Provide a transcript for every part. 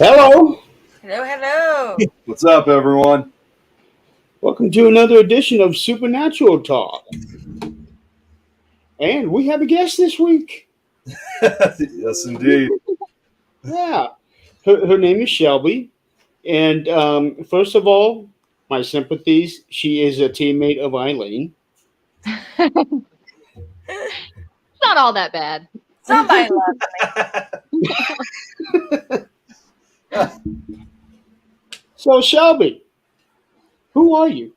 Hello. Hello, hello. What's up, everyone? Welcome to another edition of Supernatural Talk. And we have a guest this week. Yes, indeed. Yeah. Her name is Shelby. And first of all, my sympathies. She is a teammate of Eileen. It's not all that bad. Somebody loves So, Shelby, who are you?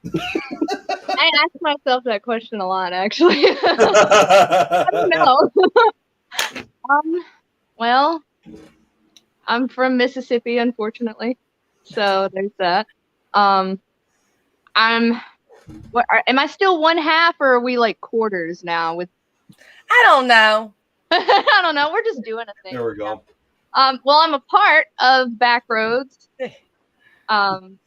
I ask myself that question a lot, actually. I don't know. Well, I'm from Mississippi, unfortunately. So there's that. Am I still one half, or are we like quarters now? I don't know. I don't know. We're just doing a thing. There we go. Well, I'm a part of Backroads. And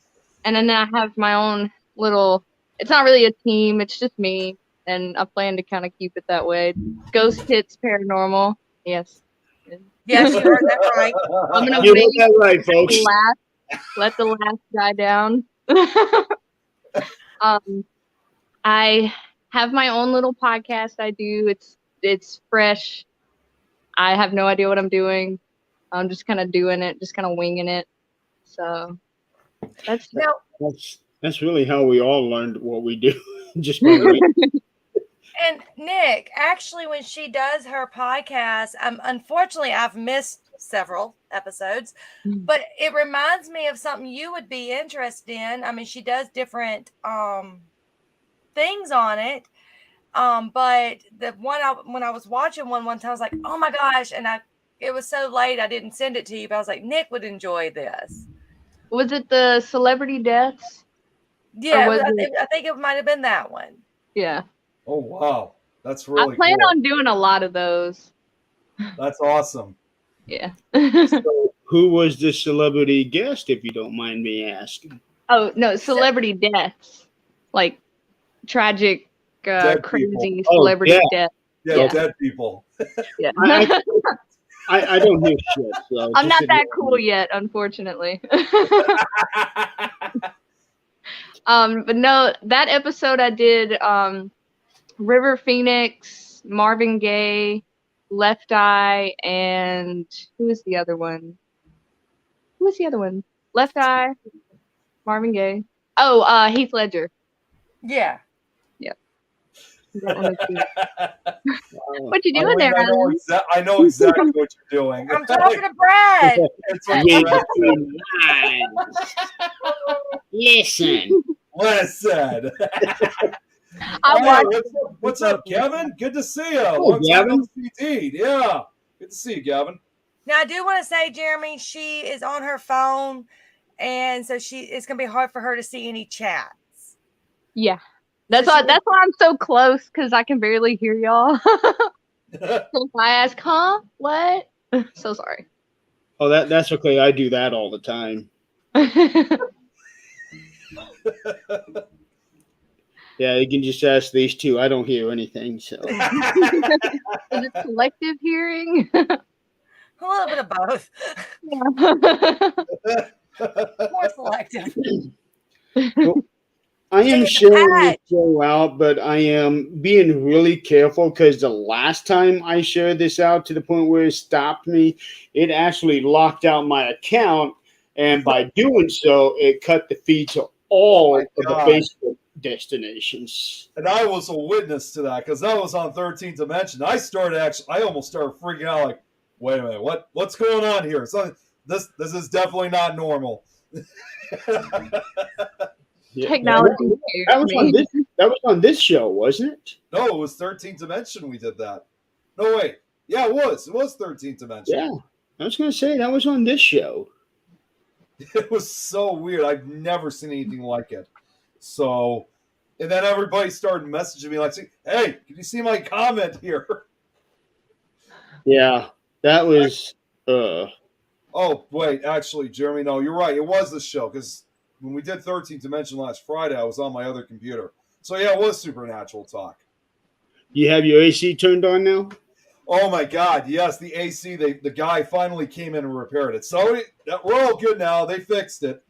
then I have my own little. It's not really a team. It's just me, and I plan to kind of keep it that way. Ghost Hits Paranormal. Yes. Yes, you heard that right. I'm gonna You heard that right, folks. let the laugh die down. I have my own little podcast I do. It's fresh. I have no idea what I'm doing. I'm just kind of doing it, just kind of winging it. So that's That's really how we all learned what we do. Just by waiting. And Nick, actually, when she does her podcast, unfortunately, I've missed several episodes, but it reminds me of something you would be interested in. I mean, she does different things on it. But the one when I was watching one time, I was like, oh my gosh, and it was so late I didn't send it to you, but I was like, Nick would enjoy this. Was it the celebrity deaths? Yeah, I think it might have been that one. Yeah. Oh, wow. That's really I plan cool. on doing a lot of those. That's awesome. Yeah. So, who was the celebrity guest, if you don't mind me asking? Oh, no, celebrity deaths. Like tragic, crazy celebrity deaths. Yeah, dead people. Yeah. I don't hear shit. So I'm not that cool yet, unfortunately. But no, that episode I did River Phoenix, Marvin Gaye, Left Eye, and who was the other one? Left Eye, Marvin Gaye. Oh, Heath Ledger. Yeah. Yep. What you doing there, Alan? I know exactly what you're doing. I'm talking to Brad. Listen. What's up, Gavin? Good to see you. Hey, Gavin. Yeah. Good to see you, Gavin. Now, I do want to say, Jeremy, she is on her phone, and so it's going to be hard for her to see any chats. Yeah. That's why I'm so close, because I can barely hear y'all. So if I ask, huh? What? So sorry. Oh, that's okay. I do that all the time. Yeah, you can just ask these two. I don't hear anything. So Is it selective hearing? A little bit of both. More selective. Well, I am sharing this show out, but I am being really careful because the last time I shared this out to the point where it stopped me, it actually locked out my account. And by doing so, it cut the feed to all of the Facebook destinations. And I was a witness to that because that was on 13th Dimension. I almost started freaking out like, wait a minute, what's going on here? So this is definitely not normal. Yeah. Technology. That was on this show, wasn't it? No, it was 13th Dimension we did that. No, wait. Yeah, it was. It was 13th Dimension. Yeah. I was going to say that was on this show. It was so weird. I've never seen anything like it. So, and then everybody started messaging me like, hey, can you see my comment here? Yeah, that was... Oh, wait, actually, Jeremy, no, you're right. It was the show because when we did 13th Dimension last Friday, I was on my other computer. So, yeah, it was Supernatural Talk. You have your AC turned on now? Oh my God! Yes, the AC. The guy finally came in and repaired it. So we're all good now. They fixed it.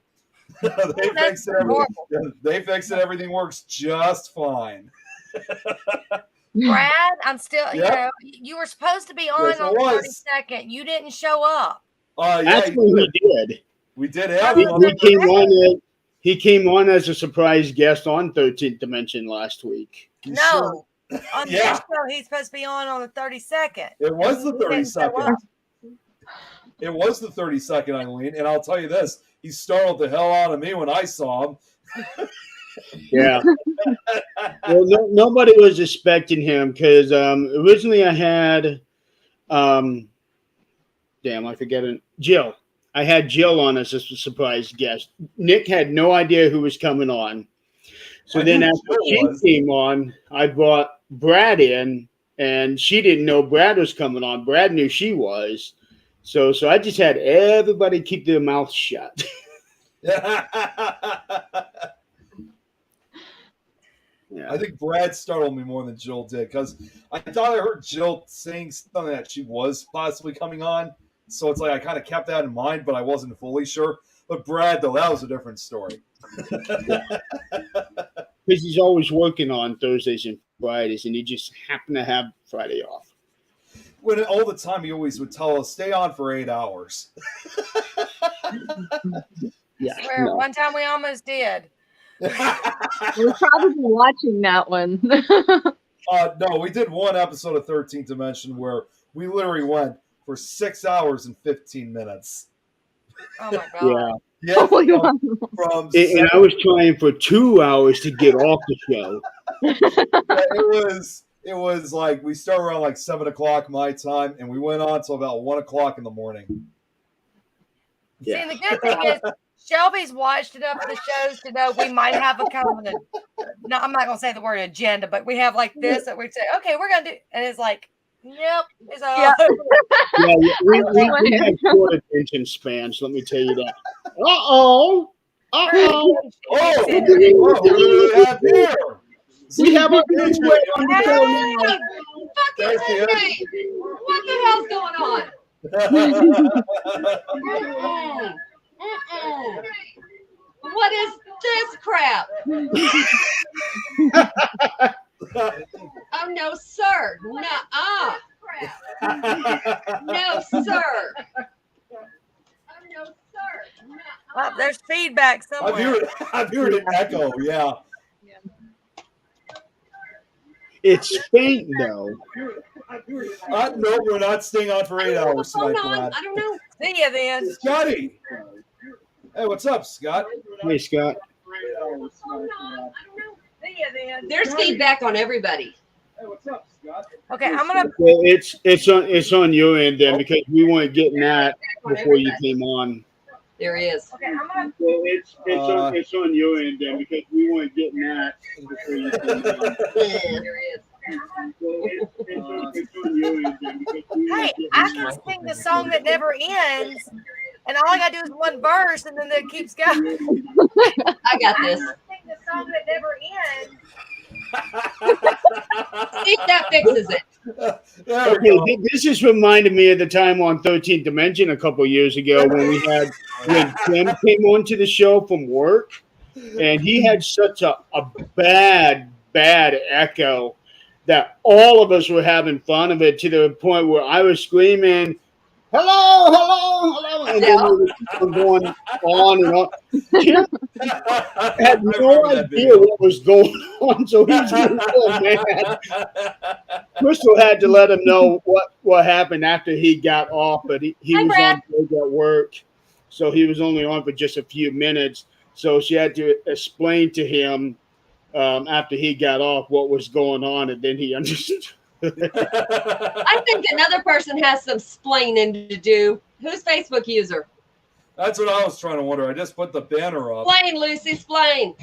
They fixed it. They fixed it. Everything works just fine. Brad, I'm still. Yep. You know, you were supposed to be on Yes, I on the was. 32nd. You didn't show up. Yeah, Actually, he did. We did have He, him on he the came on. He came on as a surprise guest on 13th Dimension last week. No, on Yeah. this show he's supposed to be on the 32nd. It was the He didn't show 32nd. up. It was the 32nd, Eileen, and I'll tell you this: he startled the hell out of me when I saw him. Yeah. Well, nobody was expecting him because originally I had, damn, I forget it, Jill. I had Jill on as a surprise guest. Nick had no idea who was coming on. So then after she came on, I brought Brad in, and she didn't know Brad was coming on. Brad knew she was. So I just had everybody keep their mouth shut. Yeah. Yeah. I think Brad startled me more than Jill did because I thought I heard Jill saying something that she was possibly coming on. So it's like I kind of kept that in mind, but I wasn't fully sure. But Brad, though, that was a different story. Because he's always working on Thursdays and Fridays, and he just happened to have Friday off. When all the time he always would tell us, stay on for 8 hours. Yeah. I swear, one time we almost did. We're probably watching that one. No, we did one episode of 13th Dimension where we literally went for 6 hours and 15 minutes. Oh my God. Yeah. Oh my God. And I was trying for 2 hours to get off the show. It was like we started around like 7 o'clock my time, and we went on until about 1 o'clock in the morning. Yeah. See, the good thing is Shelby's watched enough of the shows to know we might have a common. No, I'm not gonna say the word agenda, but we have like this that we say, okay, we're gonna do, and it's like, yep, it's all. Yeah. Yeah, we have short attention spans. Let me tell you that. Uh-oh. Uh-oh. Oh, what do we have here? We have a newsway on the show now. Fucking hey, what the hell's going on? What is this crap? Oh no, sir. Nuh-uh. No, sir. Oh no, sir. Well, there's feedback somewhere. I've heard it echo. Yeah. It's faint though. No, we're not staying on for 8 hours tonight, Hold on. Brad. I don't know. See ya then. Scotty. Hey, what's up, Scott? Hey, Scott. Hold on. I don't know. See ya then. There's feedback on everybody. Hey, what's up, Scott? Okay, I'm gonna. Well, it's on your end then because we weren't getting that before you came on. There he is. Okay, I'm gonna. Well, it's on your end then because we weren't getting that before you came on. There he is. Hey, I can sing the song that never ends, and all I gotta do is one verse, and then it keeps going. I got this. I can sing the song that never ends. See if that fixes it. There we Okay, go. this is reminded me of the time on 13th Dimension a couple years ago when Tim came onto the show from work, and he had such a bad echo that all of us were having fun of it to the point where I was screaming, hello, and then we were going on and on. Tim had no idea what was going on, so he was getting so mad. Crystal had to let him know what happened after he got off, but he Hi, was Brad. on break at work, so he was only on for just a few minutes. So she had to explain to him after he got off what was going on, and then he understood. I think another person has some splaining to do. Who's Facebook user? That's what I was trying to wonder. I just put the banner up. Splain, Lucy, splain.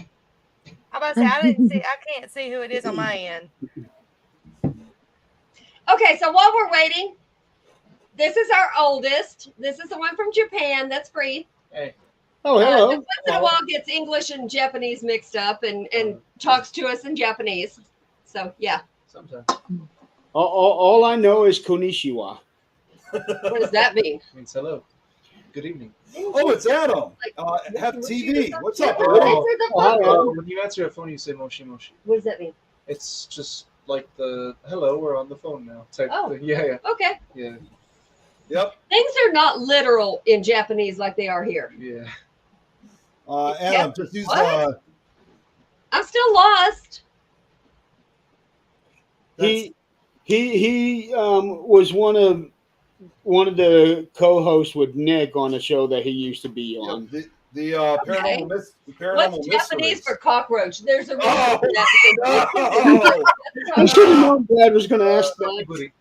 I'm about to say I didn't see. I can't see who it is on my end. Okay, so while we're waiting, this is our oldest. This is the one from Japan. That's free. Oh, hello. Once in a while gets English and Japanese mixed up and talks to us in Japanese. So yeah. Sometimes. All I know is Konnichiwa. What does that mean? Means hello. Good evening. Oh, it's Adam. Have TV. What's up, Oh, Adam? answer the Hi, phone. Adam. When you answer a phone, you say moshi moshi. What does that mean? It's just like the hello, we're on the phone now type Oh. thing. Yeah, Okay. yeah, Yep. Things are not literal in Japanese like they are here. yeah. Adam, just use What? I'm still lost. He was one of the co-hosts with Nick on a show that he used to be on. the paranormal What's Japanese mysteries. for cockroach? There's a reason Oh, for that. no. I should have known Dad was going to ask that. Kakiburi.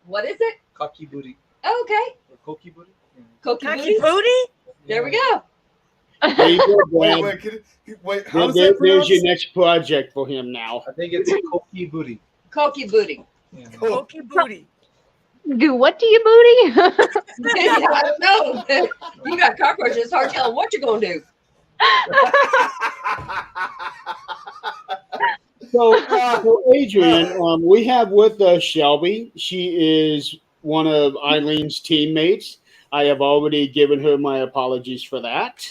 What is it? Kakiburi. Oh, okay. Or kokiburi. Yeah. Koki Cocky booty. booty? There we go. There you go, Wait, Dad. wait. How does There's that pronounce? your next project for him now. I think it's kokiburi. Koki booty. Yeah. Cocky booty. Do what to your booty? I don't know. You got cockroaches. It's hard telling what you're going to do. So Adrian, we have with us Shelby. She is one of Eileen's teammates. I have already given her my apologies for that.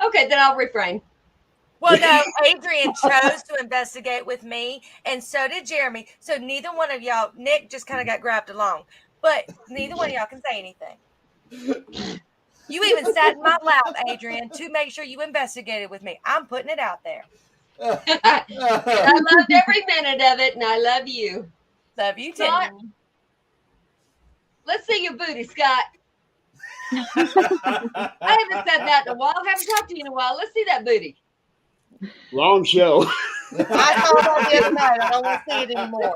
Okay, then I'll refrain. Well, no, Adrian chose to investigate with me, and so did Jeremy. So neither one of y'all, Nick just kind of got grabbed along, but neither one of y'all can say anything. You even sat in my lap, Adrian, to make sure you investigated with me. I'm putting it out there. I loved every minute of it, and I love you. Love you too. Scott, let's see your booty, Scott. I haven't said that in a while. Haven't talked to you in a while. Let's see that booty. Wrong show. I saw that the other night. I don't want to see it anymore.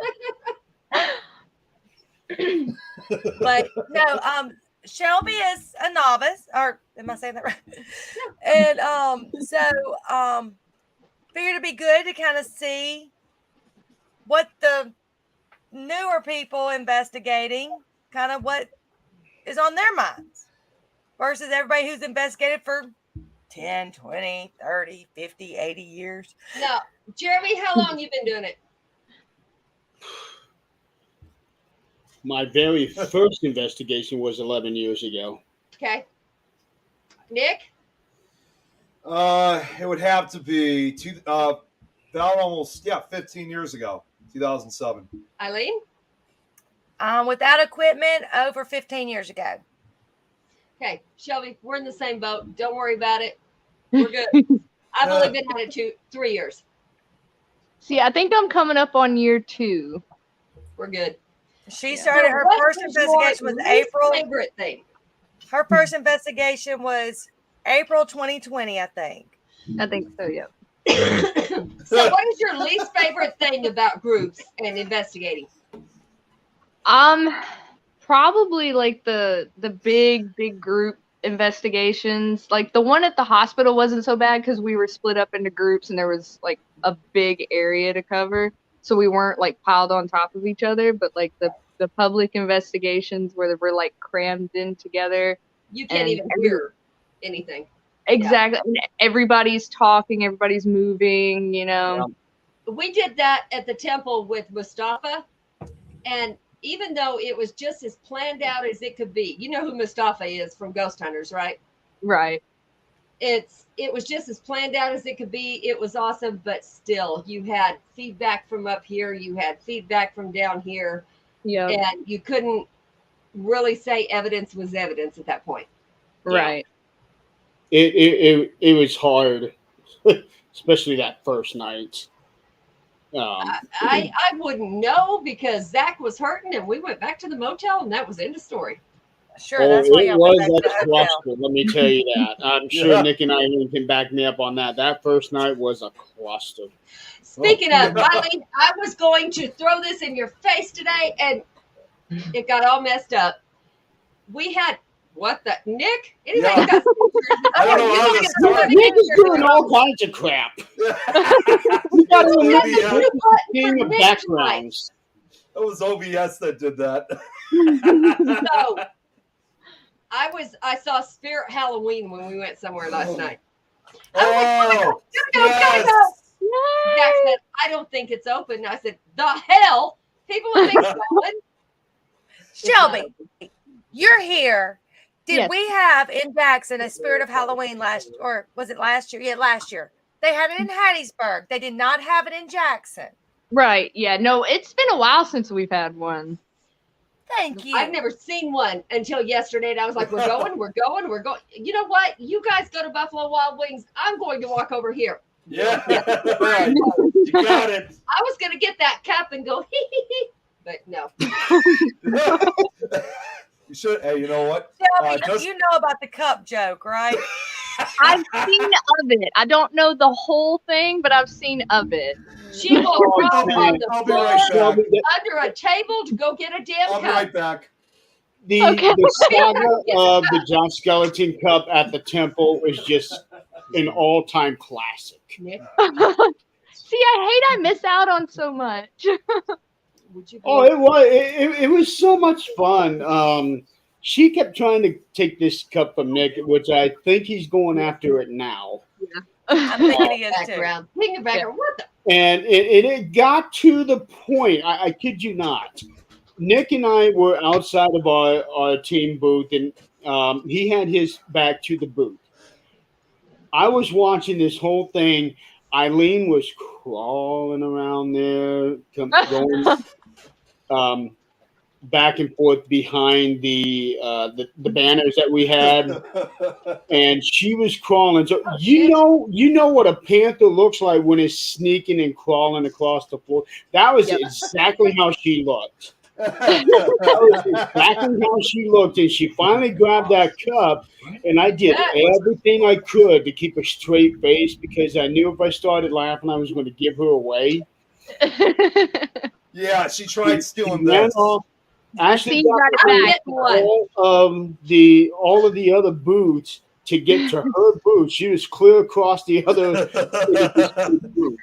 But no, Shelby is a novice, or am I saying that right? And figured it'd be good to kind of see what the newer people investigating, kind of what is on their minds versus everybody who's investigated for 10, 20, 30, 50, 80 years. Now, Jeremy, how long you been doing it? My very first investigation was 11 years ago. Okay. Nick? It would have to be about almost 15 years ago, 2007. Eileen? Without equipment, over 15 years ago. Okay, Shelby, we're in the same boat. Don't worry about it. We're good. I've only been at it 3 years. See, I think I'm coming up on year 2. We're good. She started her What first was your investigation was least April. favorite thing? Her first investigation was April 2020, I think. I think so, yeah. So what is your least favorite thing about groups and investigating? Probably like the big group investigations. Like the one at the hospital wasn't so bad because we were split up into groups and there was like a big area to cover, so we weren't like piled on top of each other. But like the public investigations where we're like crammed in together, You can't and even hear anything. exactly. Everybody's talking, everybody's moving, you know. We did that at the temple with Mustafa, and even though it was just as planned out as it could be, you know who Mustafa is from Ghost Hunters, right? Right. It was just as planned out as it could be. It was awesome, but still, you had feedback from up here, you had feedback from down here, Yeah. and you couldn't really say evidence was evidence at that point. Right. It was hard, especially that first night. I wouldn't know because Zach was hurting, and we went back to the motel, and that was end of story. Sure, that's why it y'all was went back to a the hotel. cluster. Let me tell you that. I'm sure Yeah. Nick and Eileen can back me up on that. That first night was a cluster. Speaking Oh, of, yeah. Eileen, I was going to throw this in your face today, and it got all messed up. We had what the Nick? Anybody's Yeah. got pictures? I don't know how You this got started. Nick is doing all kinds of crap. You got to You got remember, the Yeah. Nick mute is button king for of Nick backgrounds. It was OBS that did that. So I saw Spirit Halloween when we went somewhere last night. Oh, Go, go, go, yes. go. Jack said, I don't think it's open. I said, the hell? People would think it's open. Shelby, you're here. Did Yes. we have in Jackson a Spirit of Halloween was it last year? Yeah, last year. They had it in Hattiesburg. They did not have it in Jackson. Right. Yeah. No, it's been a while since we've had one. Thank you. I've never seen one until yesterday, and I was like, we're going. You know what? You guys go to Buffalo Wild Wings. I'm going to walk over here. Yeah, right. You got it. I was going to get that cup and go, hee hee hee. But no. You should. Hey, you know what? Shelby, you know about the cup joke, right? I've seen of it. I don't know the whole thing, but I've seen of it. She will roll on the I'll be floor right back. under a table to go get a damn I'll be cup. right back. The saga of the John Skeleton Cup at the temple is just an all-time classic. Nick, See, I hate I miss out on so much. would you Oh, it was so much fun. She kept trying to take this cup from Nick, which I think he's going after it now. I'm thinking he is too. background? Think of background. What the? And it got to the point, I kid you not. Nick and I were outside of our team booth, and he had his back to the booth. I was watching this whole thing. Eileen was crawling around there, going back and forth behind the banners that we had, and she was crawling. So you know what a panther looks like when it's sneaking and crawling across the floor. That was exactly how she looked. That was exactly how she looked, and she finally grabbed that cup, and I did everything I could to keep a straight face because I knew if I started laughing, I was going to give her away. Yeah, she tried stealing Ran this. off. Ashley See, got got it back. all of the other booths to get to her booth. She was clear across the other booth.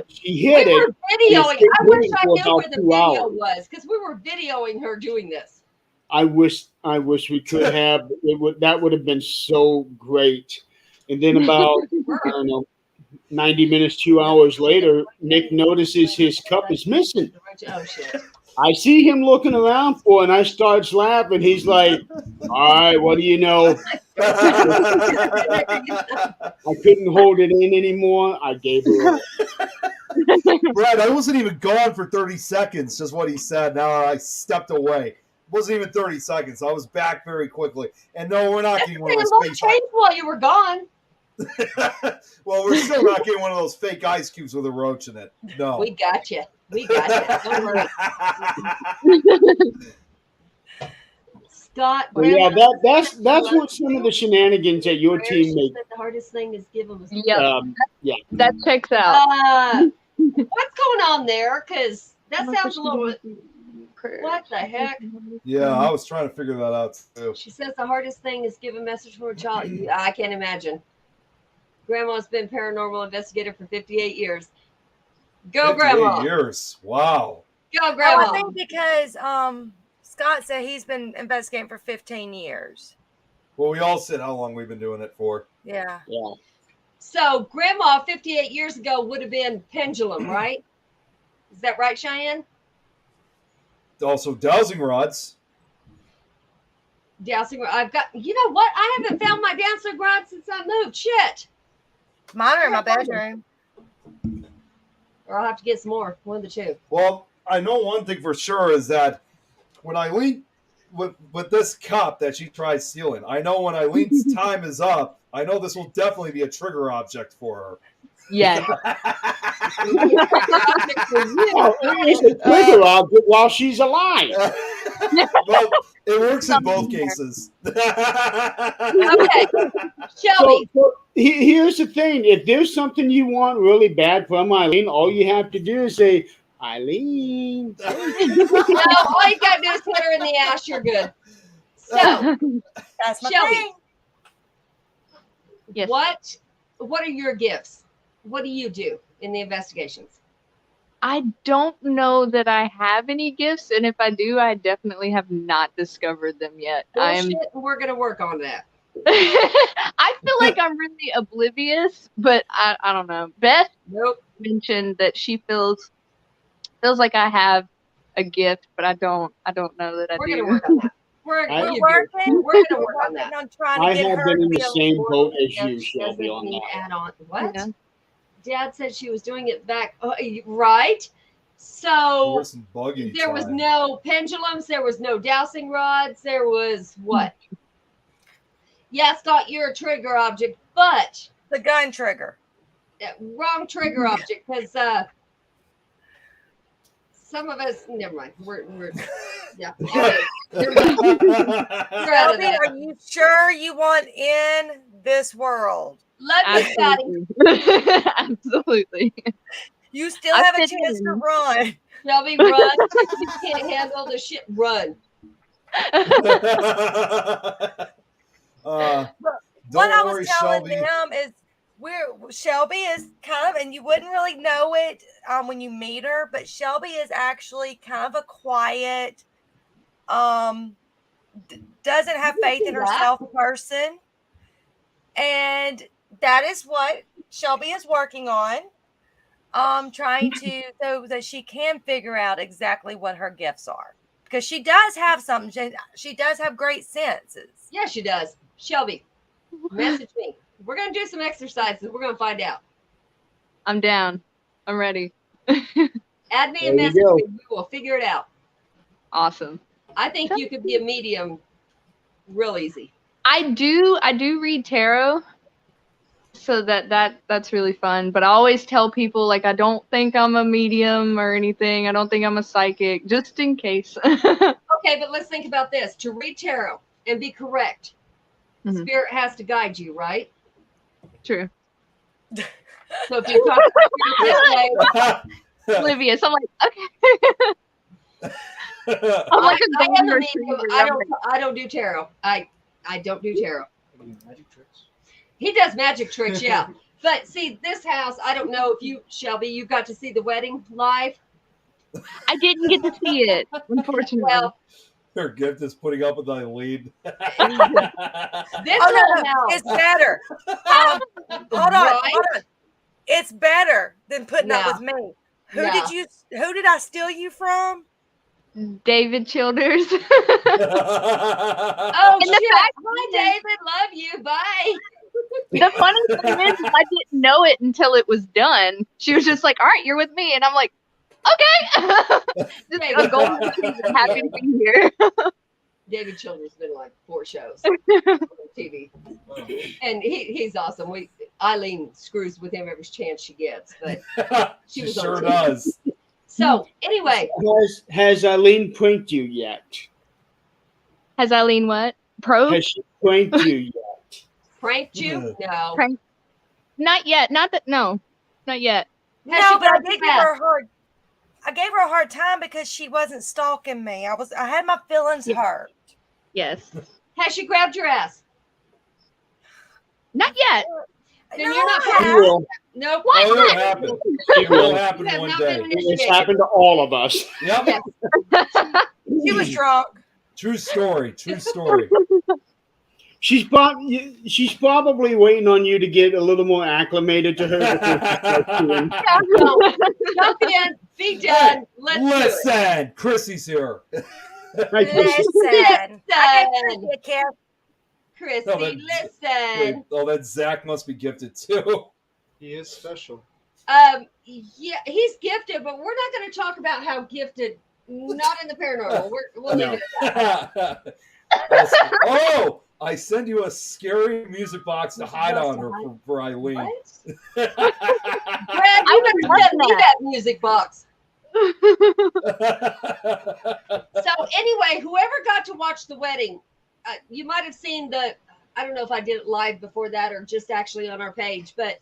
She hit We were it. videoing. I wish I knew about where the 2 video hours. was because we were videoing her doing this. I wish we could have. That would have been so great. And then about I don't know, 90 minutes, 2 hours later, Nick notices his cup is missing. Oh shit! I see him looking around for it, and I starts laughing. He's like, all right, what do you know? I couldn't hold it in anymore. I gave her away. Brad, I wasn't even gone for 30 seconds, just what he said. Now I stepped away. It wasn't even 30 seconds. I was back very quickly. And no, we're not getting one of those fake changed while you were gone. Well, we're still not getting one of those fake ice cubes with a roach in it. No. We got you. We got you. Don't worry. Scott, But yeah, that's what some of the shenanigans that your team make. The hardest thing is give them a Yep. That checks out. What's going on there? Because that sounds a little. What the heck? Yeah, I was trying to figure that out too. She says the hardest thing is give a message for a child. I can't imagine. Grandma's been paranormal investigator for 58 years. Go, 58 Grandma. years. Wow. Go, Grandma. I think because Scott said he's been investigating for 15 years. Well, we all said how long we've been doing it for. Yeah. Yeah. So, Grandma 58 years ago would have been pendulum, right? Is that right, Cheyenne? Also, dowsing rods. Dowsing rod. I've got, you know what? I haven't found my dowsing rod since I moved. Shit. Mine are in my bedroom. Or I'll have to get some more. One of the two. Well, I know one thing for sure is that when Eileen, with this cup that she tried stealing, I know when Eileen's time is up, I know this will definitely be a trigger object for her. Yes. It's a trigger object while she's alive. Well, it works in both cases. Okay. Shelby. So here's the thing: if there's something you want really bad from Eileen, all you have to do is say, "Eileen." No, all you got to do is hit her in the ass. You're good. So, That's my Shelby. thing. Yes. What are your gifts? What do you do in the investigations? I don't know that I have any gifts, and if I do, I definitely have not discovered them yet. Bullshit, and we're going to work on that. I feel like I'm really oblivious, but I don't know. Beth Nope. mentioned that she feels like I have a gift, but I don't know that I We're do. gonna work on that. We're I- you do. working. We're gonna We're work on working that. on trying I to get have her been to in be the a same boat as If you, she Shelby, doesn't on need that. add-on. What? Yeah. Dad said she was doing it back. Right. So Horse and buggy there was time. no pendulums. There was no dowsing rods. There was what? Yeah, Scott, you're a trigger object, but the gun trigger. wrong trigger object because some of us. Never mind. We're yeah. You're out of Shelby, that. are you sure you want in this world? Love you, Scotty. Absolutely. Absolutely. You still I have a fit chance to in. run. Shelby, run. If you can't handle the shit, run. Don't What I was worry, telling Shelby. them is Shelby is kind of, and you wouldn't really know it when you meet her, but Shelby is actually kind of a quiet, doesn't have faith in herself person, and that is what Shelby is working on. Trying to so that she can figure out exactly what her gifts are, because she does have something. She does have great senses. Yeah, she does. Shelby, message me. We're gonna do some exercises. We're gonna find out. I'm down. I'm ready. Add me There and you message go. me. We will figure it out. Awesome. I think you could be a medium real easy. I do read tarot, so that's really fun. But I always tell people, like, I don't think I'm a medium or anything. I don't think I'm a psychic, just in case. Okay, but let's think about this. To read tarot and be correct, Mhm. Spirit has to guide you, right? True. So if you talk to Spirit that way, Oblivious. I'm like, okay. I'm like a I am golden a medium. retriever. I don't do tarot. I don't do tarot. Magic tricks. He does magic tricks, yeah. But see, this house, I don't know if you, Shelby, you got to see the wedding live. I didn't get to see it, unfortunately. Well, Her gift is putting up with Eileen. this Oh no, whole it's house, better. Hold on. It's better than putting up No. with me. Who No. did I steal you from? David Childers. Oh, And the shit. fact Hi, David. Love you. Bye. The funny thing is, I didn't know it until it was done. She was just like, "All right, you're with me," and I'm like, "Okay." Just a golden retriever, happy to be here. David Childers been like 4 shows on TV, and he's awesome. Eileen screws with him every chance she gets, but She was on sure TV. does. So anyway, Has Eileen pranked you yet? Has Eileen what? Has she pranked you yet? pranked you? No. Prank? Not yet. Not yet. Has No, she but I grabbed did your give her ass? a hard. I gave her a hard time because she wasn't stalking me. I had my feelings Yeah. hurt. Yes. Has she grabbed your ass? Not yet. Then No, you're not I She happy. will. Nope. What? Oh, it'll happen. She It will will. You happen have one not day. been It's initiated. happened to all of us. Yep. Yes. She was drunk. True story. True story. She's probably waiting on you to get a little more acclimated to her. So, jump in, be done. Let's do it. Listen, Chrissy's here. Listen, I gave Chrissy a kiss. Chrissy, No, but- listen. Oh, that Zach must be gifted too. He is special. Yeah, he's gifted, but we're not going to talk about how gifted. Not in the paranormal. We'll leave No. it at that. Oh, I send you a scary music box to hide on her for Eileen. What? Brad, you better love send me that music box. So anyway, whoever got to watch the wedding, you might have seen I don't know if I did it live before that or just actually on our page, but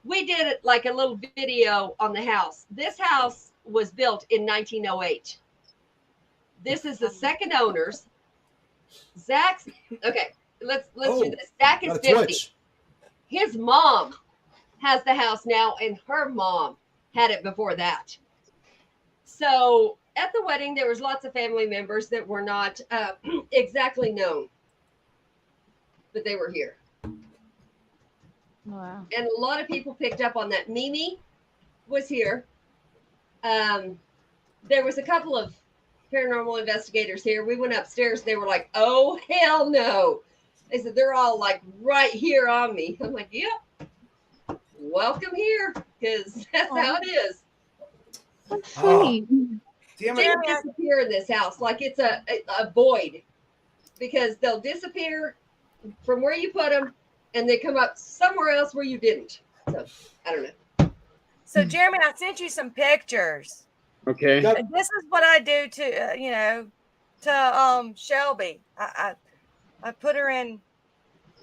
we did it like a little video on the house. This house was built in 1908. This is the second owners. Zach's okay. Let's do this. Zach is Got a 50. Twitch. His mom has the house now, and her mom had it before that. So at the wedding, there was lots of family members that were not exactly known. but they were here. Wow. And a lot of people picked up on that. Mimi was here. There was a couple of paranormal investigators here. We went upstairs. They were like, "Oh, hell no." They said, they're all like right here on me. I'm like, "Yep. Welcome here." Because that's how it is. That's sweet. Damn They it. disappear in this house. Like it's a void. Because they'll disappear from where you put them and they come up somewhere else where you didn't. So, I don't know. So, Jeremy, I sent you some pictures. Okay. Yep. And this is what I do to, to Shelby. I put her in.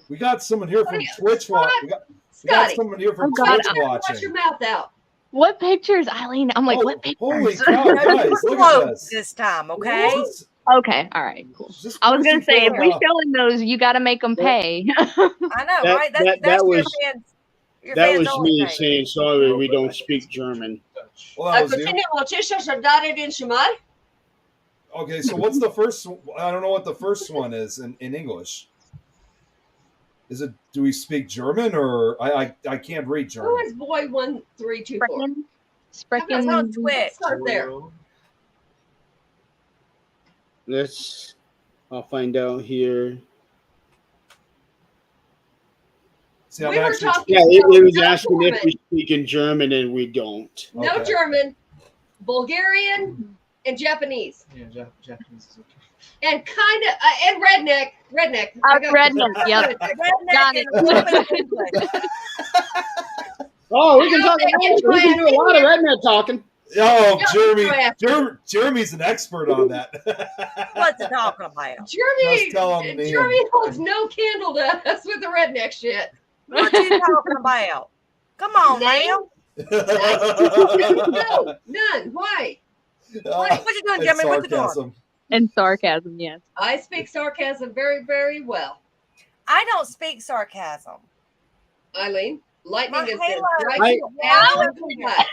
We got someone here from Scotty, Twitch watching. We got Scotty, someone here from Oh, God. Twitch watch watching. your mouth out. What pictures, Eileen? I'm like, Oh, what pictures? holy cow, No, guys, you look close at this. this time, okay? This is- Okay, all right, cool. this I was gonna person say, if put we up- showing those, you got to make them pay. I know, right? That's that your was- fans. Your That fans was only me page. saying sorry we don't speak German. Well, that was you. Continue. Mocisha Shadari in Shamar. Okay, so what's the first? I don't know what the first one is in English. Is it? Do we speak German or I can't read Who German? is boy 1324? That's on Sprechen. Twitch. Start there. I'll find out here. See, I'm We were actually talking- Yeah, it was No asking if German. we speak in German and we don't. No Okay. German, Bulgarian, and Japanese. Yeah, Japanese is okay. And kind of, and redneck. I got- Redneck, yep. Redneck Got and a little bit of English. Oh, we can talk. Yeah, We can do a lot of redneck talking. Oh, Yeah, Jeremy's an expert on that. What's it talking about? Jeremy, Just tell 'em, man. Jeremy holds no candle to us with the redneck shit. What you talking about? Come on, Name? man. No, none. Why? What you doing, It's Jeremy? What you doing? sarcasm. And sarcasm, yes. I speak sarcasm very, very well. I don't speak sarcasm. Eileen, lightning My is halo. right I- to your gut.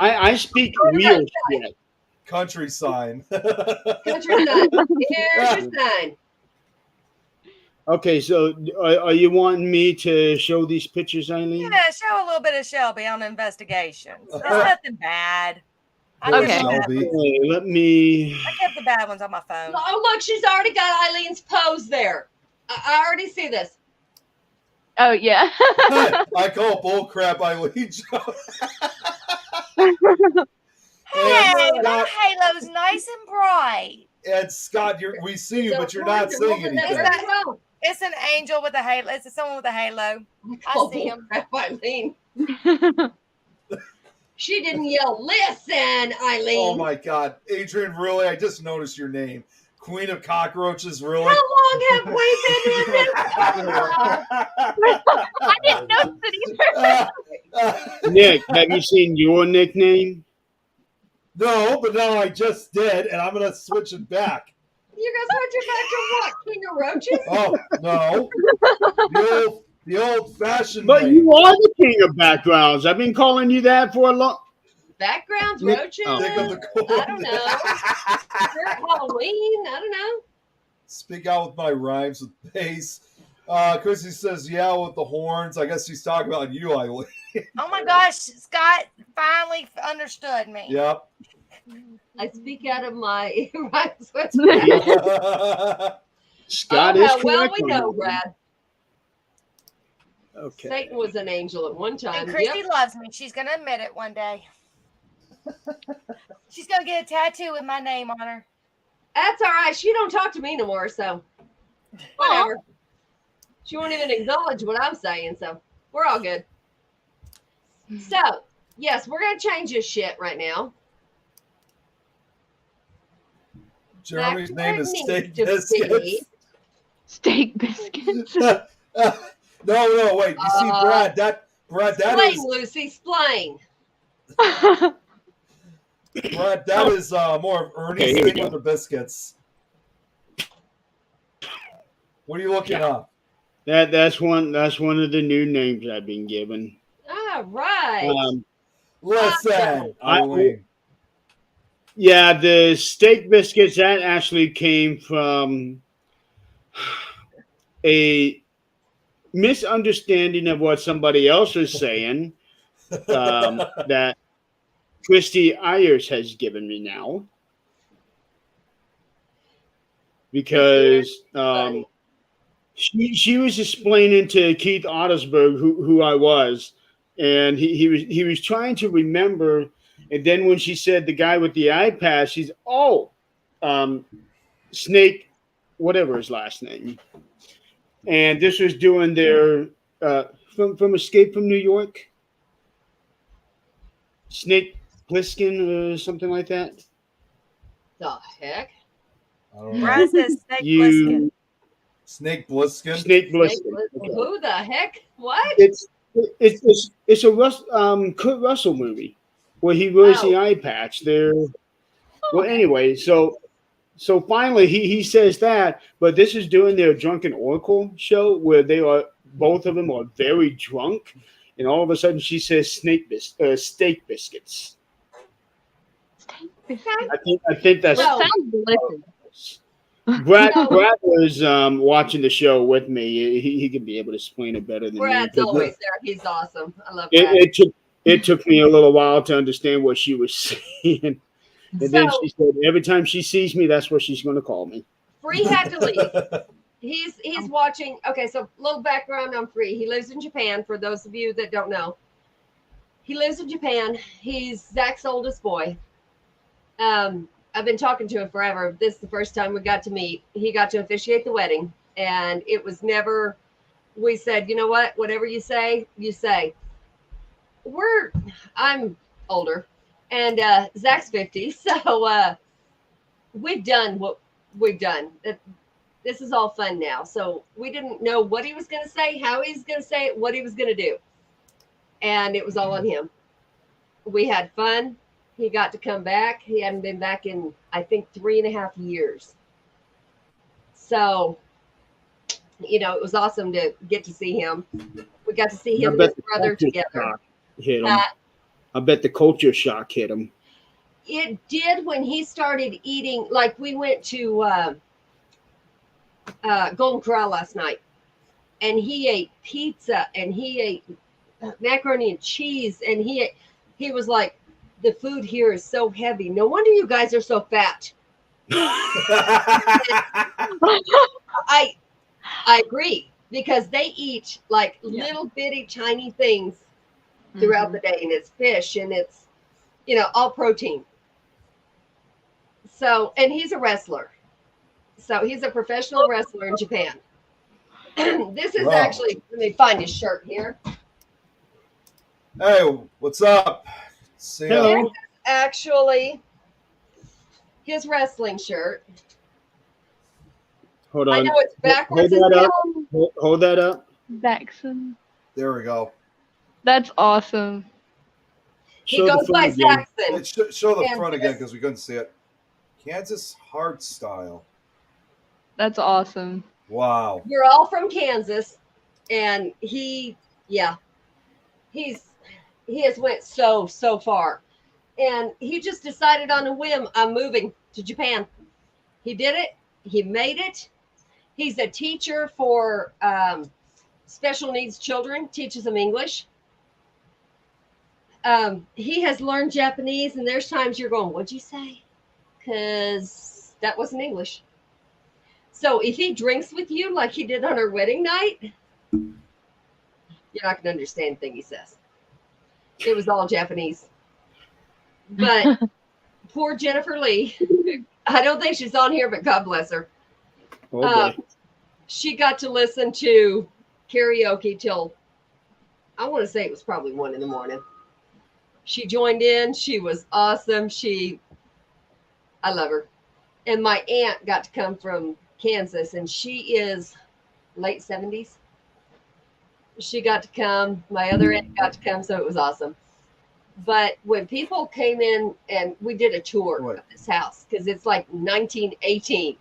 I speak real shit. Country sign. Country sign. Here's your sign. Okay, so are you wanting me to show these pictures, Eileen? Yeah, show a little bit of Shelby on investigations. It's nothing bad. I Poor kept the bad Shelby. ones- Okay, let me. I kept the bad ones on my phone. Oh, look, she's already got Eileen's pose there. I already see this. Oh, yeah. I call bull crap, Eileen. Hey, And my Scott, halo's nice and bright. and Scott, we see you, but you're not saying anything. Very well. It's an angel with a halo. It's someone with a halo. Oh, see him. crap, Eileen. She didn't yell, "Listen, Eileen." Oh my God, Adrian! Really, I just noticed your name, Queen of Cockroaches. Really? How long have we been in this? I didn't know that either. Nick, have you seen your nickname? No, but now I just did, and I'm gonna switch it back. You're gonna switch it back to what? King of Roaches? Oh no, the old-fashioned But name. you are the king of backgrounds. I've been calling you that for a long. Backgrounds, Nick- roaches? oh. Think of the I don't know. Halloween? I don't know. Speak out with my rhymes with bass. Chrissy says, "Yeah, with the horns." I guess she's talking about you, Eileen. Oh my gosh, Scott finally understood me. Yep. I speak out of my right. Scott is correct. well, we on know, that. Brad. Okay. Satan was an angel at one time. And Christy Yep. loves me. She's gonna admit it one day. She's gonna get a tattoo with my name on her. That's all right. She don't talk to me no more, so whatever. She won't even acknowledge what I'm saying, so we're all good. So, yes, we're gonna change this shit right now. Jeremy's Back name is where it Steak needs to Biscuits. be. Steak biscuits. No, wait. You see, Brad, that Explain, is Lucy, explain. Brad. That is more of Ernie's Okay, here we thing with go. the biscuits. What are you looking up? That's one of the new names I've been given. All right. Listen, I- Eileen. Yeah, the steak biscuits that actually came from a misunderstanding of what somebody else is saying that Christy Ayers has given me now because Funny. she was explaining to Keith Ottersberg who I was, and he was trying to remember, and then when she said the guy with the eye patch, she's Snake, whatever his last name, and this was doing their from Escape from New York, Snake Plissken or something like that. The heck? I don't know. Brad says Snake You Plissken. Snake Bliskin. Snake Plissken. Okay. Who the heck? What? It's a Kurt Russell movie where he wears the eye patch. There. Well, anyway, so finally he says that, but this is doing their Drunken Oracle show where they are both of them are very drunk, and all of a sudden she says steak biscuits. I think that's That sounds delicious. Brad was watching the show with me. He could be able to explain it better than Brad's me. always there. He's awesome. I love Brad. It took me a little while to understand what she was saying. And then she said, every time she sees me, that's what she's going to call me. Free had to leave. He's watching. Okay, so little background on Free. He lives in Japan. For those of you that don't know, he lives in Japan. He's Zach's oldest boy. I've been talking to him forever. This is the first time we got to meet. He got to officiate the wedding, and it was never. We said, you know what? Whatever you say, you say. I'm older. And Zach's 50, so we've done what we've done. This is all fun now. So we didn't know what he was going to say, how he was going to say it, what he was going to do. And it was all on him. We had fun. He got to come back. He hadn't been back in, I think, 3.5 years. So, it was awesome to get to see him. We got to see him and his brother together. Hit him. I bet the culture shock hit him. It did when he started eating. Like we went to Golden Corral last night, and he ate pizza, and he ate macaroni and cheese, and he was like, the food here is so heavy. No wonder you guys are so fat. I agree, because they eat like little bitty tiny things throughout the day, and it's fish, and it's all protein. So, and he's a wrestler, so he's a professional wrestler in Japan. This is actually, let me find his shirt here. Hey, what's up? See ya. This is actually his wrestling shirt. Hold on. I know it's backwards. Hold that up. Saxon. There we go. That's awesome. He goes by Saxon. Show the front again because we couldn't see it. Kansas hard style. That's awesome. Wow. You're all from Kansas, and he has went so far, and he just decided on a whim, I'm moving to Japan. He did it. He made it. He's a teacher for special needs children, teaches them English. He has learned Japanese, and there's times you're going, what'd you say? Because that wasn't English. So if he drinks with you like he did on our wedding night, you're not going to understand anything he says. It was all Japanese. But poor Jennifer Lee, I don't think she's on here, but God bless her. She got to listen to karaoke till, I want to say it was probably 1 a.m. She joined in. She was awesome. I love her. And my aunt got to come from Kansas, and she is late 70s. She got to come. My other aunt got to come, so it was awesome. But when people came in, and we did a tour of this house, because it's like 1918.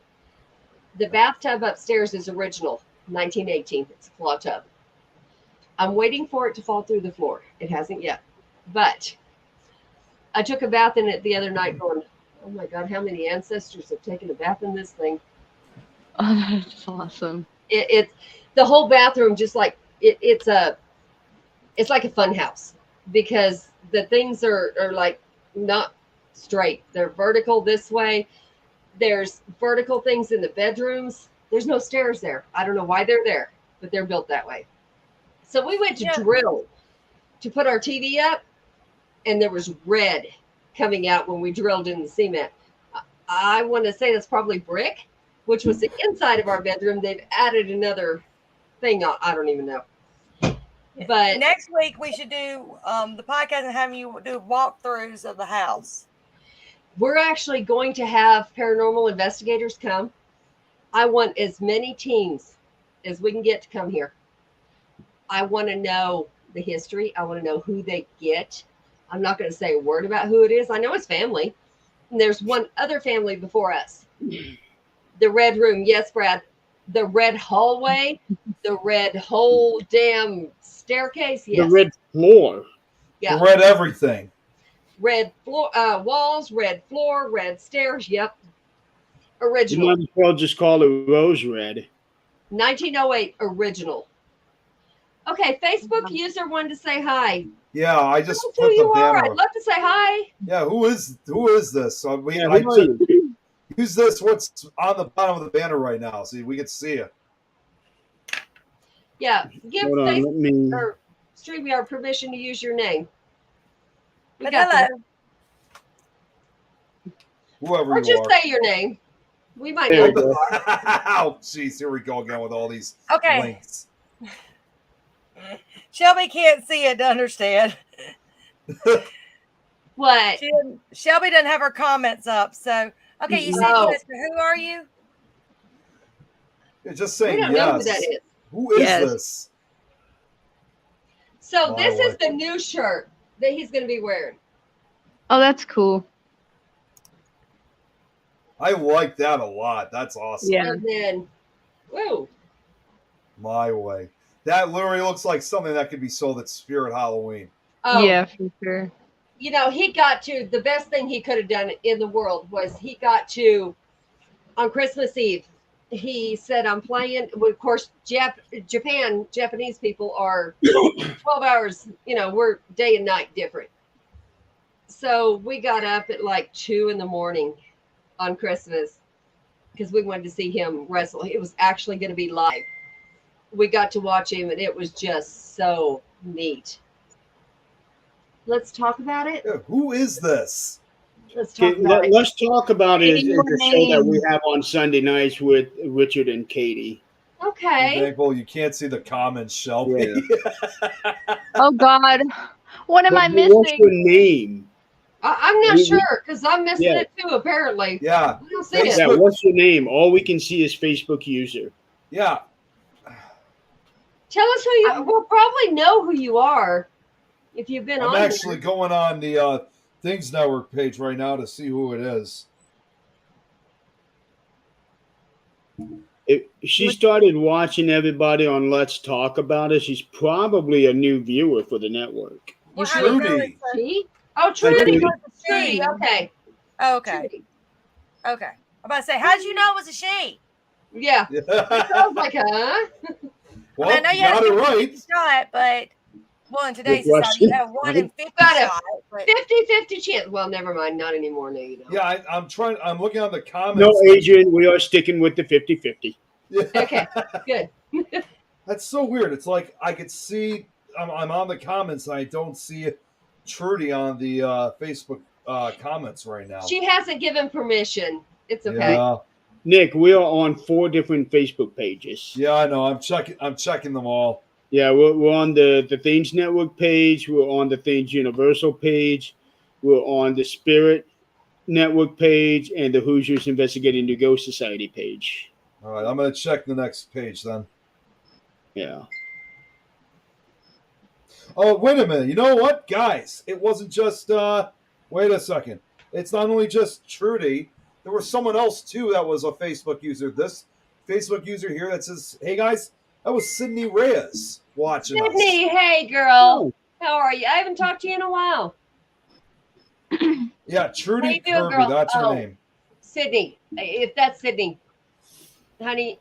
The bathtub upstairs is original, 1918. It's a claw tub. I'm waiting for it to fall through the floor. It hasn't yet. But I took a bath in it the other night going, oh my God, how many ancestors have taken a bath in this thing? Oh, that's awesome. the whole bathroom just like it's like a fun house because the things are like not straight. They're vertical this way. There's vertical things in the bedrooms. There's no stairs there. I don't know why they're there, but they're built that way. So we went to drill to put our TV up, and there was red coming out when we drilled in the cement. I want to say that's probably brick, which was the inside of our bedroom. They've added another thing. I don't even know. But next week we should do the podcast and have you do walkthroughs of the house. We're actually going to have paranormal investigators come. I want as many teams as we can get to come here. I want to know the history. I want to know who they get. I'm not going to say a word about who it is. I know it's family. And there's one other family before us. The red room. Yes, Brad. The red hallway. The red whole damn staircase. Yes. The red floor. Yeah. The red everything. Red floor, walls, red floor, red stairs. Yep. You Original. might as well just call it rose red. 1908 original. Okay, Facebook user wanted to say hi. Yeah, I just Tell us put who the you are. banner. I'd love to say hi. Yeah, who is this? Yeah, who are you? Use this. What's on the bottom of the banner right now? See, we can see it. Yeah, give Hold on, let Facebook me. or StreamYard permission to use your name. We But got hello. Whoever Or you just are. say your name. We might There know you who go. you are. Oh, jeez, here we go again with all these Okay. links. Shelby can't see it to understand. What? Shelby doesn't have her comments up. So, okay, you said No. yes. So who are you? Yeah, just We saying don't yes. know who that is. Who is Yes. this? So My this is wife. the new shirt that he's going to be wearing. Oh, that's cool. I like that a lot. That's awesome. Yeah. And then, woo. My way. That literally looks like something that could be sold at Spirit Halloween. Oh, Yeah, for sure. you know, he got to, the best thing he could have done in the world was he got to, on Christmas Eve, he said, I'm playing. Well, of course, Japanese people are 12 hours, you know, we're day and night different. So we got up at like 2 a.m. on Christmas because we wanted to see him wrestle. It was actually going to be live. We got to watch him, and it was just so neat. Let's talk about it. Yeah, who is this? Let's talk Okay, about it. let's talk about it. It's Your a show that we name. have on Sunday nights with Richard and Katie. Okay. Thankful you can't see the comments, Shelby. Oh God, what am I But what's your missing? name? I'm not sure because I'm missing Yeah. it too, apparently. Yeah, I don't see it. Yeah, what's your name? All we can see is Facebook user. yeah. Tell us who you We'll probably know who you are if you've been I'm on actually here. going on the Things Network page right now to see who it is. If she started watching everybody on Let's Talk About It, she's probably a new viewer for the network. Well, how do you know Trudy. it's a- She? Oh, Trudy. Trudy. Trudy. Trudy. Okay. Oh, okay. Trudy. Okay. I'm about to say, how did you know it was a she? Yeah. I was like, huh? Well, I know you you had got a it 50 right. shot, but well, in today's Good society, you question. have 1 in 50 Got it. shot. But 50-50 chance. Well, never mind. Not anymore. No, you don't. Yeah, I'm looking on the No, comments. Adrian, we are sticking with the 50-50. Yeah. Okay. Good. That's so weird. It's like I could see I'm on the comments and I don't see Trudy on the Facebook comments right now. She hasn't given permission. It's okay. Yeah, Nick, we are on 4 different Facebook pages. yeah, I know. I'm checking them all. Yeah, we're on the Things Network page. We're on the Things Universal page. We're on the Spirit Network page and the Hoosiers Investigating the Ghost Society page. All right, I'm gonna check the next page then. Yeah. Oh, wait a minute. You know what, guys? It wasn't just. Wait a second. It's not only just Trudy. There was someone else too that was a Facebook user. This Facebook user here that says, "Hey guys, that was Sydney Reyes watching us." Sydney, hey, girl. How are you? I haven't talked to you in a while. Yeah, How Trudy you doing, Kirby. girl? That's her Oh. name. Sydney, if that's Sydney, honey,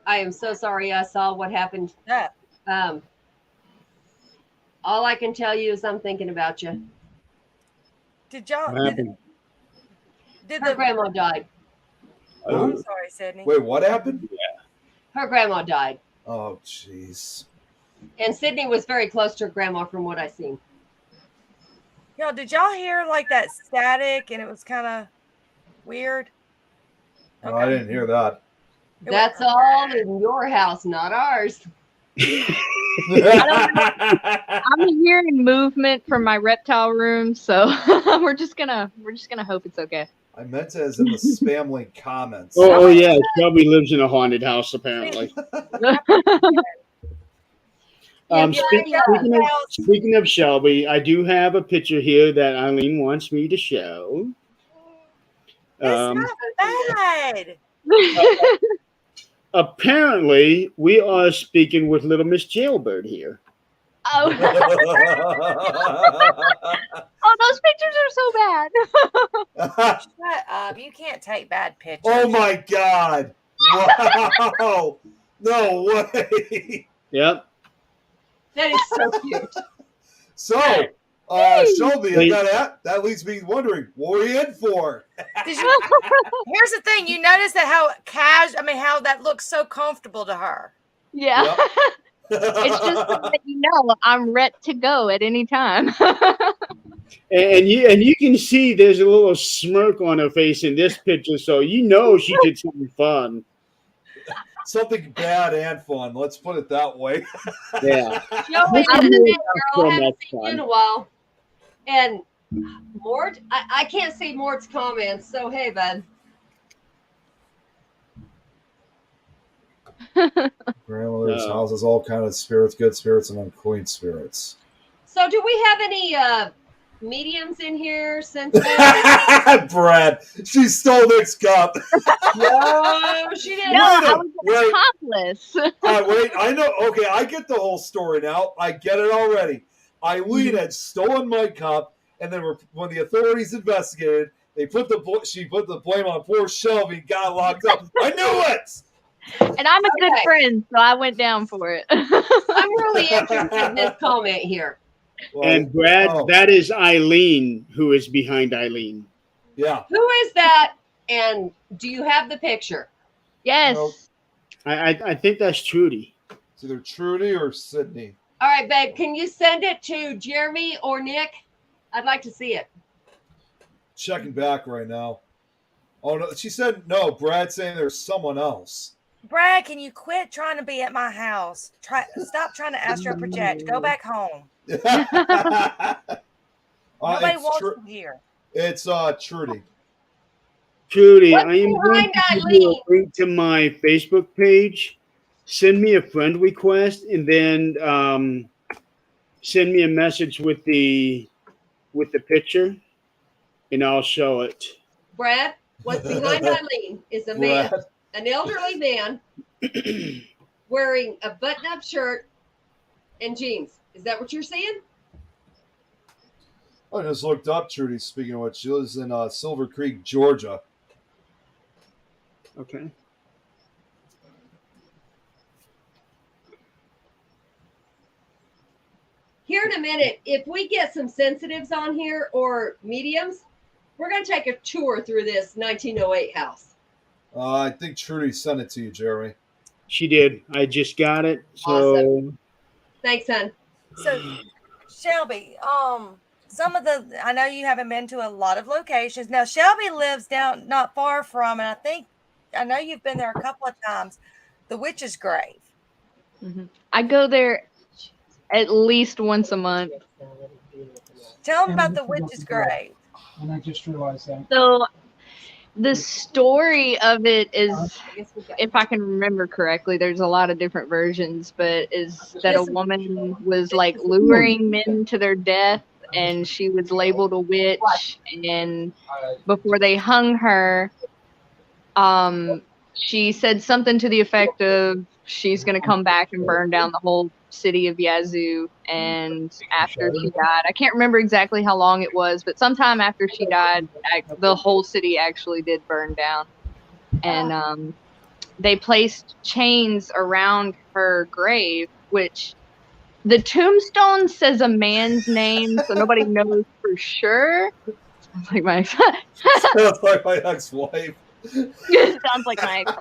I am so sorry I saw what happened. Yeah. All I can tell you is I'm thinking about you. Did y'all? What happened? Did Her the? grandma died. Oh, I'm Who? sorry, Sydney. Wait, what happened? Her grandma died. Oh, jeez. And Sydney was very close to her grandma from what I seen. Y'all, did y'all hear like that static and it was kind of weird? No, I didn't hear that. It That's went- all in your house, not ours. I'm hearing movement from my reptile room, so we're just gonna hope it's okay. I meant it as in the spam link comments. Oh yeah, Shelby lives in a haunted house apparently. Yeah, Speaking of Shelby, I do have a picture here that Eileen wants me to show. It's not bad. Apparently, we are speaking with Little Miss Jailbird here. Oh, those pictures are so bad. Shut up. You can't take bad pictures. Oh my god! Wow! No way! Yep. that is so cute. So, Shelby, that leaves me wondering, what were you in for? Here's the thing. You notice that how that looks so comfortable to her. Yeah. Yep. It's just so that you know I'm ready to go at any time. And you can see there's a little smirk on her face in this picture, so you know she did something fun. Something bad and fun. Let's put it that way. Yeah. Joey, I'm girl, so haven't much seen you in fun. a while. And Mort, I can't see Mort's comments, so hey, bud. Grandmother's No. house has all kind of spirits, good spirits and unclean spirits. So do we have any mediums in here since Brad, she stole Nick's cup. No, she didn't. No, I was Wait. an accomplice. Wait, I know. Okay, I get the whole story now. I get it already. Eileen had stolen my cup, and then when the authorities investigated, she put the blame on poor Shelby and got locked up. I knew it. And I'm a good Okay. friend, so I went down for it. I'm really interested in this comment here. Well, And Brad, oh, that is Eileen who is behind Eileen. yeah. Who is that? And do you have the picture? Yes. Nope. I think that's Trudy. It's either Trudy or Sydney. All right, babe. Can you send it to Jeremy or Nick? I'd like to see it. Checking back right now. Oh no, she said no. Brad's saying there's someone else. Brad, can you quit trying to be at my house? Stop trying to astral project. Go back home. Nobody It's wants you here. It's Trudy. Trudy, What's I am going behind to give Eileen? you a link to my Facebook page. Send me a friend request, and then send me a message with the picture, and I'll show it. Brad, what's behind Eileen is a man, an elderly man, wearing a button-up shirt and jeans. Is that what you're seeing? I just looked up Trudy. Speaking of which, she lives in Silver Creek, Georgia. Okay. Here in a minute, if we get some sensitives on here or mediums, we're going to take a tour through this 1908 house. I think Trudy sent it to you, Jeremy. She did. I just got it. So Thanks, hon. So, Shelby, I know you haven't been to a lot of locations. Now, Shelby lives down not far from, and I know you've been there a couple of times, the Witch's Grave. Mm-hmm. I go there at least once a month. Tell them about the Witch's Grave. And I just realized that. So the story of it is, if I can remember correctly, there's a lot of different versions, but is that a woman was like luring men to their death, and she was labeled a witch, and before they hung her, she said something to the effect of she's going to come back and burn down the whole city of Yazoo. And after she died, I can't remember exactly how long it was, but sometime after she died, the whole city actually did burn down. And they placed chains around her grave, which the tombstone says a man's name, so nobody knows for sure. Sounds like my Sounds like my ex-wife. sounds like my ex.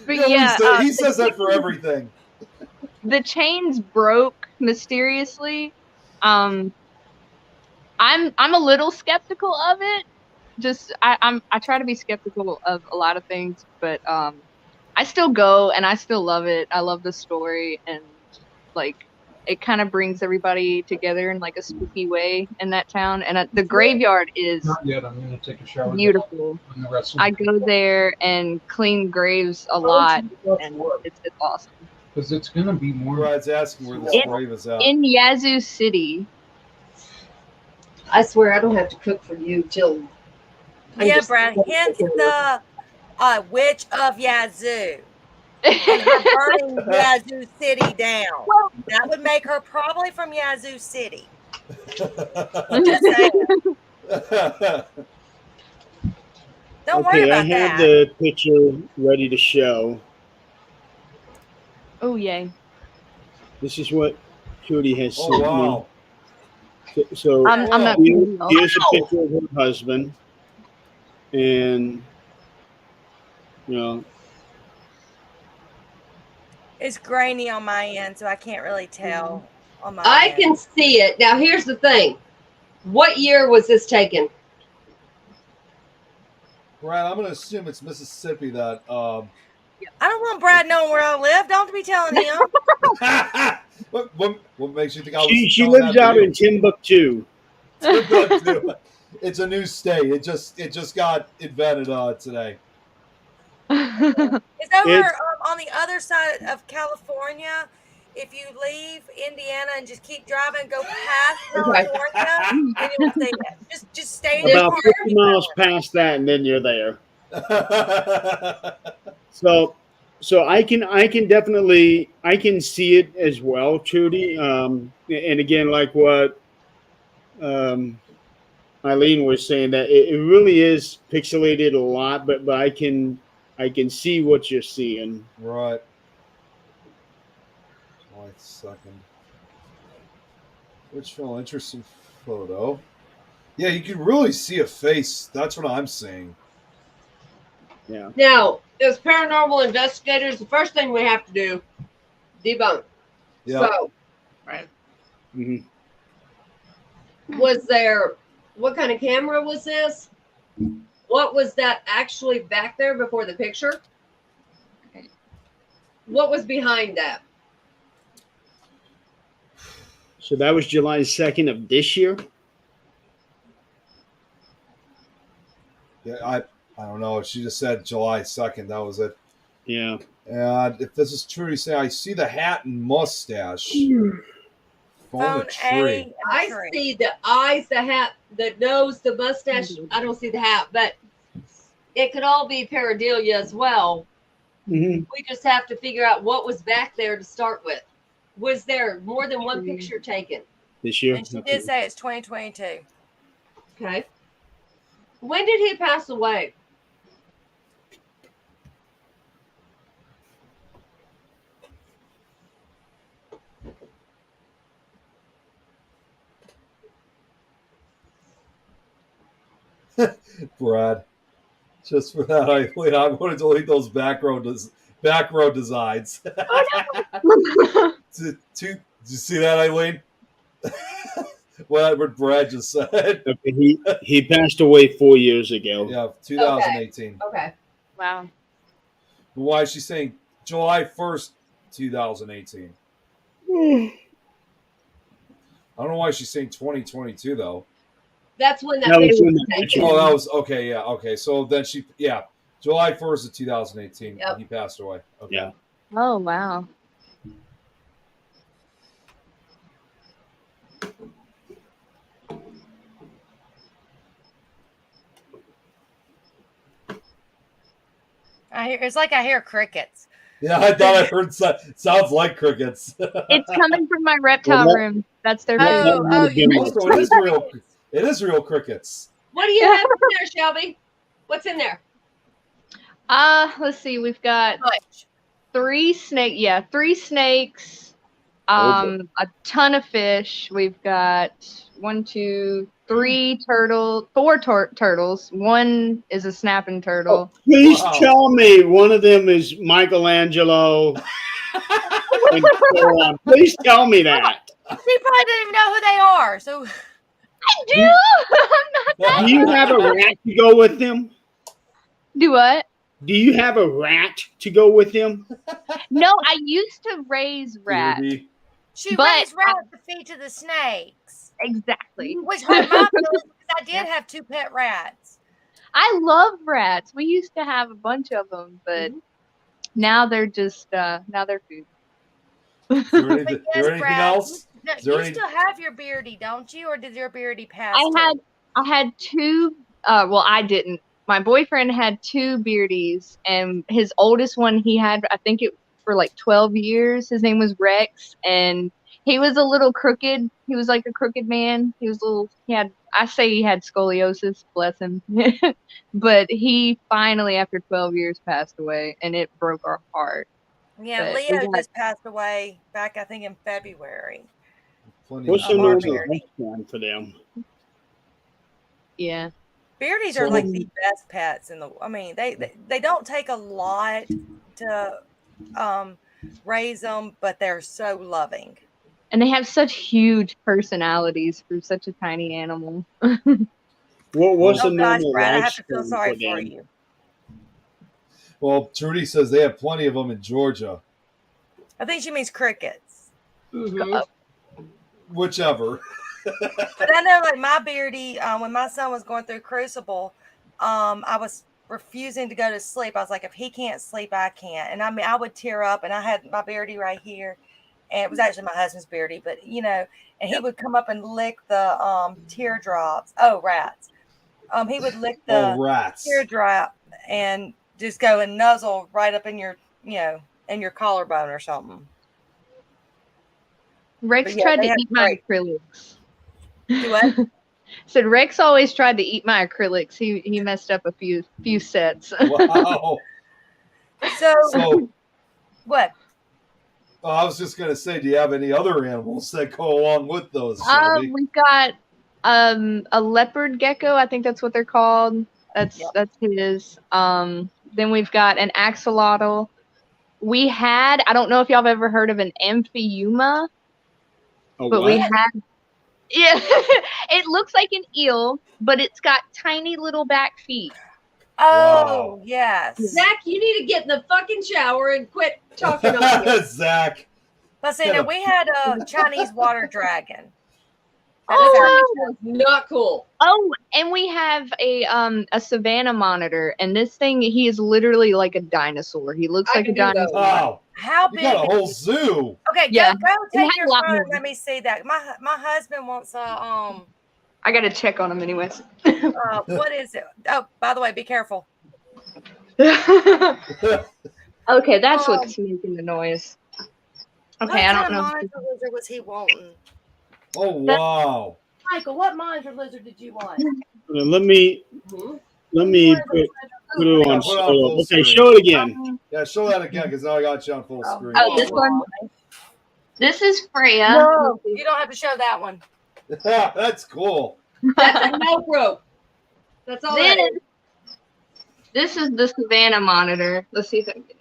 But yeah, he says that for everything. The chains broke mysteriously. I'm a little skeptical of it. I try to be skeptical of a lot of things, but I still go and I still love it. I love the story, and like it kind of brings everybody together in like a spooky way in that town. And the graveyard is Not yet. I'm gonna take a shower. beautiful. And the rest of I go there and clean graves a lot, and it's awesome. because it's gonna be more. Brad's asking where this It- grave is at. In Yazoo City. I swear I don't have to cook for you till. I'm Yeah, just- Brad. Hence the Witch of Yazoo. And her burning Yazoo City down. That would make her probably from Yazoo City. Just saying. Don't worry Okay, I about have that. the picture ready to show. Oh yay! This is what Trudy has Oh sent wow! me. So I'm not. here's a picture of her husband, and you know, It's grainy on my end, so I can't really tell on my I end. can see it. Now, here's the thing. What year was this taken? Brad, I'm gonna assume it's Mississippi that. I don't want Brad knowing where I live. Don't be telling him. what makes you think I was? she telling lives that to out you? in Timbuktu. It's a new state. It just got invented today. It's over It's- on the other side of California. If you leave Indiana and just keep driving, go past California, then you'll see it. Just stay in the About car. 50 miles past that, and then you're there. So I can definitely see it as well, Trudy. And again, like what Eileen was saying, that it really is pixelated a lot, but I can see what you're seeing. Right. July 2nd. Which feel interesting photo. Yeah, you can really see a face. That's what I'm seeing. Yeah. Now, as paranormal investigators, the first thing we have to do, debunk. Yeah. So, hmm was there, what kind of camera was this? What was that actually back there before the picture? What was behind that? So that was July 2nd of this year. Yeah, I don't know. She just said July 2nd. That was it. Yeah. And if this is true, you say I see the hat and mustache. Phone a Phone tree. A. and I tree. see the eyes, the hat, the nose, the mustache. I don't see the hat, but it could all be pareidolia as well. hmm We just have to figure out what was back there to start with. Was there more than one picture taken? This year. And she did say it's 2022. Okay. When did he pass away? Brad. Just for that, I'm going to delete those back row designs. Did you see that, Eileen? What Brad just said. Okay, he passed away 4 years ago. Yeah, 2018. Okay. Wow. Why is she saying July 1st, 2018? I don't know why she's saying 2022 though. That's when that That was picture when was the taken. picture- Oh, that was okay. Yeah, okay. So then July 1st of 2018. Yep. He passed away. Okay. Yeah. Oh wow. It's like I hear crickets. Yeah, I thought I heard sounds like crickets. It's coming from my reptile Well, that- room. That's their Oh, food. That would have been- Also, it is real crickets. What do you have in there, Shelby? What's in there? Let's see. We've got Much. 3 snakes. A ton of fish. We've got 1, 2, 3 turtles, 4 turtles. 1 is a snapping turtle. Please tell me one of them is Michelangelo. And so on. Please tell me that. She probably didn't even know who they are. So I do. I'm not Do you have a rat to go with them? Do what? Do you have a rat to go with them? No, I used to raise rats. she But raised rats to feed to the snakes, Exactly. which hurt my feelings because I did have 2 pet rats. I love rats. We used to have a bunch of them, but now they're just now they're food. Is there But anything, yes, anything Brad, else? No, Is there you any- still have your Beardy, don't you? Or did your Beardy pass? I had 2. Well, I didn't. My boyfriend had 2 beardies, and his oldest one he had, I think it for like 12 years. His name was Rex, and he was a little crooked. He was like a crooked man. He was a little. I say he had scoliosis. Bless him. But he finally, after 12 years, passed away, and it broke our heart. Yeah, But Leo just passed away back, I think, in February. What's the normal lifespan for them? Yeah. Beardies are like the best pets in the. I mean, they don't take a lot to raise them, but they're so loving. And they have such huge personalities for such a tiny animal. What's the gosh, normal Brad, I have to feel lifespan sorry for for them? you. Well, Trudy says they have plenty of them in Georgia. I think she means crickets. Whichever. But I know, like my Beardy, when my son was going through Crucible, I was refusing to go to sleep. I was like, if he can't sleep, I can't. And I mean, I would tear up, and I had my Beardy right here, and it was actually my husband's Beardy, but you know, and he would come up and lick the teardrops. Oh, rats. He would lick the rats. teardrop and just go and nuzzle right up in your, in your collarbone or something. Rex tried to eat my acrylics. Do what? Said Rex always tried to eat my acrylics. He messed up a few sets. Wow. So I what? was just gonna say, do you have any other animals that go along with those? Shelby? We've got a leopard gecko. I think that's what they're called. That's his. Then we've got an axolotl. I don't know if y'all have ever heard of an amphiuma. We had. Yeah, it looks like an eel, but it's got tiny little back feet. Oh, yes. Zach, you need to get in the fucking shower and quit talking on me. Zach. But see, now we had a Chinese water dragon. That's not cool. Oh, and we have a savannah monitor, and this thing, he is literally like a dinosaur. He looks like a dinosaur. Wow. How big? You got a whole zoo. Okay, Yeah. go take your a lot phone. more. Let me see that. My husband wants a I gotta check on him anyways. what is it? Oh, by the way, be careful. Okay, that's what's making the noise. Okay, I don't know. What kind of monitor lizard was he wanting? Oh wow. Michael, what monitor lizard did you want? Let me put it on solo. Okay, show it again. Yeah, show that again because now I got you on full screen. Oh, this one. This is Freya. No, you don't have to show that one. That's cool. That's a no-pro. That's all that is. This is the Savannah monitor. Let's see if I can get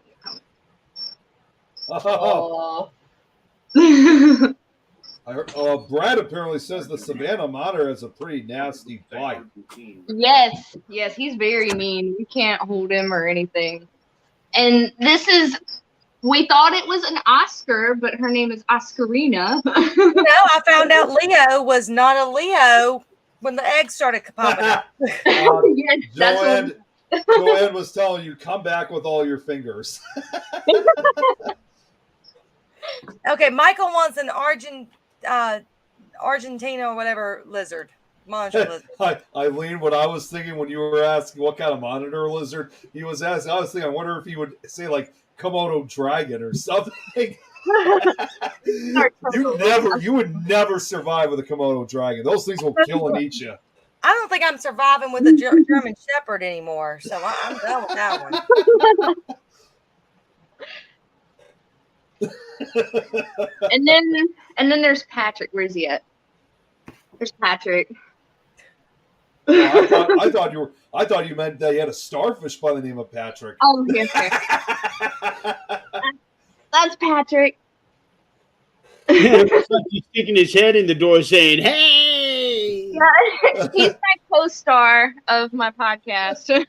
it. Brad apparently says the Savannah monitor has a pretty nasty bite. Yes, he's very mean. We can't hold him or anything. And we thought it was an Oscar, but her name is Oscarina. No, I found out Leo was not a Leo when the eggs started popping up. Joanne was telling you, come back with all your fingers. Okay, Michael wants an Argentina or whatever lizard. Monitor lizard. Eileen, what I was thinking when you were asking what kind of monitor lizard he was asking, I was thinking, I wonder if he would say like Komodo dragon or something. You would never survive with a Komodo dragon. Those things will kill and eat you. I don't think I'm surviving with a German Shepherd anymore. So I'm done with that one. And then there's Patrick. Where's he at? There's Patrick. Oh, I thought you meant that you had a starfish by the name of Patrick. Oh, here. That's Patrick. It's like he's sticking his head in the door saying, "Hey!" Yeah, he's my co-star of my podcast.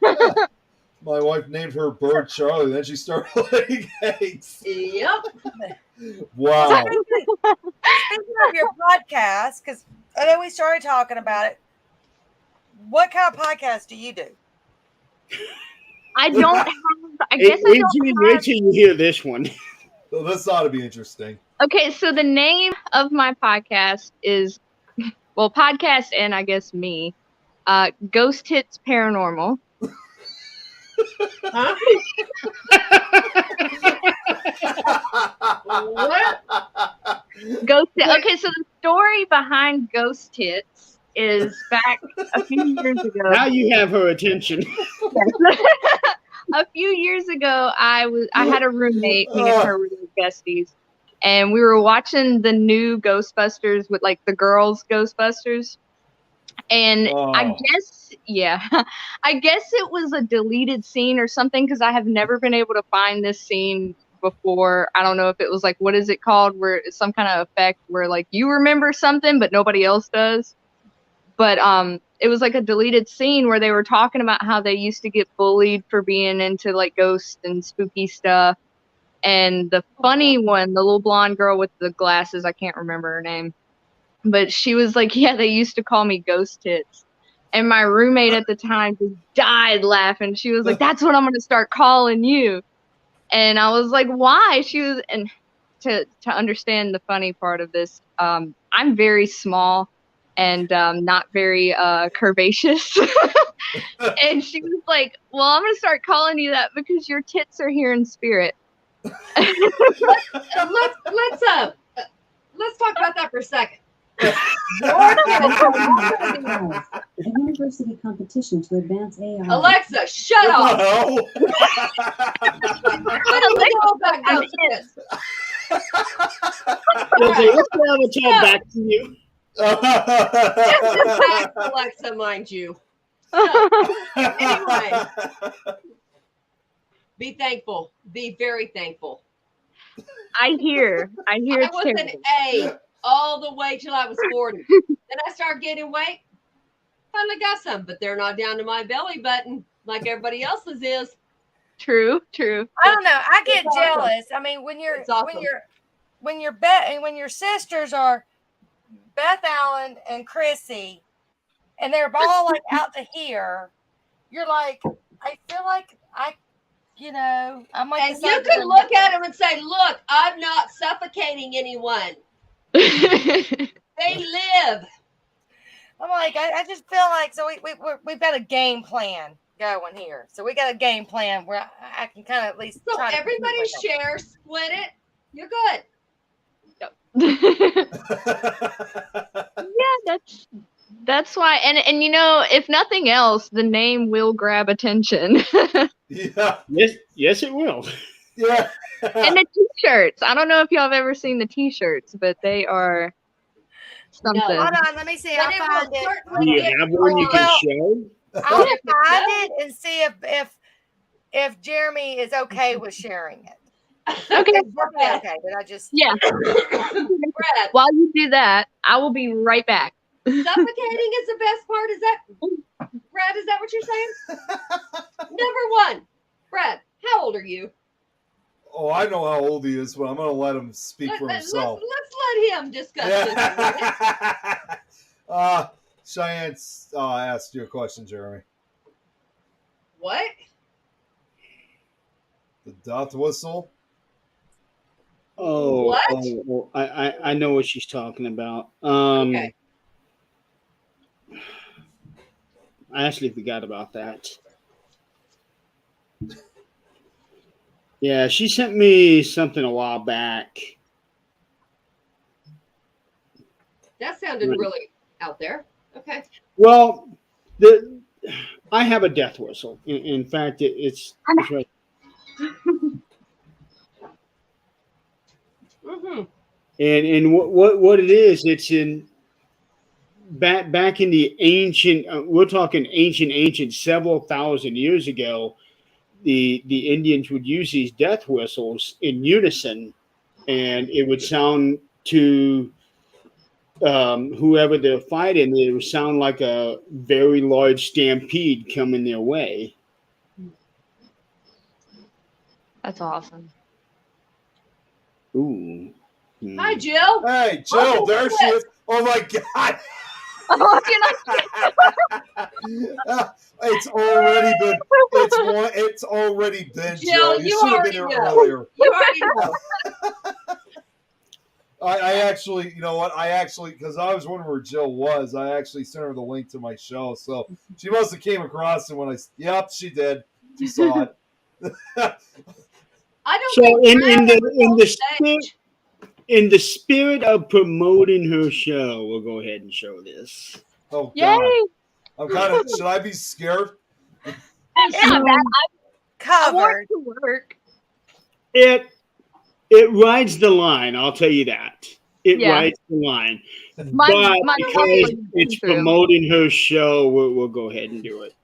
My wife named her bird Charlie, then she started laying eggs. Yep. Wow. Speaking of your podcast, because I know we started talking about it. What kind of podcast do you do? I don't have. I guess I don't Adrian, have. wait till you hear this one. So this ought to be interesting. Okay, so the name of my podcast is, well, podcast and I guess me, Ghost Hits Paranormal. Huh? What? Okay, so the story behind Ghost Hits is back a few years ago. Now you have her attention. A few years ago, I had a roommate. Me and her were besties, and we were watching the new Ghostbusters with like the girls Ghostbusters. And I guess it was a deleted scene or something, because I have never been able to find this scene before. I don't know if it was like, what is it called, where it's some kind of effect where like you remember something but nobody else does. But it was like a deleted scene where they were talking about how they used to get bullied for being into like ghosts and spooky stuff. And the funny one, the little blonde girl with the glasses, I can't remember her name, but she was like, yeah, they used to call me Ghost Tits. And my roommate at the time just died laughing. She was like, that's what I'm going to start calling you. And I was like, why? She was, and to understand the funny part of this, I'm very small and not very curvaceous. And she was like, well, I'm going to start calling you that because your tits are here in spirit. Let's talk about that for a second. A university competition to advance AI. Alexa, shut up. What do we know about Ghost Hits? Okay, let's have a chat back to you. Just ask Alexa, mind you. So, anyway, be thankful. Be very thankful. I hear I it's was terrible. an A all the way till I was 40. Then I started gaining weight. Finally got some, but they're not down to my belly button like everybody else's is. True. I don't know. I get It's awesome. jealous. I mean, when It's awesome. when your sisters are Beth Allen and Chrissy, and they're all like out to here, you're like, I feel like I'm like. And you can look at them and say, look, I'm not suffocating anyone. They live. I'm like, I just feel like, so we've got a game plan going here. So we got a game plan where I can kind of at least So try to everybody compete with them. share, split it. You're good. Yeah, that's why. And if nothing else, the name will grab attention. Yeah. Yes, it will. Yeah. And the t-shirts. I don't know if y'all have ever seen the t-shirts, but they are something. No. Hold on, let me see. But I'll it find will it. certainly Do you get have one you can Well, show? I'll find it and see if Jeremy is okay with sharing it. Okay. Okay, but I just Yeah. Brad, While you do that, I will be right back. suffocating is the best part. Is that, Brad, is that what you're saying? Number one. Brad, how old are you? Oh, I know how old he is, but I'm going to let him speak for himself. Let's let him discuss this a minute. Cheyenne asked you a question, Jeremy. What? The death whistle? Oh, What? I know what she's talking about. Okay. I actually forgot about that. Yeah, she sent me something a while back. That sounded really out there. Okay. Well, the I have a death whistle. In fact, it's right. Mm-hmm. And what it is, it's in back in the ancient. We're talking ancient, several thousand years ago. The Indians would use these death whistles in unison, and it would sound to whoever they're fighting. It would sound like a very large stampede coming their way. That's awesome. Ooh. Hi, Jill. Hey, Jill, Welcome there to she it. is. Oh my God. Oh, you're not. It's already been, Jill, Jill. You you should have already been here know. earlier. You already know. I actually, you know what? Because I was wondering where Jill was, I actually sent her the link to my show. So she must have came across it yep, she did. She saw it. I don't So think Brad ever told in the spirit of promoting her show, we'll go ahead and show this. Oh Yay! God. Should I be scared? Yeah, that I want Covered. to work. It rides the line. I'll tell you that. It Yeah. rides the line. My But because it's through. promoting her show, we'll go ahead and do it.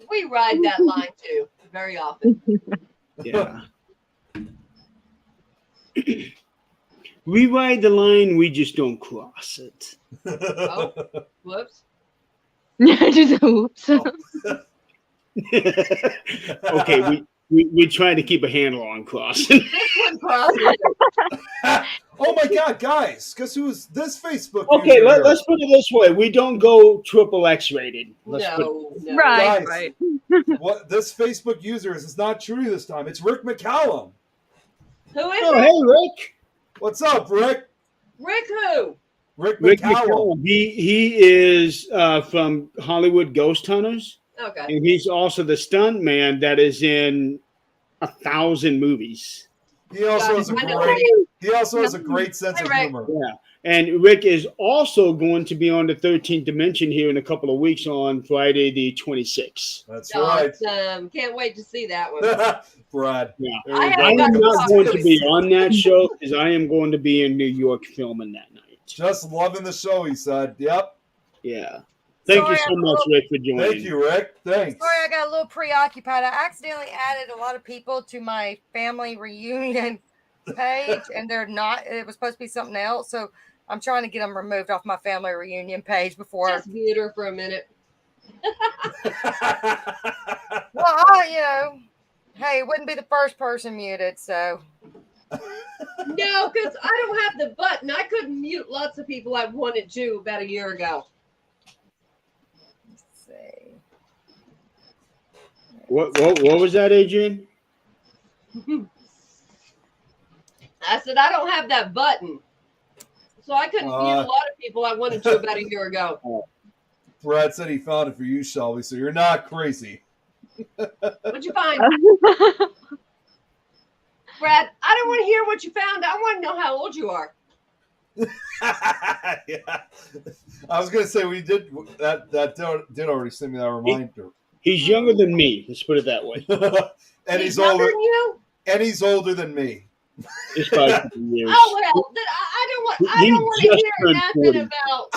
we ride that line too very often. Yeah. We ride the line, we just don't cross it. Oh, whoops. Just oops. Okay, we try to keep a handle on crossing. This one crosses. Oh my God, guys! Guess who's this Facebook? Okay, user here? let's put it this way: we don't go triple X rated. No. Right, Guys. right. What this Facebook user is? It's not Trudy this time. It's Rick McCallum. Who is Oh, it? hey, Rick. What's up, Rick? Rick who? Rick Rick McCallum. McCallum. He is from Hollywood Ghost Hunters, Okay. and he's also the stunt man that is in 1,000 movies. He also has a great sense of Rick. humor. Yeah. And Rick is also going to be on the 13th Dimension here in a couple of weeks on Friday the 26th. That's right. Awesome. Can't wait to see that one. Brad. Yeah. There I you have I am got to not talk going to to him. be on that show because I am going to be in New York filming that night. Just loving the show, he said. Yep. Yeah. Thank you Sorry, so I'm a much, little- Rick, for joining. Thank you, Rick. Thanks. Sorry, I got a little preoccupied. I accidentally added a lot of people to my family reunion page, and they're not. It was supposed to be something else, so I'm trying to get them removed off my family reunion page before. Just mute her for a minute. Well, hey, it wouldn't be the first person muted, so. No, because I don't have the button. I couldn't mute lots of people I wanted to about a year ago. Let's see. What was that, Adrian? I said I don't have that button. So I couldn't mute a lot of people I wanted to about a year ago. Brad said he found it for you, Shelby, so you're not crazy. What'd you find? Brad, I don't want to hear what you found. I want to know how old you are. Yeah. I was gonna say we did that did already send me that reminder. He's younger than me. Let's put it that way. And He's younger than you? And he's older than me. Just by a couple years. Oh well, then I don't want to just hear turned nothing 40. about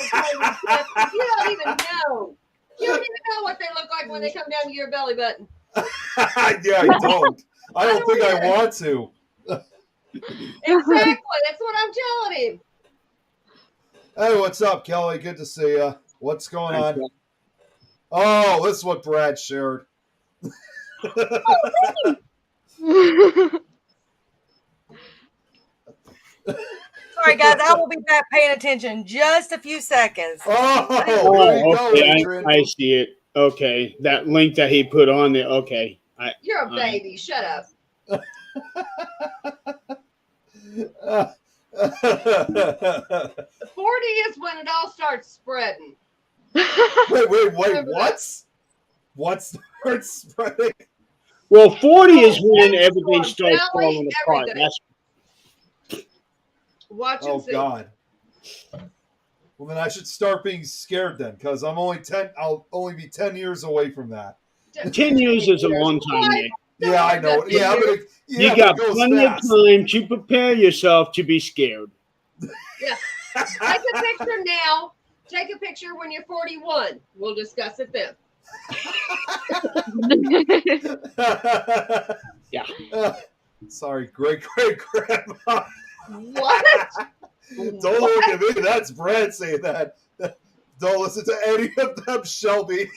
stuff. You don't even know. You don't even know what they look like when they come down to your belly button. Yeah, I don't. I don't think I want to. Exactly. That's what I'm telling him. Hey, what's up, Kelly? Good to see you. What's going on? Oh, this is what Brad shared. Sorry, guys, I will be back paying attention just a few seconds. Oh, there you go, okay. Adrian. I see it. Okay. That link that he put on there. Okay. You're a baby. Shut up. 40 is when it all starts spreading. Wait, what? What starts spreading? Well, 40 is when Belly, everything starts falling apart. everything. That's Watch and Oh see. God. Well, then I should start being scared then, because I'm only 10. I'll only be 10 years away from that. 10 years is a long time, Nick. Yeah, I know. Yeah, but You got plenty of time to prepare yourself to be scared. Yeah. Take a picture now. Take a picture when you're 41. We'll discuss it then. Yeah. Sorry, great grandma. What? Don't look at me. That's Brad saying that. Don't listen to any of them, Shelby.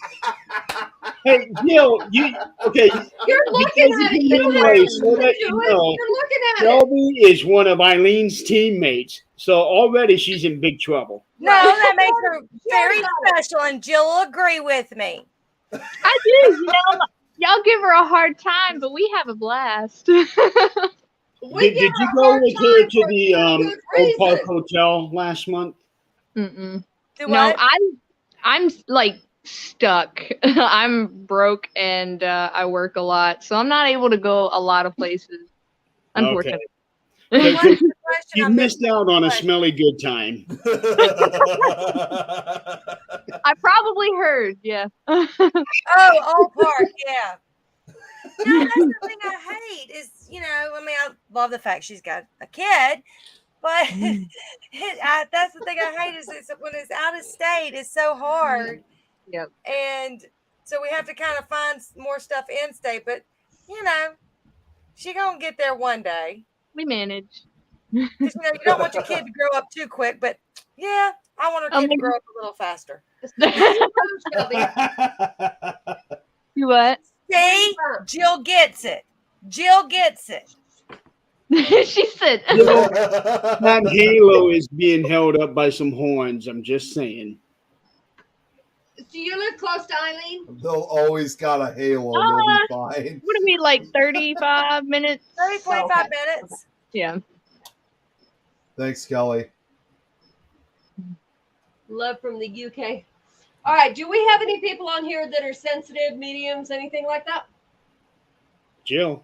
Hey, Jill, okay? You're looking at it. You don't have to So that you do it. know, You're looking at it. Shelby is one of Eileen's teammates, so already she's in big trouble. No, that makes her very special, and Jill will agree with me. I do. You know, y'all give her a hard time, but we have a blast. Did you go with her to the Oak Park Hotel last month? Mm-mm. Do No, what? I'm like stuck. I'm broke and I work a lot, so I'm not able to go a lot of places. Unfortunately. Okay. What's the question? You I missed missed out on a question. smelly good time. I probably heard, yeah. Oh, Old Park, yeah. No, that's the thing I hate is, I I love the fact she's got a kid, but that's the thing I hate is when it's out of state, it's so hard. Yep. And so we have to kind of find more stuff in state, but, she going to get there one day. We manage. Because, you don't want your kid to grow up too quick, but yeah, I want her kid to grow up a little faster. You what? See? Jill gets it. Jill gets it. She said. That halo is being held up by some horns. I'm just saying. Do you live close to Eileen? They'll always got a halo. You'll be fine. What do we like 35 minutes? 30, 45 minutes. Yeah. Thanks, Kelly. Love from the UK. All right. Do we have any people on here that are sensitive, mediums, anything like that? Jill.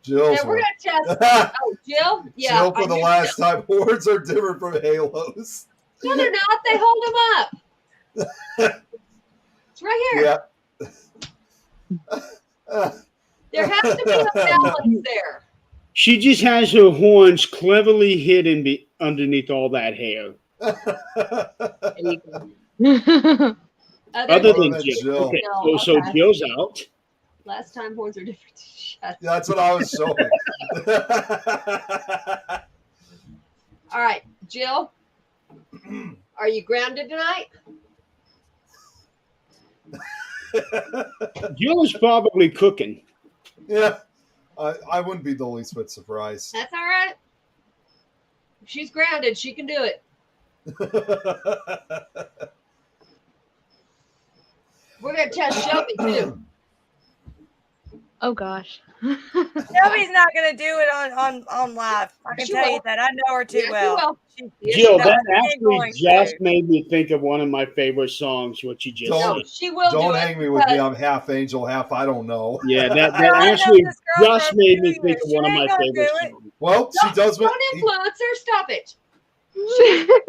Jill's Yeah, we're going to test. Oh, Jill? Yeah. Jill for the last time. Horns are different from halos. No, they're not. They hold them up. It's right here. Yeah. There has to be a balance there. She just has her horns cleverly hidden underneath all that hair. Other than Jill. Okay, so Jill's out. Last time horns are different. Shut Yeah, that's what I was showing. All right, Jill, are you grounded tonight? Jill is probably cooking. Yeah, I wouldn't be the least bit surprised. That's all right. If she's grounded, she can do it. We're going to test Shelby, too. Oh, gosh. Shelby's not going to do it on live. I can tell you that. I know her too well. Jill, that actually just made me think of one of my favorite songs, what you just said. She will Don't do hang it, me with me. I'm half angel, half I don't know. Yeah, that actually just made me think of one of my favorite songs. Well, she does. Don't influence her. Stop it.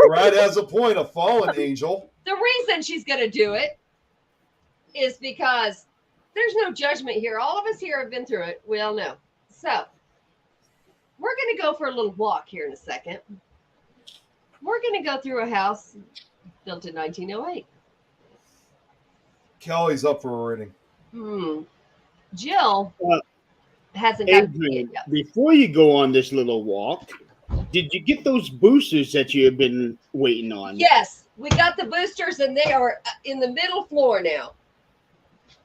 Brad has a point. A fallen angel. The reason she's going to do it is because there's no judgment here. All of us here have been through it. We all know. So we're going to go for a little walk here in a second. We're going to go through a house built in 1908. Kelly's up for a reading. Jill hasn't got it yet. Before you go on this little walk, did you get those boosters that you have been waiting on? Yes, we got the boosters and they are in the middle floor now.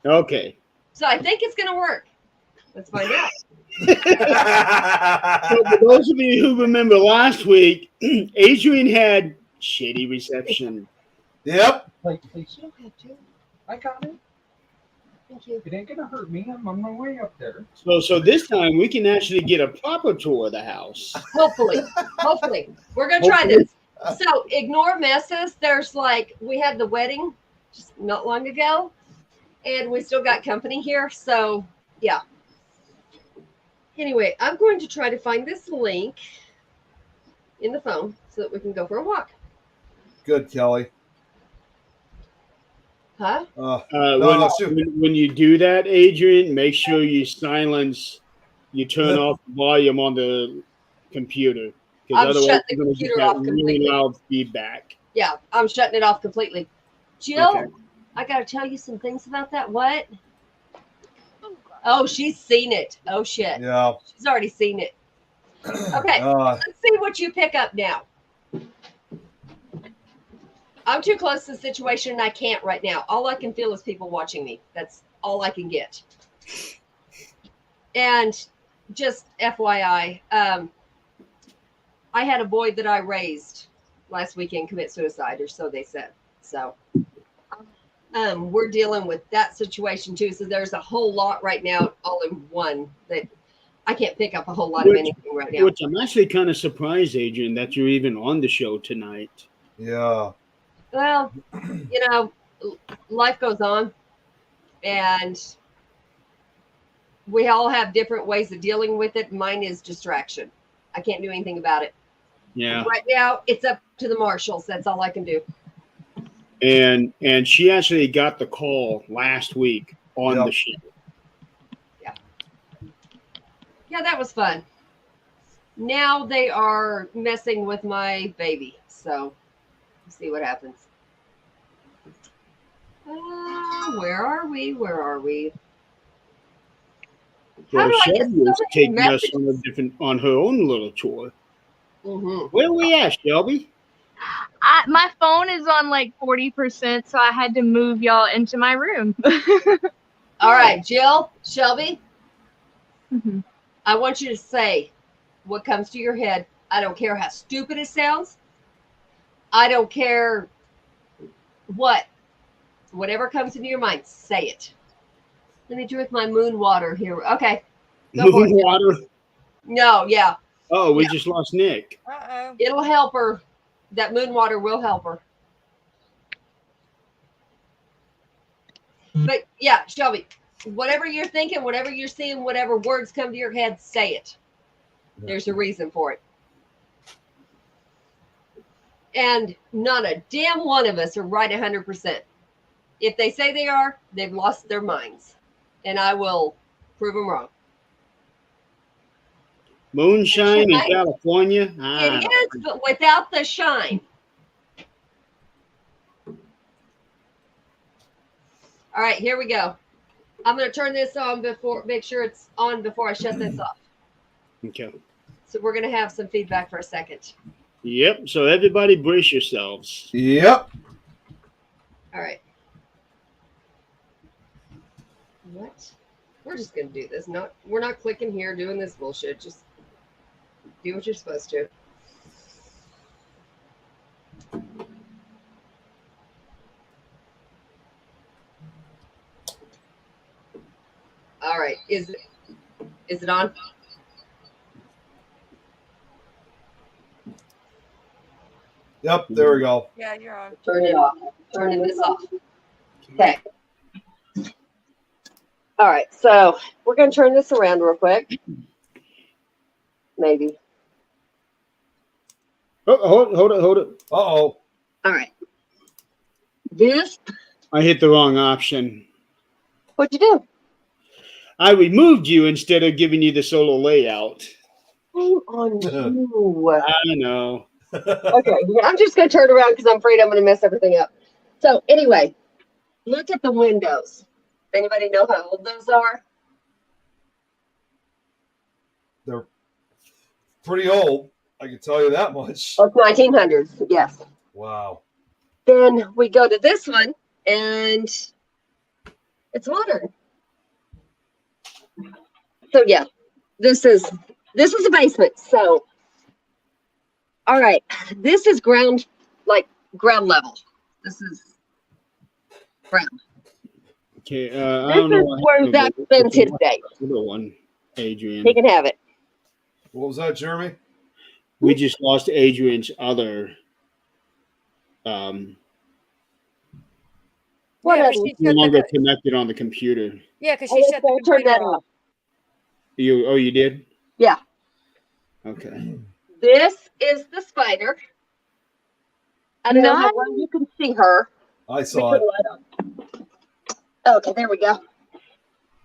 Okay. So I think it's going to work. Let's find out. So for those of you who remember last week, Adrian had shitty reception. Yep. Like, please, I got it. Thank you. It ain't gonna hurt me. I'm on my way up there. So this time we can actually get a proper tour of the house. Hopefully. We're going to try this. So ignore messes. There's we had the wedding just not long ago, and we still got company here. So, yeah. Anyway, I'm going to try to find this link in the phone so that we can go for a walk. Good, Kelly. Huh? When you do that, Adrian, make sure you turn off the volume on the computer, because I'm otherwise shutting the you're going to get computer that off really completely. loud feedback. Yeah, I'm shutting it off completely. Jill, Okay. I got to tell you some things about that. What? Oh, she's seen it. Oh, shit. Yeah. She's already seen it. Okay, let's see what you pick up now. I'm too close to the situation and I can't right now. All I can feel is people watching me. That's all I can get. And just FYI, I had a boy that I raised last weekend commit suicide, or so they said. So we're dealing with that situation too. So there's a whole lot right now, all in one, that I can't pick up a whole lot of anything right now. Which I'm actually kind of surprised, Adrian, that you're even on the show tonight. Yeah. Well, life goes on, and we all have different ways of dealing with it. Mine is distraction. I can't do anything about it. Yeah. Right now, it's up to the marshals. That's all I can do. And she actually got the call last week on the show. Yeah, that was fun. Now they are messing with my baby, so we'll see what happens. Where are we? Where are we? Well, Shelby is taking us on her own little tour. Mm-hmm. Where are we at, Shelby? My phone is on like 40%, so I had to move y'all into my room. All right, Jill, Shelby, Mm-hmm. I want you to say what comes to your head. I don't care how stupid it sounds. I don't care whatever comes into your mind, say it. Let me drink my moon water here. Okay. Moon water? No, yeah. Oh, we just lost Nick. Uh-oh. It'll help her. That moon water will help her. But yeah, Shelby, whatever you're thinking, whatever you're seeing, whatever words come to your head, say it. There's a reason for it. And not a damn one of us are right 100%. If they say they are, they've lost their minds. And I will prove them wrong. Moonshine in California? It is, but without the shine. All right, here we go. I'm going to turn this on make sure it's on before I shut this off. Okay. So we're going to have some feedback for a second. Yep. So everybody brace yourselves. Yep. All right. What? We're just going to do this. We're not clicking here doing this bullshit. Just do what you're supposed to. All right. Is it on? Yep, there we go. Yeah, you're on. Turn it off. Turning this off. Okay. All right. So we're going to turn this around real quick. Maybe. Oh, hold it. Uh-oh. All right. This. I hit the wrong option. What'd you do? I removed you instead of giving you the solo layout. Shame on you. I know. Okay, I'm just going to turn around because I'm afraid I'm going to mess everything up. So anyway, look at the windows. Anybody know how old those are? They're pretty old. I can tell you that much. Oh, 1900s, yes. Wow. Then we go to this one, and it's modern. So yeah, this is a basement. So, all right, this is ground level. This is ground. Okay, This I don't know is where Zach's been today. One, Adrian. He can have it. What was that, Jeremy? We just lost Adrian's other. No longer connected on the computer. Yeah, because she shut the turn computer that off. off. You did? Yeah. Okay. This is the spider. I don't know how Nice. well you can see her. I saw it. Okay, there we go.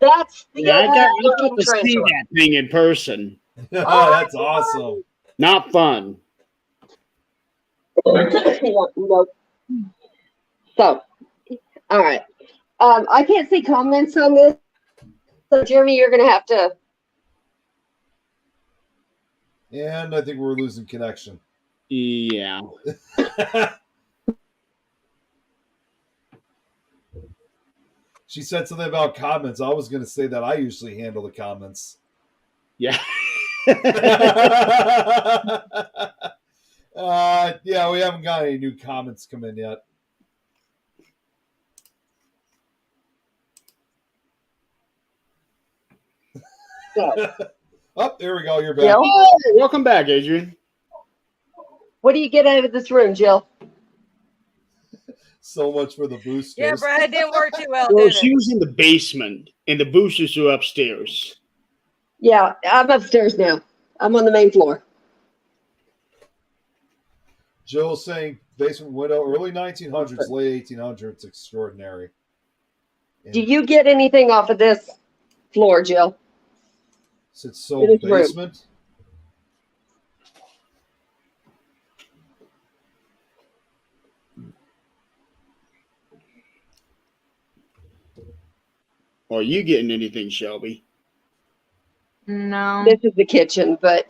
That's the Yeah, I got looking to see tarantula. that thing in person. That's awesome. Not fun. Nope. So, all right. I can't see comments on this. So, Jeremy, you're going to have to. And I think we're losing connection. Yeah. She said something about comments. I was going to say that I usually handle the comments. Yeah. Yeah, we haven't got any new comments come in yet. Oh, there we go. You're back. Jill, Oh, welcome back, Adrian. what do you get out of this room, Jill? So much for the boosters. Yeah, Brad, it didn't work too well, Well, did she it? was in the basement, and the boosters are upstairs. Yeah, I'm upstairs now. I'm on the main floor. Jill's saying basement window, early 1900s, late 1800s, extraordinary. And Do you get anything off of this floor, Jill? it's so in this room? basement. Are you getting anything, Shelby? No. This is the kitchen, but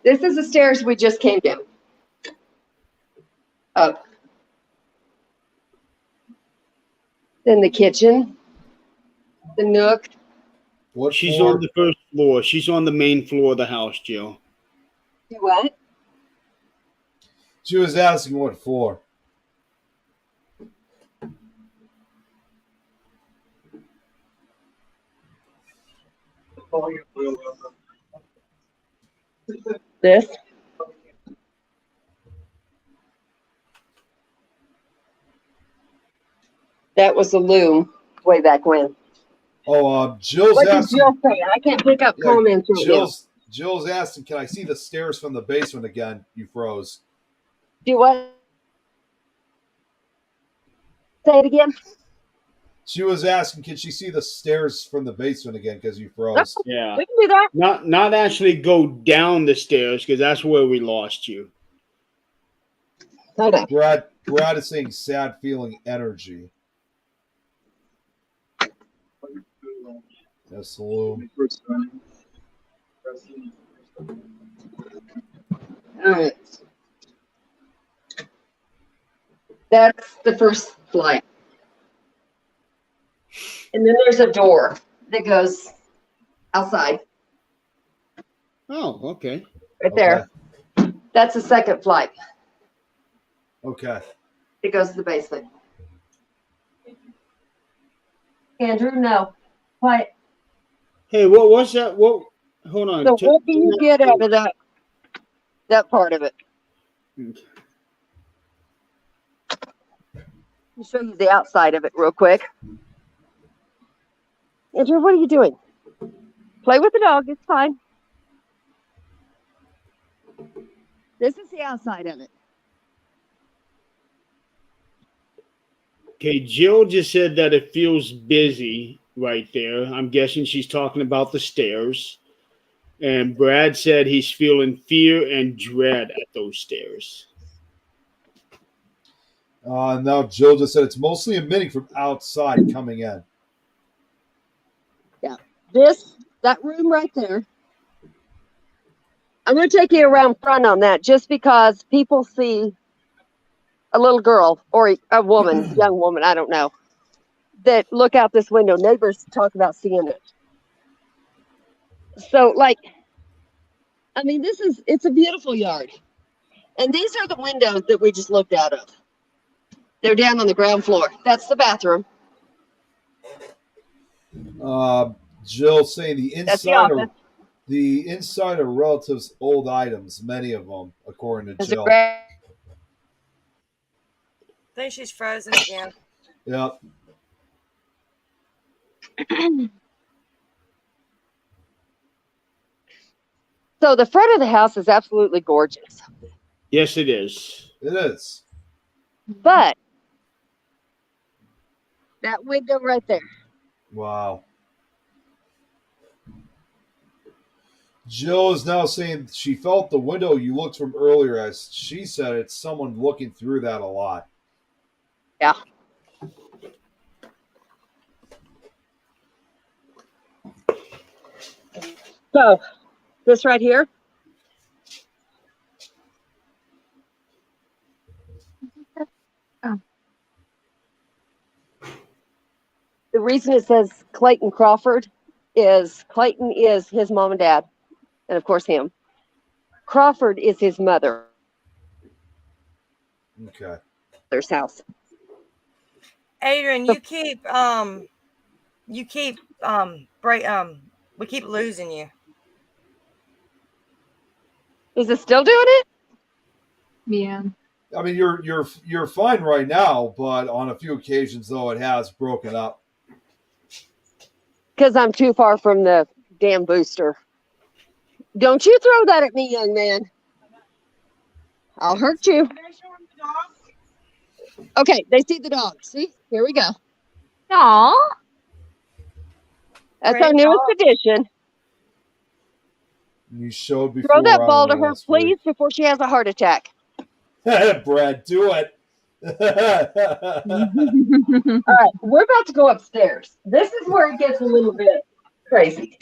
this is the stairs we just came down. Up. Then the kitchen, the nook. What She's floor? on the first floor. She's on the main floor of the house, Jill. Do what? She was asking what floor. This. That was the loom way back when. Oh, Jill's What did asking. Jill say? I can't pick up Yeah, comments right now. Jill's asking, can I see the stairs from the basement again? You froze. Do what? Say it again. She was asking, can she see the stairs from the basement again because you froze? Yeah. We can do that. Not actually go down the stairs, because that's where we lost you. Hold on. Brad is saying sad feeling energy. Yes, hello. All right. That's the first flight. And then there's a door that goes outside Oh, okay. right there. That's the second flight. Okay. It goes to the basement. Andrew, no. Quiet. Hey, what's that? What? Hold on. So what do you get out of that part of it? Okay. I'll show you the outside of it real quick. Andrew, what are you doing? Play with the dog. It's fine. This is the outside of it. Okay, Jill just said that it feels busy right there. I'm guessing she's talking about the stairs. And Brad said he's feeling fear and dread at those stairs. Now Jill just said it's mostly emitting from outside coming in. Yeah. That room right there. I'm going to take you around front on that just because people see a little girl or a woman, young woman, I don't know, that look out this window. Neighbors talk about seeing it. So, I mean, it's a beautiful yard. And these are the windows that we just looked out of. They're down on the ground floor. That's the bathroom. Jill saying the That's the inside office. the inside are relatives' old items, many of them, according to There's a Jill. I think she's frozen again. Yeah. So the front of the house is absolutely gorgeous. Yes, it is. It is. But that window right there. Wow. Jill is now saying she felt the window you looked from earlier. As she said, it's someone looking through that a lot. Yeah. So, this right here. Oh. The reason it says Clayton Crawford is Clayton is his mom and dad, and of course him. Crawford is his mother. Okay. Their house. Adrian, we keep losing you. Is it still doing it? Yeah. I mean, you're fine right now, but on a few occasions though, it has broken up. Because I'm too far from the damn booster. Don't you throw that at me, young man. I'll hurt you. Okay, they see the dog. See? Here we go. Aw. That's Great our newest dog. addition. You showed before. Throw that I ball to don't know, her, last week. please, before she has a heart attack. Brad, do it. All right, we're about to go upstairs. This is where it gets a little bit crazy.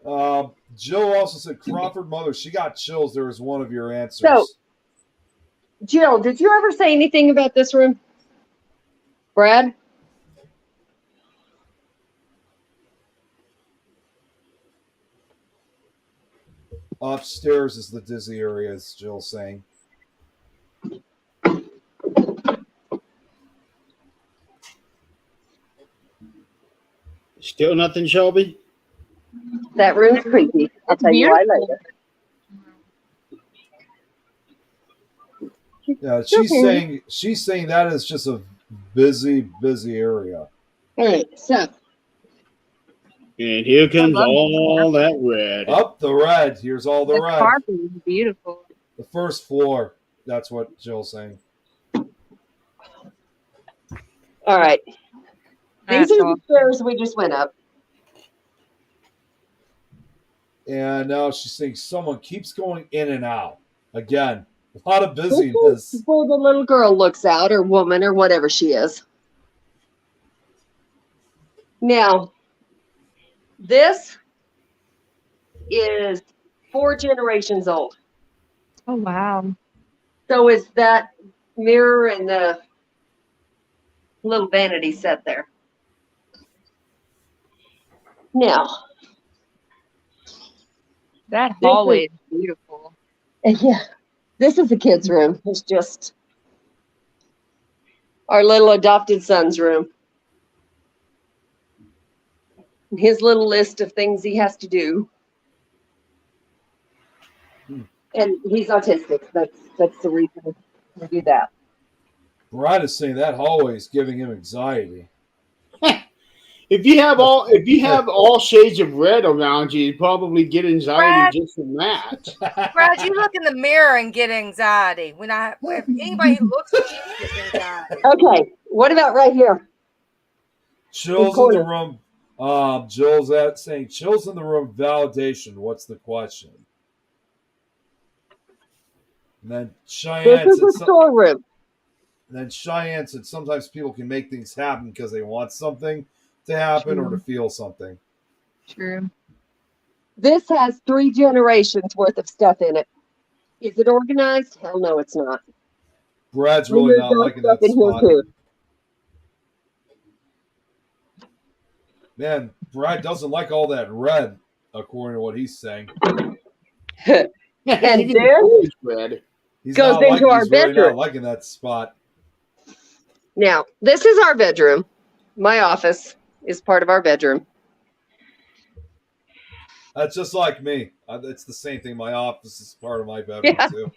Jill also said Crawford mother. She got chills. There was one of your answers. So, Jill, did you ever say anything about this room? Brad? Upstairs is the dizzy area, as Jill's saying. Still nothing, Shelby? That room's creepy. I'll tell you why later. Yeah, she's saying that is just a busy area. All right, so. And here comes all that red. Up the red. Here's all the red. Carpet is beautiful. The first floor. That's what Jill's saying. All right. That's These are awesome. the stairs we just went up. And now she's saying someone keeps going in and out. Again, a lot of This busyness. is where the little girl looks out, or woman, or whatever she is. Now, this is 4 generations old. Oh, wow. So is that mirror and the little vanity set there. Now, That hallway is beautiful. yeah, this is the kids' room. It's just our little adopted son's room. His little list of things he has to do. And he's autistic. That's the reason we do that. Brad is saying that hallway is giving him anxiety. If you have all shades of red around you, you'd probably get anxiety just from that. Brad, you look in the mirror and get anxiety. If anybody who looks at you gets anxiety. Okay, what about right here? Chills in the room. Jill's saying chills in the room. Validation. What's the question? And then Cheyenne This is the storeroom. And then Cheyenne said sometimes people can make things happen because they want something to happen or to feel something. True. This has 3 generations worth of stuff in it. Is it organized? Hell no, it's not. Brad's really not liking that spot. Man, Brad doesn't like all that red, according to what he's saying. And this red. goes into our bedroom. Really not liking that spot. Now, this is our bedroom. My office is part of our bedroom. That's just like me. It's the same thing. My office is part of my bedroom, too.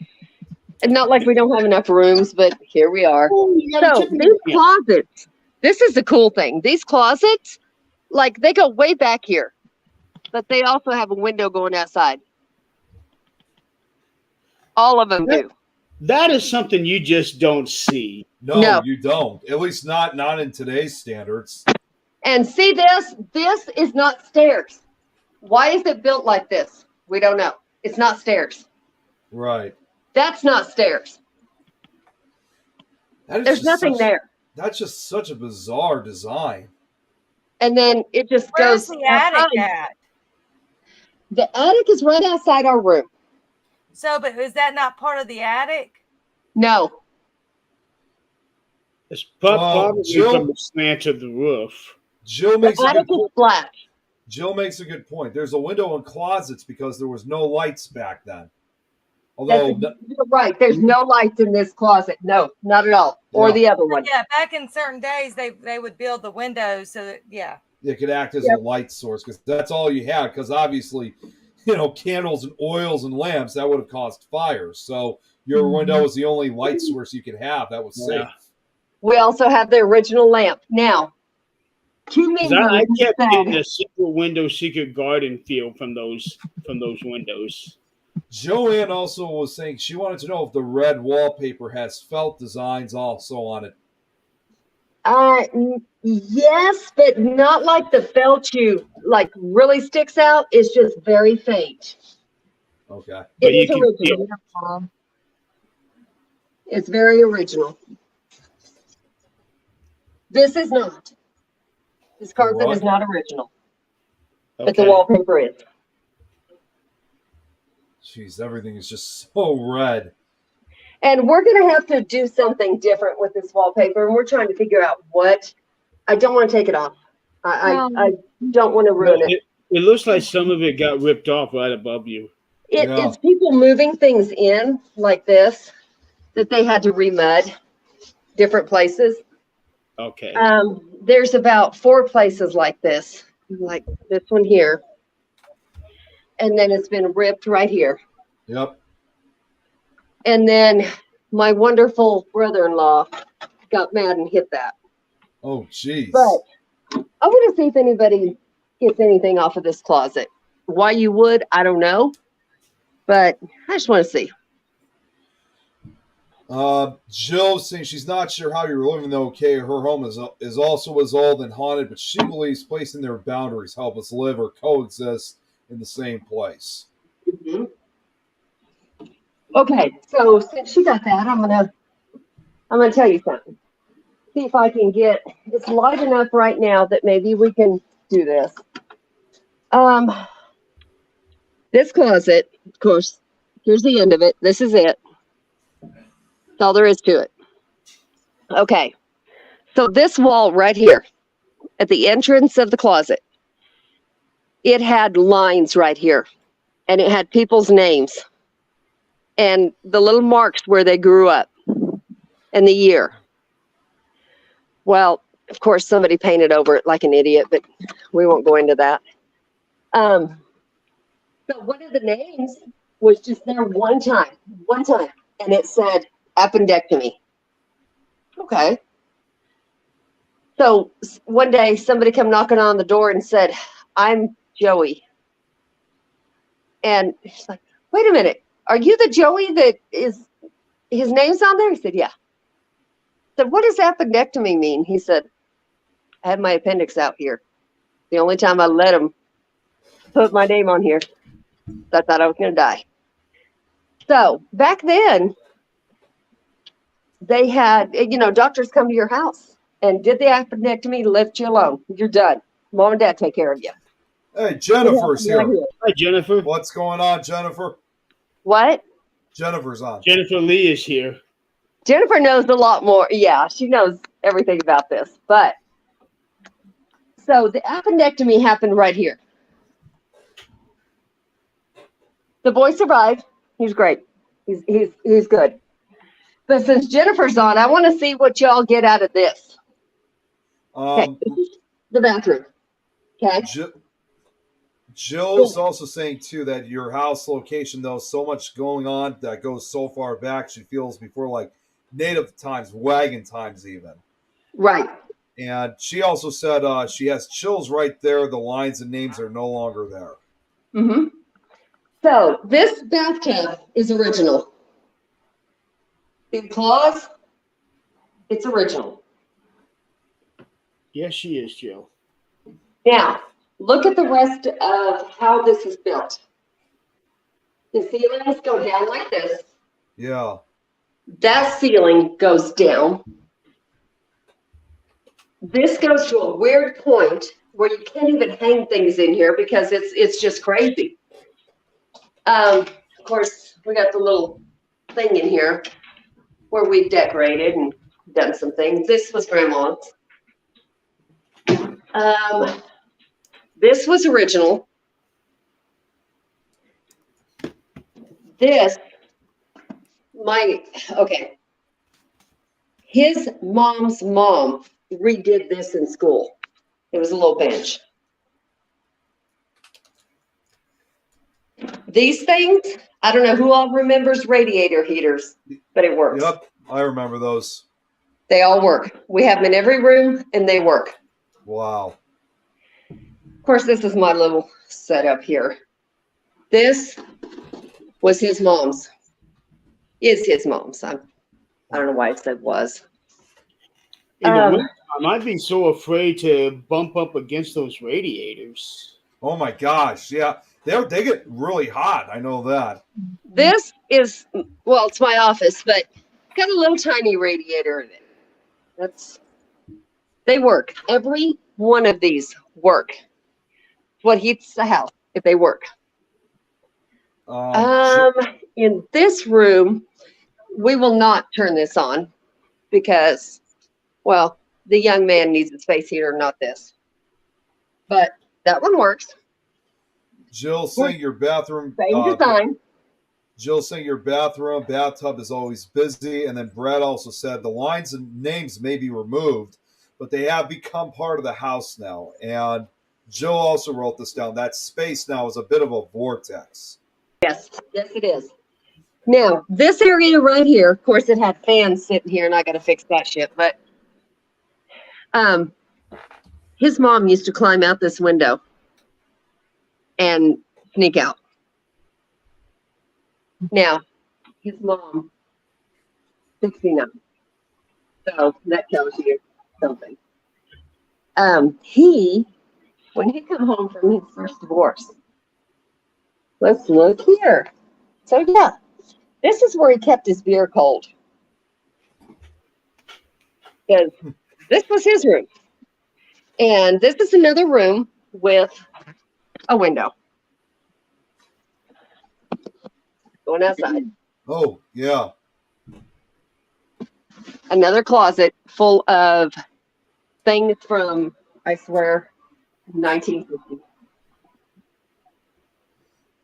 And not like we don't have enough rooms, but here we are. Oh, So these closets, this is the cool thing. These closets, like they go way back here, but they also have a window going outside. All of them do. That is something you just don't see. No, you don't. At least not in today's standards. And see this? This is not stairs. Why is it built like this? We don't know. It's not stairs. Right. That's not stairs. There's nothing there. That's just such a bizarre design. And then it just Where's goes. the attic at? The attic is right outside our room. So, but is that not part of the attic? No. It's probably from the slant of the roof. Jill makes the attic is flat. Jill makes a good point. There's a window and closets because there was no lights back then. Although you're right, there's no lights in this closet. No, not at all. Or the other one. Yeah, back in certain days, they would build the windows so that it could act as a light source because that's all you had. Because obviously, candles and oils and lamps that would have caused fires. So your window was the only light source you could have. That was safe. We also have the original lamp. Now, I kept getting a secret window, secret garden feel from those windows. Joanne also was saying she wanted to know if the red wallpaper has felt designs also on it. Yes, but not like the felt really sticks out. It's just very faint. Okay. It is original. It's very original. This is not. This carpet is not original. Okay. But the wallpaper is. Jeez, everything is just so red. And we're going to have to do something different with this wallpaper. And we're trying to figure out what. I don't want to take it off. I don't want to ruin it. It looks like some of it got ripped off right above you. It's people moving things in like this that they had to remud different places. Okay. There's about 4 places like this one here. And then it's been ripped right here. Yep. And then my wonderful brother-in-law got mad and hit that. Oh, jeez. But I want to see if anybody gets anything off of this closet. Why you would, I don't know. But I just want to see. Jill's saying she's not sure how you're living though. Okay, her home is also as old and haunted, but she believes placing their boundaries help us live or coexist in the same place. Mm-hmm. Okay, so since she got that, I'm gonna tell you something. See if I can get. It's light enough right now that maybe we can do this. This closet, of course. Here's the end of it. This is it. That's all there is to it. Okay, so this wall right here, at the entrance of the closet, it had lines right here, and it had people's names and the little marks where they grew up and the year. Well, of course, somebody painted over it like an idiot, but we won't go into that. So one of the names was just there one time, and it said appendectomy. Okay. So one day somebody come knocking on the door and said, "I'm Joey." And she's like, "Wait a minute, are you the Joey that is his name's on there?" He said, "Yeah." I said, "What does appendectomy mean?" He said, "I had my appendix out here. The only time I let him put my name on here, I thought I was going to die." So back then, they had, doctors come to your house and did the appendectomy, left you alone. You're done. Mom and Dad take care of you. Hey, Jennifer's here. Hi, Jennifer. What's going on, Jennifer? What? Jennifer's on. Jennifer Lee is here. Jennifer knows a lot more. Yeah, she knows everything about this. But so the appendectomy happened right here. The boy survived. He's great. He's good. But since Jennifer's on, I want to see what y'all get out of this. Okay, this is the bathroom. Okay. Jill's also saying too that your house location, though, so much going on that goes so far back. She feels before like native times, wagon times, even. Right. And she also said she has chills right there. The lines and names are no longer there. Mm-hmm. So this bathtub is original. The applause, it's original. Yes, she is, Joe. Now, look at the rest of how this is built. The ceilings go down like this. Yeah. That ceiling goes down. This goes to a weird point where you can't even hang things in here because it's just crazy. Of course, we got the little thing in here where we've decorated and done some things. This was Grandma's. This was original. This, okay. His mom's mom redid this in school. It was a little bench. These things, I don't know who all remembers radiator heaters, but it works. Yep, I remember those. They all work. We have them in every room and they work. Wow. Of course, this is my little setup here. This was his mom's. Is his mom's. I don't know why it said was. In the wintertime, I'd be so afraid to bump up against those radiators. Oh my gosh, yeah. They get really hot. I know that. This is, well, it's my office, but got a little tiny radiator in it. They work. Every one of these work. What heats the house if they work. In this room, we will not turn this on because, well, the young man needs a space heater, not this. But that one works. Jill saying your bathroom. Same design. Jill saying your bathtub is always busy. And then Brad also said the lines and names may be removed, but they have become part of the house now. And Jill also wrote this down. That space now is a bit of a vortex. Yes, it is. Now, this area right here, of course, it had fans sitting here, and I got to fix that shit. But his mom used to climb out this window and sneak out. Now, his mom, 69. So that tells you something. When he come home from his first divorce, let's look here. So yeah, this is where he kept his beer cold. Because this was his room. And this is another room with a window. Going outside. Oh, yeah. Another closet full of things from, I swear, 1950.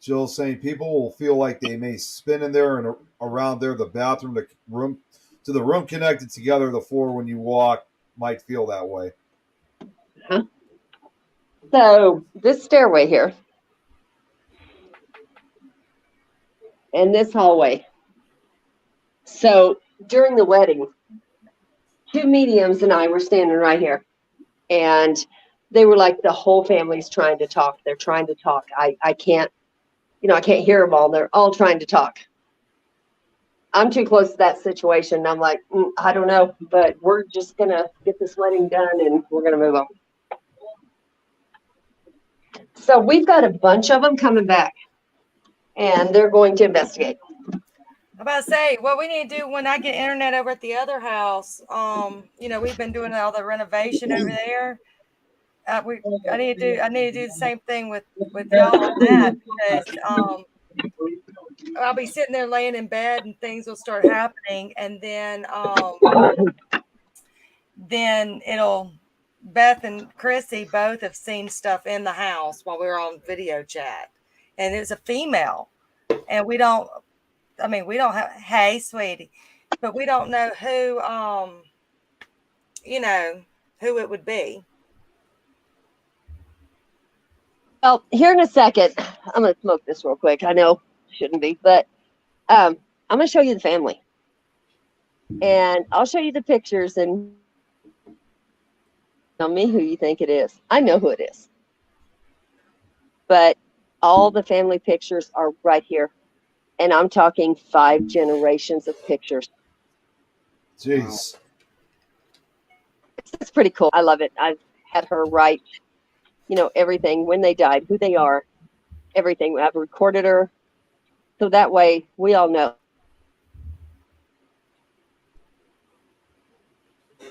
Jill saying people will feel like they may spin in there and around there. The bathroom, the room, to the room connected together. The floor when you walk might feel that way. Huh? So this stairway here and this hallway. So during the wedding, two mediums and I were standing right here, and they were like, the whole family's trying to talk. They're trying to talk. I can't, I can't hear them all. They're all trying to talk. I'm too close to that situation. I'm like, I don't know, but we're just going to get this wedding done and we're going to move on. So we've got a bunch of them coming back, and they're going to investigate. I'm about to say, what we need to do when I get internet over at the other house, we've been doing all the renovation over there. I need to do the same thing with y'all on that, because I'll be sitting there laying in bed and things will start happening, and then Beth and Chrissy both have seen stuff in the house while we were on video chat, and it's a female, and we don't have, hey sweetie, but we don't know who who it would be. Well, here in a second, I'm going to smoke this real quick. I know shouldn't be, but I'm going to show you the family, and I'll show you the pictures and tell me who you think it is. I know who it is, but all the family pictures are right here, and I'm talking 5 generations of pictures. Jeez. It's pretty cool. I love it. I've had her write, everything, when they died, who they are, everything. I've recorded her. So that way we all know.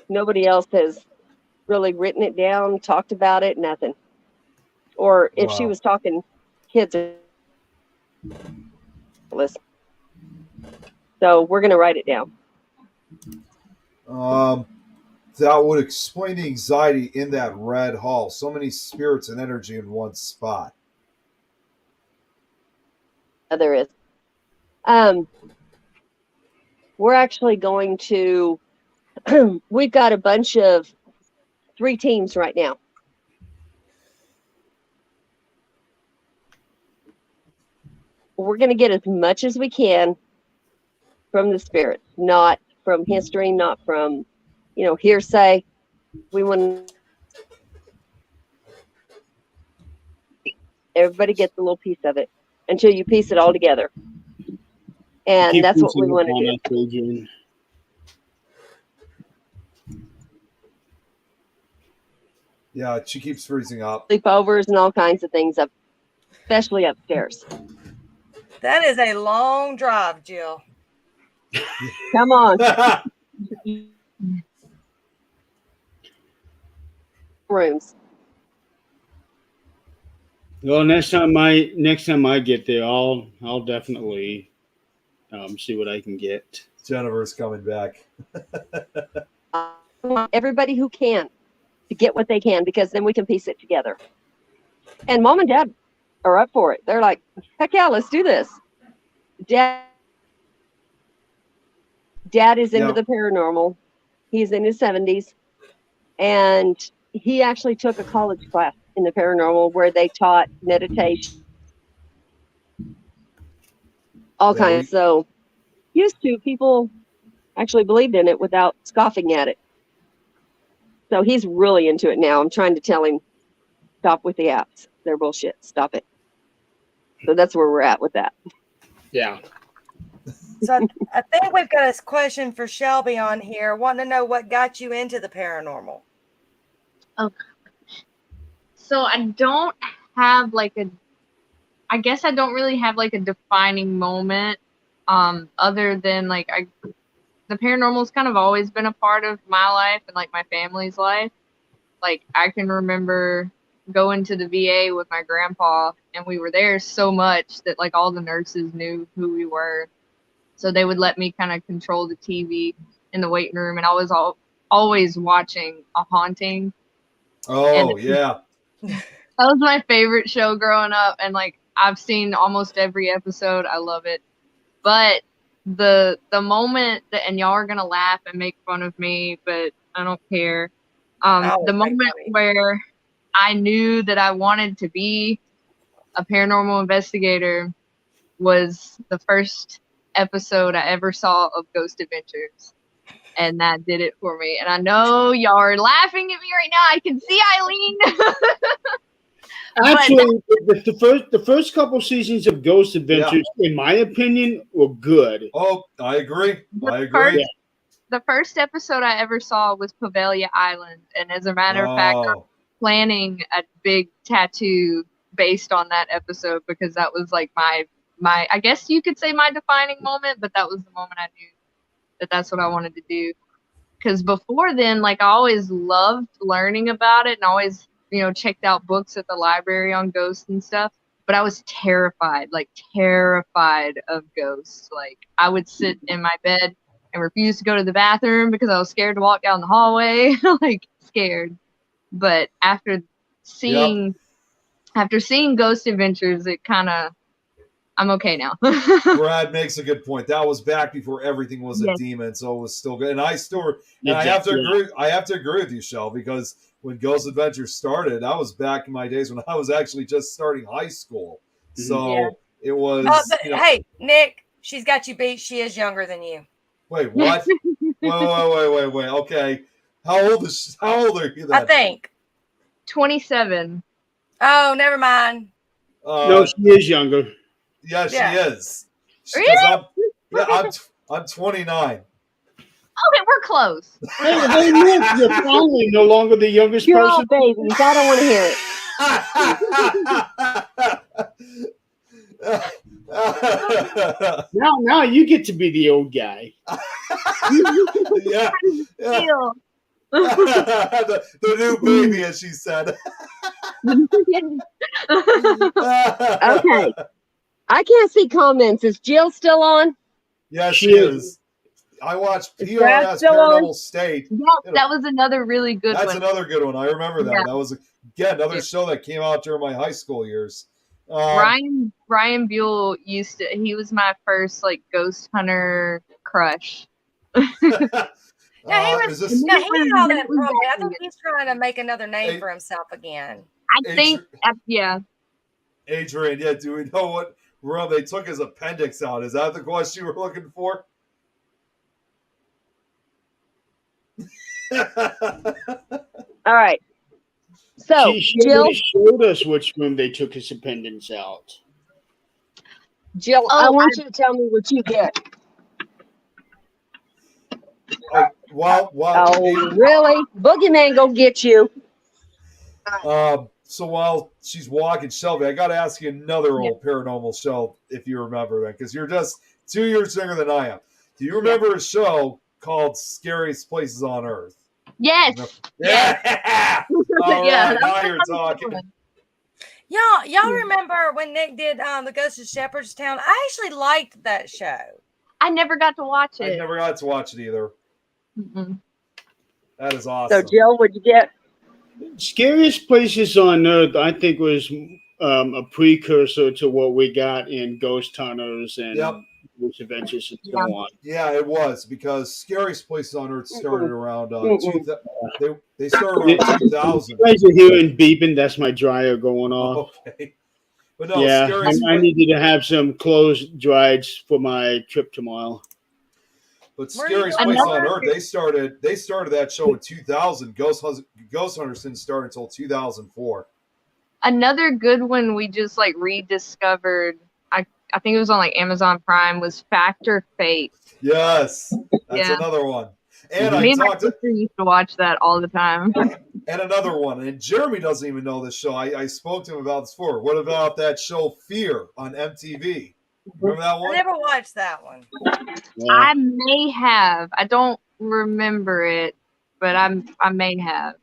Nobody else has really written it down, talked about it, nothing. Or if she Wow. was talking kids, listen. So we're going to write it down. That would explain the anxiety in that red hall. So many spirits and energy in one spot. There is. We're actually going to, we've got a bunch of 3 teams right now. We're going to get as much as we can from the spirits, not from history, not from, hearsay. We want everybody gets a little piece of it until you piece it all together. And that's what we want to do. Yeah, she keeps freezing up. Sleepovers and all kinds of things, especially upstairs. That is a long drive, Jill. Come on. Rooms. Well, next time I get there, I'll definitely see what I can get. Jennifer's coming back. I want everybody who can to get what they can, because then we can piece it together. And Mom and Dad are up for it. They're like, heck yeah, let's do this. Dad is into the paranormal. He's in his 70s. And he actually took a college class in the paranormal where they taught meditation, all kinds. So used to, people actually believed in it without scoffing at it. So he's really into it now. I'm trying to tell him, stop with the apps. They're bullshit. Stop it. So that's where we're at with that. Yeah. So I think we've got a question for Shelby on here, wanting to know what got you into the paranormal. Oh, so I don't have I guess I don't really have like a defining moment, other than the paranormal's kind of always been a part of my life and like my family's life. Like I can remember going to the VA with my grandpa, and we were there so much that like all the nurses knew who we were. So they would let me kind of control the TV in the waiting room, and I was always watching A Haunting. Oh, yeah. That was my favorite show growing up, and like I've seen almost every episode. I love it. But the moment that, and y'all are gonna laugh and make fun of me, but I don't care. The moment where I knew that I wanted to be a paranormal investigator was the first episode I ever saw of Ghost Adventures. And that did it for me. And I know y'all are laughing at me right now. I can see Eileen. Actually, the first couple seasons of Ghost Adventures, in my opinion, were good. Oh, I agree. The first episode I ever saw was Pavelia Island. And as a matter of fact, I'm planning a big tattoo based on that episode, because that was like my I guess you could say my defining moment, but that was the moment I knew that that's what I wanted to do. Because before then, like I always loved learning about it and always, checked out books at the library on ghosts and stuff. But I was terrified of ghosts. Like I would sit in my bed and refuse to go to the bathroom because I was scared to walk down the hallway, like scared. But after seeing Ghost Adventures, it kind of, I'm okay now. Brad makes a good point. That was back before everything was a demon, so it was still good. And I have to agree. I have to agree with you, Shell, because when Ghost Adventures started, that was back in my days when I was actually just starting high school. So it was. Hey, Nick, she's got you beat. She is younger than you. Wait, what? wait. Okay, how old are you then? I think 27. Oh, never mind. No, she is younger. Yeah, she is. Really? I'm 29. Okay, we're close. Hey, look, you're finally no longer the youngest You're all person. babies. I don't want to hear it. Now you get to be the old guy. Yeah. Yeah. Deal. the new baby, as she said. Okay. I can't see comments. Is Jill still on? Yes, She she is. is. I watched Is Brad PRS still on? Paranormal State. Yes, that was another really good That's one. another good one. I remember that. Yeah. That was another show that came out during my high school years. Ryan Buell he was my first like ghost hunter crush. Now he had all that That was from. I that think good. he's trying to make another name for himself again. I think, yeah. Adrian, yeah, do we know what room they took his appendix out? Is that the question you were looking for? All right. So, She Jill, already showed us which room they took his appendix out. Jill, I want you to tell me what you get. Oh, really? Boogeyman go get you. So while she's walking, Shelby, I got to ask you another old paranormal show, if you remember that, because you're just 2 years younger than I am. Do you remember a show called Scariest Places on Earth? Yes. Yeah. All Yeah, right, now you're talking. Y'all remember when Nick did the Ghost of Shepherdstown? I actually liked that show. I never got to watch it. I never got to watch it either. Mm-mm. That is awesome. So, Jill, what'd you get? Scariest Places on Earth, I think, was a precursor to what we got in Ghost Hunters and Ghost Adventures and so on. Yeah, it was, because Scariest Places on Earth started around they started around 2000. You guys are hearing beeping. That's my dryer going off. Okay. But no, yeah, Scariest I needed to have some clothes dried for my trip tomorrow. But Scariest Place on Earth, they started that show in 2000. Ghost Hunters didn't start until 2004. Another good one we just like rediscovered. I think it was on like Amazon Prime, was Factor Fate. Yes, that's another one. And Me and my sister used to watch that all the time. And another one, and Jeremy doesn't even know this show. I spoke to him about this before. What about that show Fear on MTV? Remember that one? I never watched that one. Yeah. I may have. I don't remember it, but I may have.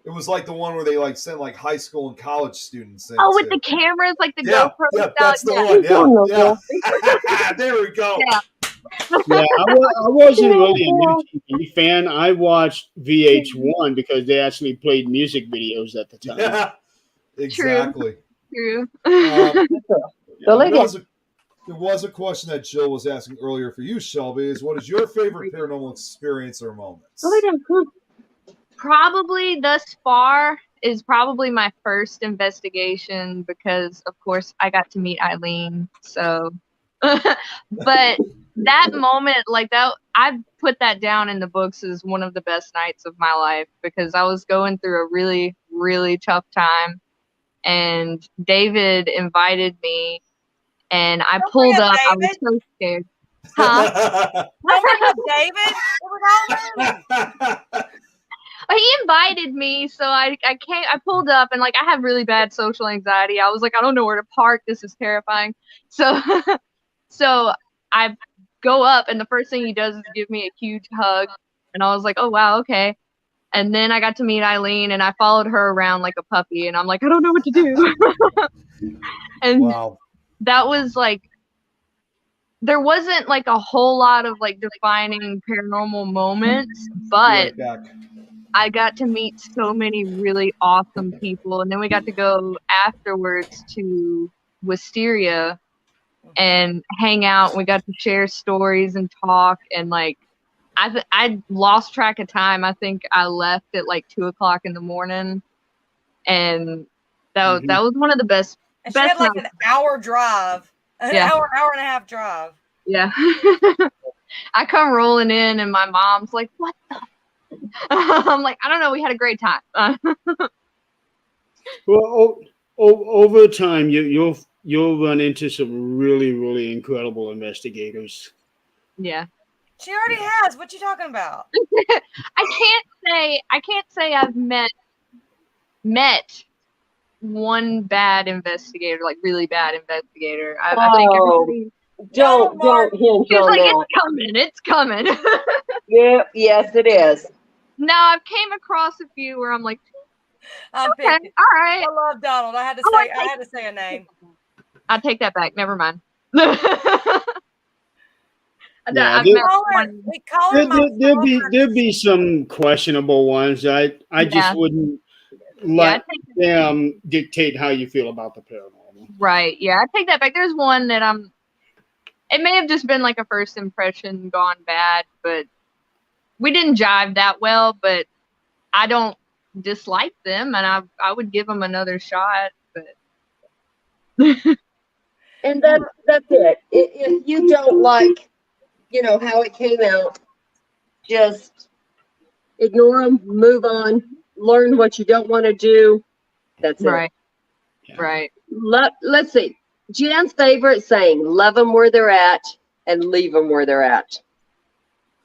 It was like the one where they like sent like high school and college students in. Oh, with the cameras, like the GoPro. Yeah, that's the one. Yeah. There we go. Yeah. Yeah, I wasn't really an MTV fan. I watched VH1 because they actually played music videos at the time. Yeah, exactly. True. There was a question that Jill was asking earlier for you, Shelby, is what is your favorite paranormal experience or moments? Probably thus far is probably my first investigation because, of course, I got to meet Eileen. So, but that moment, like that, I put that down in the books as one of the best nights of my life because I was going through a really, really tough time. And David invited me, and I pulled up. I was so scared. Huh? David? He invited me, so I came. I pulled up, and like I have really bad social anxiety. I was like, I don't know where to park. This is terrifying. So, so I go up, and the first thing he does is give me a huge hug, and I was like, oh wow, okay. And then I got to meet Eileen, and I followed her around like a puppy, and I'm like, I don't know what to do. And that was like, there wasn't like a whole lot of like defining paranormal moments, but I got to meet so many really awesome people. And then we got to go afterwards to Wisteria and hang out. We got to share stories and talk, and like, I lost track of time. I think I left at like 2:00 in the morning, and that was one of the best. And she had like an hour drive, hour and a half drive. Yeah. I come rolling in, and my mom's like, "What the?" I'm like, "I don't know. We had a great time." Well, over time, you'll run into some really, really incredible investigators. Yeah. She already has. What you talking about? I can't say I've met one bad investigator, like really bad investigator. I think everybody. Don't hinge She's on like, that. it's coming. Yeah, yes, it is. No, I've came across a few where I'm like, I'm okay, picking. all right. I love Donald. I had to say a name. I take that back. Never mind. Yeah, I've met one. We call her my there'll be some questionable ones. I just wouldn't let them dictate how you feel about the paranormal. Right. Yeah, I take that back. There's one that it may have just been like a first impression gone bad, but we didn't jive that well, but I don't dislike them and I would give them another shot, but And that's it. If you don't like, how it came out, just ignore them, move on, learn what you don't want to do. That's it. Right. Yeah. Right. Let's see. Jan's favorite saying, love them where they're at and leave them where they're at.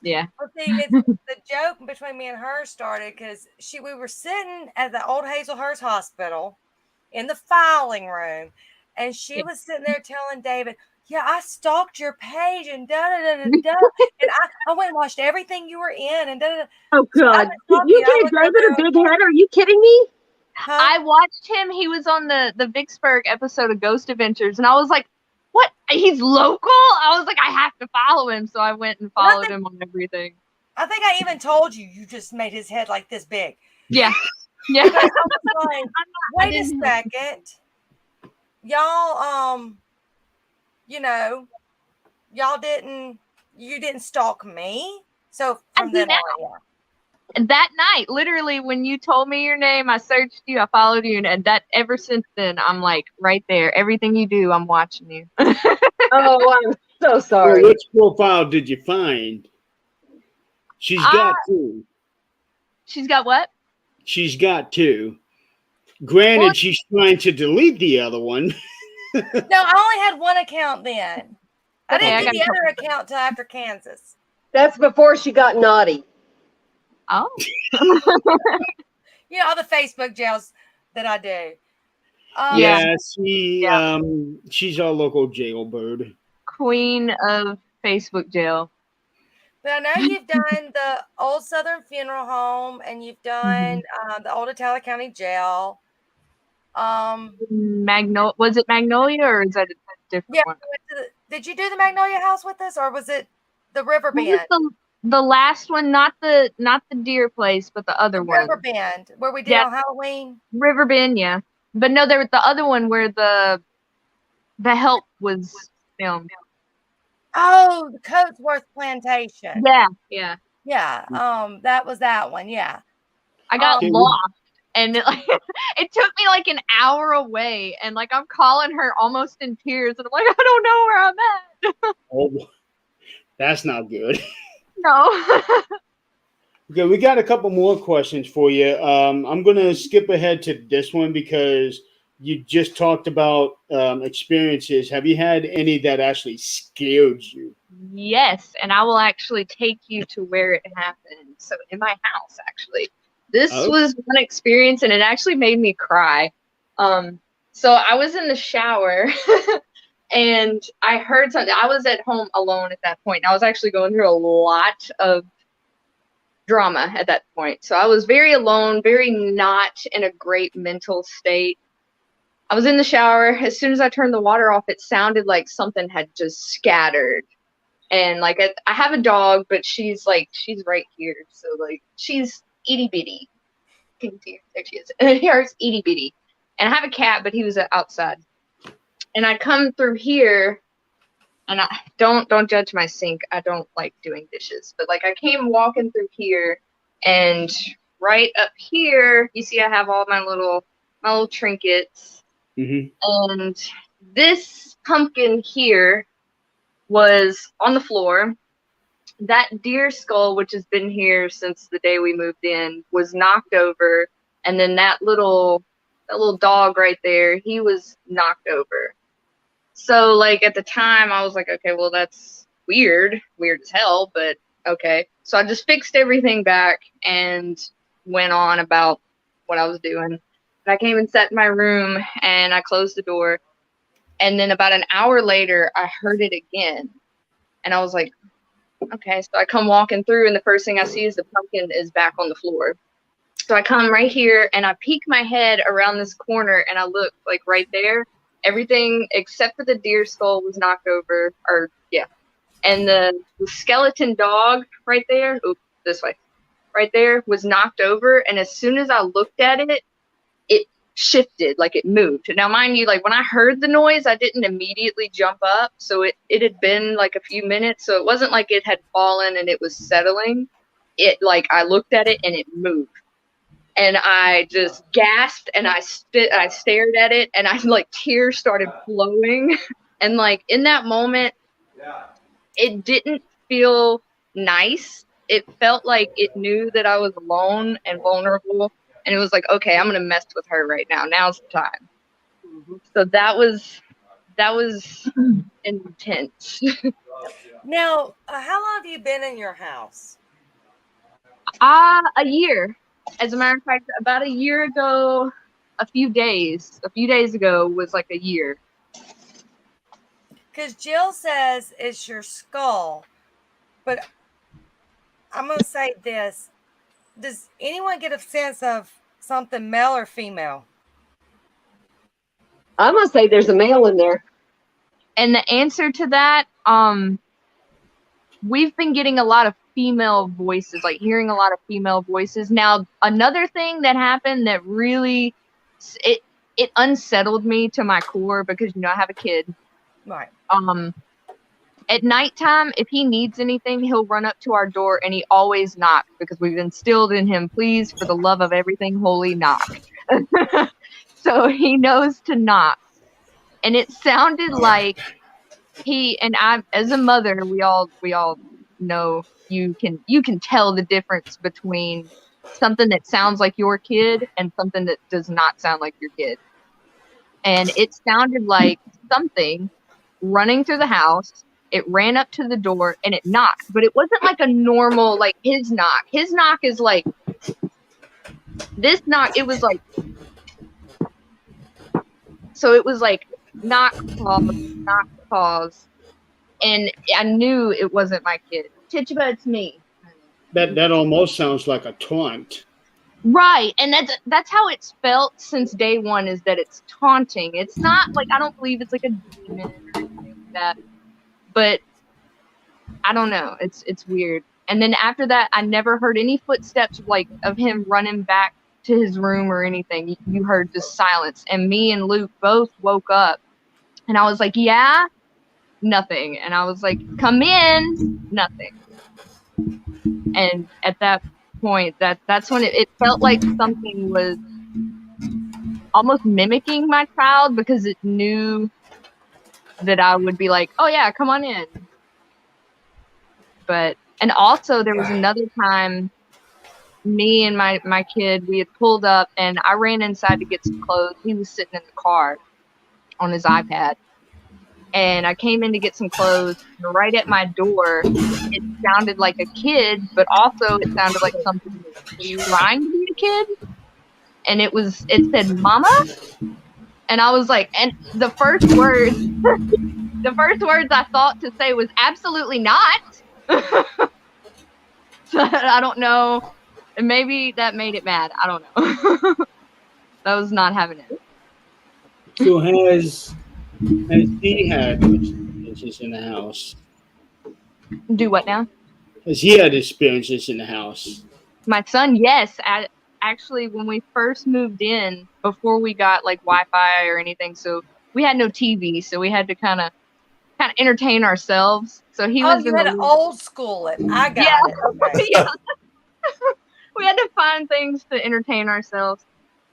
Yeah. Well, see, the joke between me and her started because we were sitting at the old Hazelhurst Hospital in the filing room, and she was sitting there telling David, "Yeah, I stalked your page and da da da da da, and I went and watched everything you were in and da da." Oh God! Did you give David a big head? Are you kidding me? Huh? I watched him. He was on the Vicksburg episode of Ghost Adventures, and I was like, "What? He's local?" I was like, "I have to follow him," so I went and followed him on everything. I think I even told you just made his head like this big. Yeah, yeah. I was like, wait a second, y'all. You didn't stalk me. So from then on, that night, literally, when you told me your name, I searched you, I followed you, and that ever since then, I'm like right there. Everything you do, I'm watching you. Oh, I'm so sorry. Well, which profile did you find? She's got two. She's got what? She's got two. Granted, she's trying to delete the other one. No, I only had one account then. I didn't get the other account till after Kansas. That's before she got naughty. Oh. All the Facebook jails that I do. She's our local jailbird. Queen of Facebook jail. But I know you've done the Old Southern Funeral Home and you've done the Old Itala County Jail. Was it Magnolia or is that a different one? Did you do the Magnolia House with us or was it the River Bend? The last one, not the deer place, but the other one. River Bend, where we did on Halloween. River Bend, yeah. But no, there was the other one where the help was filmed. Oh, the Coatsworth Plantation. Yeah. That was that one. Yeah. I got lost, and it took me like an hour away, and like I'm calling her almost in tears, and I'm like, I don't know where I'm at. Oh, that's not good. No. Okay, we got a couple more questions for you. I'm going to skip ahead to this one because you just talked about experiences. Have you had any that actually scared you? Yes, and I will actually take you to where it happened. So in my house, actually. This was one experience, and it actually made me cry. So I was in the shower, and I heard something. I was at home alone at that point. I was actually going through a lot of drama at that point. So I was very alone, very not in a great mental state. I was in the shower. As soon as I turned the water off, it sounded like something had just scattered. And like I have a dog, but she's right here. So like she's itty bitty. Can you see her? There she is. And here's itty bitty. And I have a cat, but he was outside. And I come through here, and I don't judge my sink. I don't like doing dishes, but like I came walking through here, and right up here, you see I have all my little trinkets. Mm-hmm. And this pumpkin here was on the floor. That deer skull, which has been here since the day we moved in, was knocked over, and then that little dog right there, he was knocked over. So like at the time I was like, okay, well weird as hell, but okay. So I just fixed everything back and went on about what I was doing. And I came and sat in my room and I closed the door. And then about an hour later, I heard it again. And I was like, okay. So I come walking through and the first thing I see is the pumpkin is back on the floor. So I come right here and I peek my head around this corner and I look like right there. Everything except for the deer skull was knocked over, or yeah. And the skeleton dog right there, this way, right there was knocked over. And as soon as I looked at it, it shifted, like it moved. Now, mind you, like when I heard the noise, I didn't immediately jump up. So it had been like a few minutes. So it wasn't like it had fallen and it was settling. It like I looked at it and it moved. And I just gasped and I stared at it and I like tears started flowing. And like in that moment, it didn't feel nice. It felt like it knew that I was alone and vulnerable. And it was like, okay, I'm going to mess with her right now. Now's the time. So that was intense. Now, how long have you been in your house? A year. As a matter of fact, about a year ago, a few days ago was like a year. Because Jill says it's your skull, but I'm going to say this. Does anyone get a sense of something male or female? I'm gonna say there's a male in there. And the answer to that, we've been getting a lot of female voices, like hearing a lot of female voices. Now, another thing that happened that really, it unsettled me to my core because, I have a kid. Right. At nighttime, if he needs anything, he'll run up to our door and he always knocks because we've instilled in him, please, for the love of everything holy, knock. So he knows to knock. And it sounded like I, as a mother, we all know you can tell the difference between something that sounds like your kid and something that does not sound like your kid. And it sounded like something running through the house. It ran up to the door and it knocked, but it wasn't like a normal, like his knock. His knock is like this knock. It was like, so it was like knock, pause. And I knew it wasn't my kid. Tituba, it's me. That almost sounds like a taunt. Right, and that's how it's felt since day one, is that it's taunting. It's not like, I don't believe it's like a demon or anything like that, but I don't know. It's weird. And then after that, I never heard any footsteps like of him running back to his room or anything. You heard just silence, and me and Luke both woke up, and I was like, yeah. Nothing. And I was like, come in, nothing. And at that point, that's when it felt like something was almost mimicking my child, because it knew that I would be like, oh yeah, come on in. And also there was another time, me and my kid, we had pulled up and I ran inside to get some clothes. He was sitting in the car on his iPad. And I came in to get some clothes, and right at my door, it sounded like a kid, but also it sounded like something trying to be a kid. And it said, Mama? And I was like, and the first words I thought to say was absolutely not. So I don't know. And maybe that made it mad. I don't know. That was not having it. So has he had experiences in the house? Do what now? Has he had experiences in the house? My son, yes. Actually, when we first moved in, before we got like Wi-Fi or anything, so we had no TV, so we had to kind of entertain ourselves. So he was you had to old school it. I got it. Okay. Yeah. We had to find things to entertain ourselves.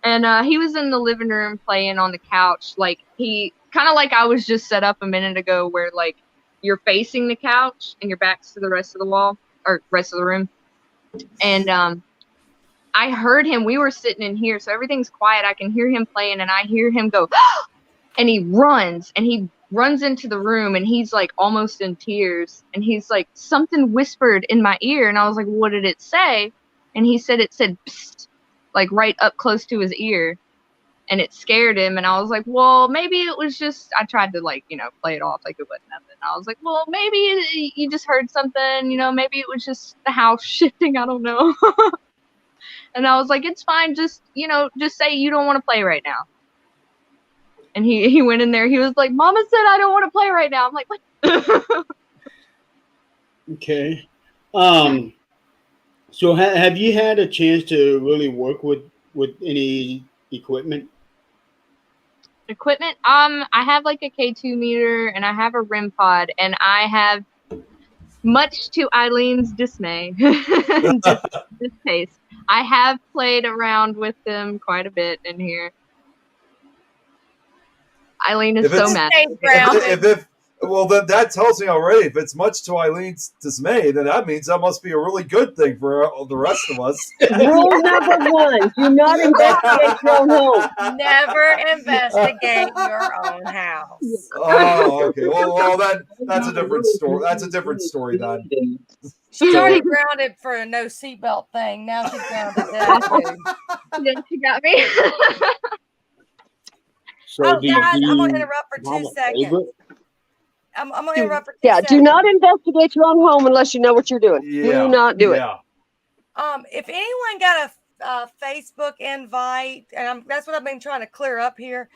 And he was in the living room playing on the couch. Like he kind of like I was just set up a minute ago, where like you're facing the couch and your back's to the rest of the wall or rest of the room. And I heard him. We were sitting in here, so everything's quiet. I can hear him playing, and I hear him go, and he runs into the room, and he's like almost in tears, and he's like, something whispered in my ear, and I was like, what did it say? And he said it said psst, like right up close to his ear, and it scared him. And I was like, well, maybe it was just, I tried to like, play it off like it wasn't nothing. I was like, well, maybe you just heard something, maybe it was just the house shifting, I don't know. And I was like, it's fine, just say you don't want to play right now. And he went in there. He was like, Mama said I don't want to play right now. I'm like, what? Okay. So have you had a chance to really work with any equipment? Equipment? I have like a K2 meter, and I have a REM pod, and I have, much to Eileen's dismay, distaste, I have played around with them quite a bit in here. Eileen is so mad. Well, then that tells me already. If it's much to Eileen's dismay, then that means that must be a really good thing for the rest of us. Rule number 1: do not investigate your own home. Never investigate your own house. Oh, okay. Well, that's a different story. That's a different story then. She's already grounded for a no seatbelt thing. Now she's grounded there too. Then she got me. So guys, I'm going to interrupt for 2 seconds. I'm going to interrupt for 2 seconds. Do not investigate your own home unless you know what you're doing. Do not do it. If anyone got a Facebook invite, and that's what I've been trying to clear up here,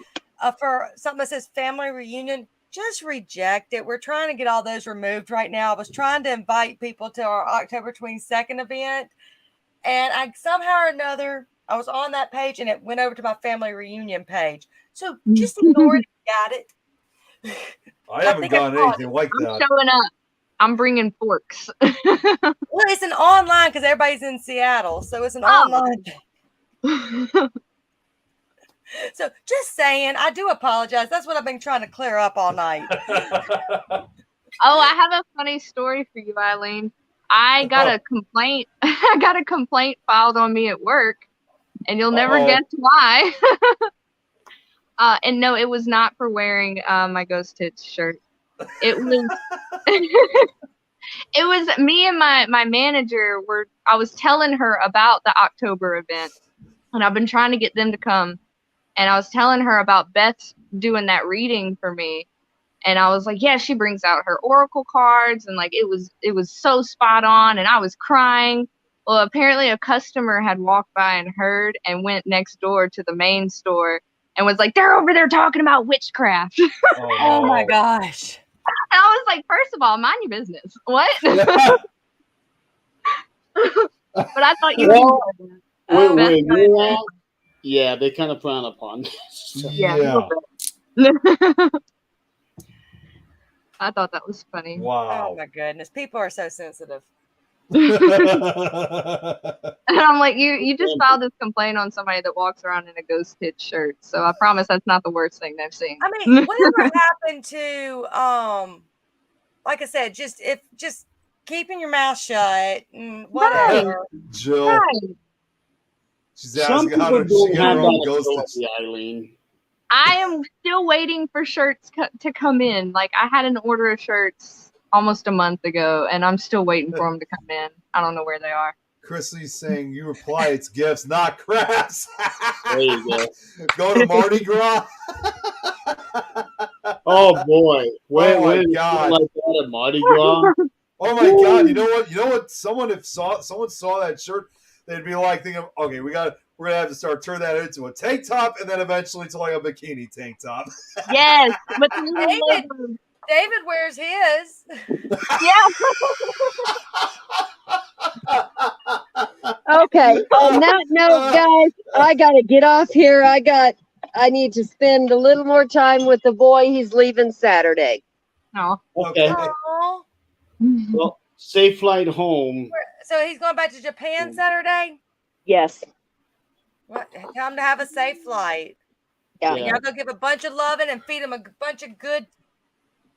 for something that says family reunion, just reject it. We're trying to get all those removed right now. I was trying to invite people to our October 22nd event, and I somehow or another, I was on that page and it went over to my family reunion page. So just ignore it. Got it. I haven't gotten anything like that. I'm showing up. I'm bringing forks. Well, it's an online because everybody's in Seattle, so it's an online. So just saying, I do apologize. That's what I've been trying to clear up all night. I have a funny story for you, Eileen. I got a complaint. I got a complaint filed on me at work, and you'll never guess why. And no, it was not for wearing my Ghost Tits shirt. It was it was me and my manager I was telling her about the October event, and I've been trying to get them to come, and I was telling her about Beth doing that reading for me, and I was like, yeah, she brings out her oracle cards, and like it was so spot on, and I was crying. Well, apparently a customer had walked by and heard and went next door to the main store and was like, they're over there talking about witchcraft. Oh my gosh. And I was like, first of all, mind your business. What? But I thought you were. Yeah, they kind of frown upon this. So. Yeah. I thought that was funny. Wow. Oh my goodness. People are so sensitive. And I'm like, you just filed this complaint on somebody that walks around in a Ghost Tit shirt. So I promise that's not the worst thing they've seen. I mean, whatever happened to like I said, just keeping your mouth shut and whatever. Jill. Right. She's asking how to she get her own Ghost Tits. Eileen. I am still waiting for shirts to come in. Like I had an order of shirts almost a month ago, and I'm still waiting for them to come in. I don't know where they are. Chrissy's saying you reply it's gifts, not crafts. There you go. Go to Mardi Gras. Oh boy! My God! Like that at Mardi Gras. Oh my God! You know what? Someone saw that shirt, they'd be like thinking, okay, we're gonna have to start turning that into a tank top, and then eventually to like a bikini tank top. Yes, but David wears his. Yeah. Okay. On that note, guys, I gotta get off here. I need to spend a little more time with the boy. He's leaving Saturday. No. Okay. Aww. Well, safe flight home. So he's going back to Japan Saturday? Yes. What? Tell him to have a safe flight. Yeah. Y'all go give a bunch of loving and feed him a bunch of good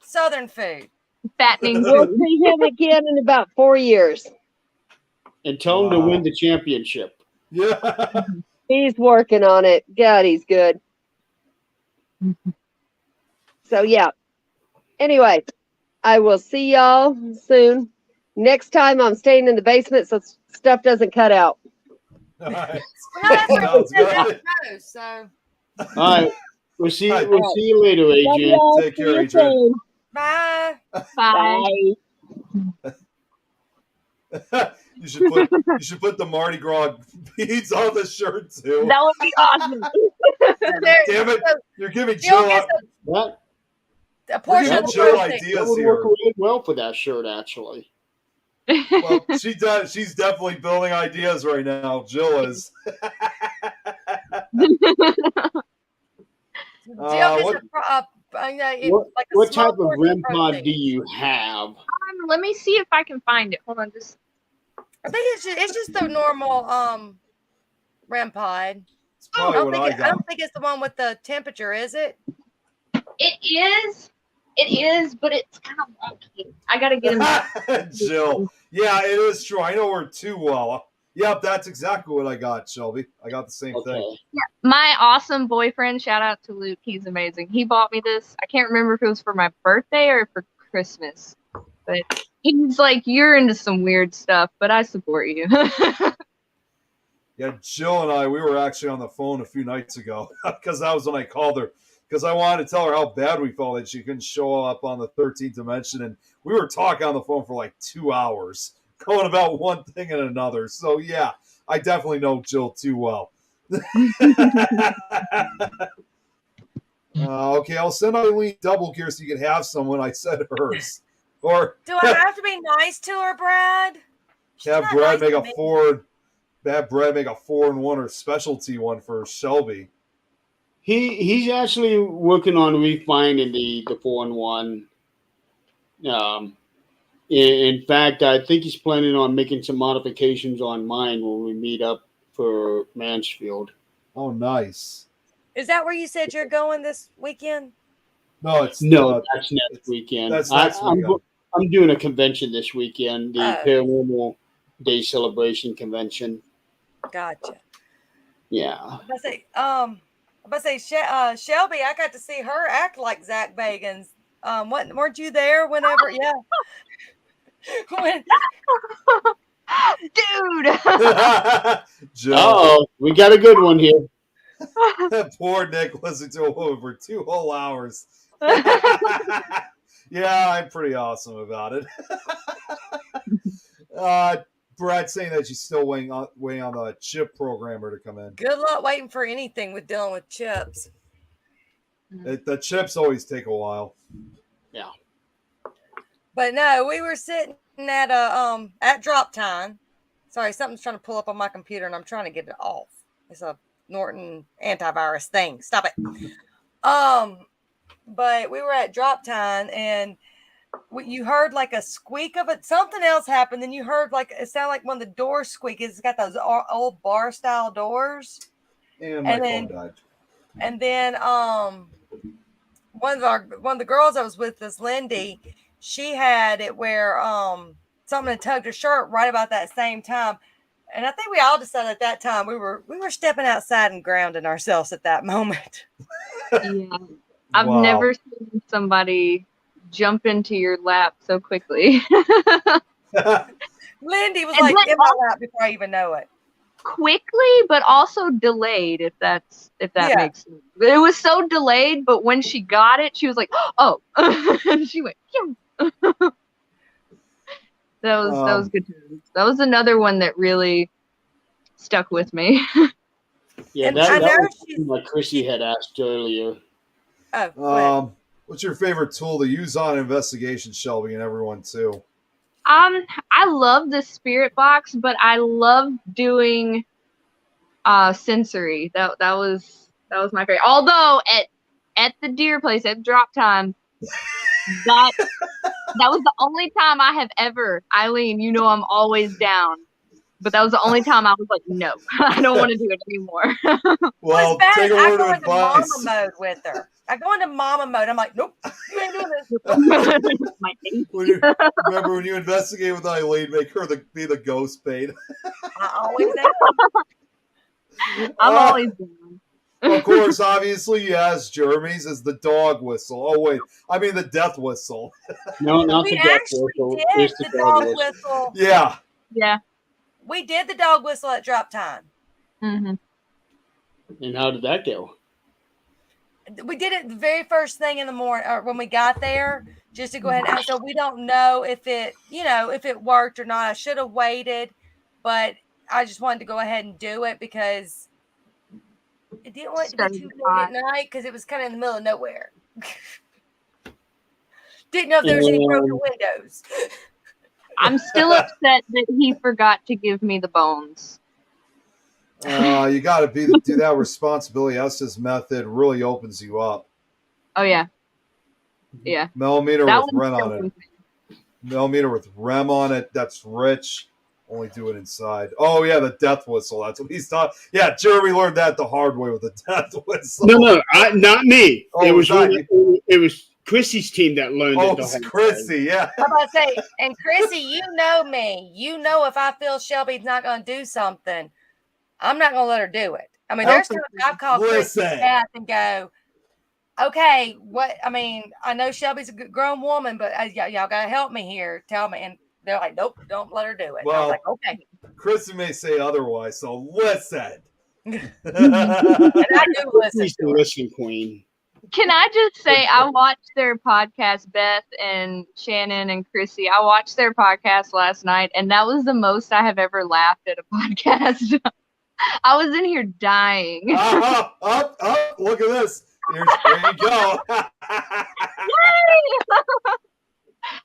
Southern food. Fattening. We'll see him again in about 4 years. And tell him to win the championship. Yeah. He's working on it. God, he's good. So yeah. Anyway, I will see y'all soon. Next time I'm staying in the basement so stuff doesn't cut out. All right. Well, no, that's what you Sounds said that good. knows, so All right. We'll see. All right. We'll see you later, Love Adrian. y'all. Take See care, you Adrian. soon. bye. Bye. Bye. You should put the Mardi Gras beads on the shirt too. That would be awesome. So there, Damn it! so You're giving Jill Jill. gets That a portion We're of giving the Jill proceeds. that ideas would work here. really well for that shirt, actually. Well, she does. She's definitely building ideas right now. Jill is. Jill gets What? What like a small type of portion REM pod proceeds. do you have? Let me see if I can find it. Hold on, just I think it's just the normal REM pod. It's probably what I I got. don't think it's the one with the temperature, is it? it is, but it's kind of wonky. I gotta get him. Jill. Yeah, it is true. I know her too well. Yep, that's exactly what I got, Shelby. I got the same thing. Okay. My awesome boyfriend, shout out to Luke, he's amazing. He bought me this. I can't remember if it was for my birthday or for Christmas, but he's like, you're into some weird stuff, but I support you. Yeah, Jill and I, we were actually on the phone a few nights ago because that was when I called her because I wanted to tell her how bad we felt that she couldn't show up on the 13th dimension. And we were talking on the phone for like 2 hours, going about one thing and another. So, yeah, I definitely know Jill too well. Okay, I'll send Eileen double gear so you can have someone. I said hers. Or Do I have to be nice to her, Brad? She's have not Brad nice make to a me. 4-in-1 or specialty one for Shelby. He's actually working on refining the 4-in-1. In fact, I think he's planning on making some modifications on mine when we meet up for Mansfield. Oh, nice. Is that where you said you're going this weekend? No, it's No, that's next weekend. That's next weekend. I'm doing a convention this weekend, the Oh. Paranormal Day Celebration Convention. Gotcha. Yeah. I say, Shelby, I got to see her act like Zach Bagans. Weren't you there whenever? Yeah. Dude. Jill. Oh, we got a good one here. Poor Nick listened to a woman for 2 whole hours. Yeah, I'm pretty awesome about it. Brad saying that she's still waiting on the chip programmer to come in. Good luck waiting for anything with dealing with chips. The chips always take a while. Yeah. But no, we were sitting at drop time. Sorry, something's trying to pull up on my computer and I'm trying to get it off. It's a Norton antivirus thing. Stop it. But we were at drop time and you heard like a squeak of it. Something else happened. Then you heard it sounded like one of the doors squeak. It's got those old bar style doors. And my phone died. And then one of the girls I was with, this Lindy, she had it where something had tugged her shirt right about that same time. And I think we all decided at that time we were stepping outside and grounding ourselves at that moment. Yeah. I've never seen somebody jump into your lap so quickly. Lindy was like in my lap before I even know it. Quickly, but also delayed, if that makes sense. It was so delayed, but when she got it, she was like, "Oh!" and she went. Phew. That was good. That was another one that really stuck with me. Yeah, that was what Chrissy had asked earlier. Oh, what's your favorite tool to use on investigation, Shelby, and everyone too? I love the spirit box, but I love doing sensory. That was my favorite. Although at the deer place at drop time, that was the only time I have ever, Eileen, you know I'm always down. But that was the only time I was like, no, I don't want to do it anymore. Well, take a word of advice. Mama mode with her. I go into mama mode. I'm like, nope, you ain't doing this. Remember when you investigate with Eileen, make her be the ghost bait. I always am. I'm always down. Of course, obviously, yes, Jeremy's is the dog whistle. Oh, wait. I mean the death whistle. No, not We the death actually whistle. did It's the the dog dog whistle. whistle. Yeah. Yeah. We did the dog whistle at drop time. Mm-hmm. And how did that go? We did it the very first thing in the morning, or when we got there, just to go ahead and. So we don't know if it worked or not. I should have waited, but I just wanted to go ahead and do it because it didn't want it to be too late at night because it was kind of in the middle of nowhere. Didn't know if there was any broken windows. I'm still upset that he forgot to give me the bones. You got to do that responsibility. Estes method really opens you up. Oh yeah, yeah. Millimeter That with one's rem still on it. Millimeter with rem on it. That's rich. Only do it inside. Oh yeah, the death whistle. That's what he's talking. Yeah, Jeremy learned that the hard way with the death whistle. No, not me. Oh, it was not it was Chrissy's team that learned it. it's Chrissy. Yeah. I'm about to say, and Chrissy, you know me. You know if I feel Shelby's not going to do something, I'm not going to let her do it. I mean, there's times I've called Chrissy back and go, okay, what? I mean, I know Shelby's a grown woman, but y'all got to help me here. Tell me. And they're like, nope, don't let her do it. Well, I was like, okay. Chrissy may say otherwise, so listen. And I do listen. She's the listening queen. Can I just say, I watched their podcast, Beth and Shannon and Chrissy. I watched their podcast last night, and that was the most I have ever laughed at a podcast. I was in here dying. Up, look at this. There you go.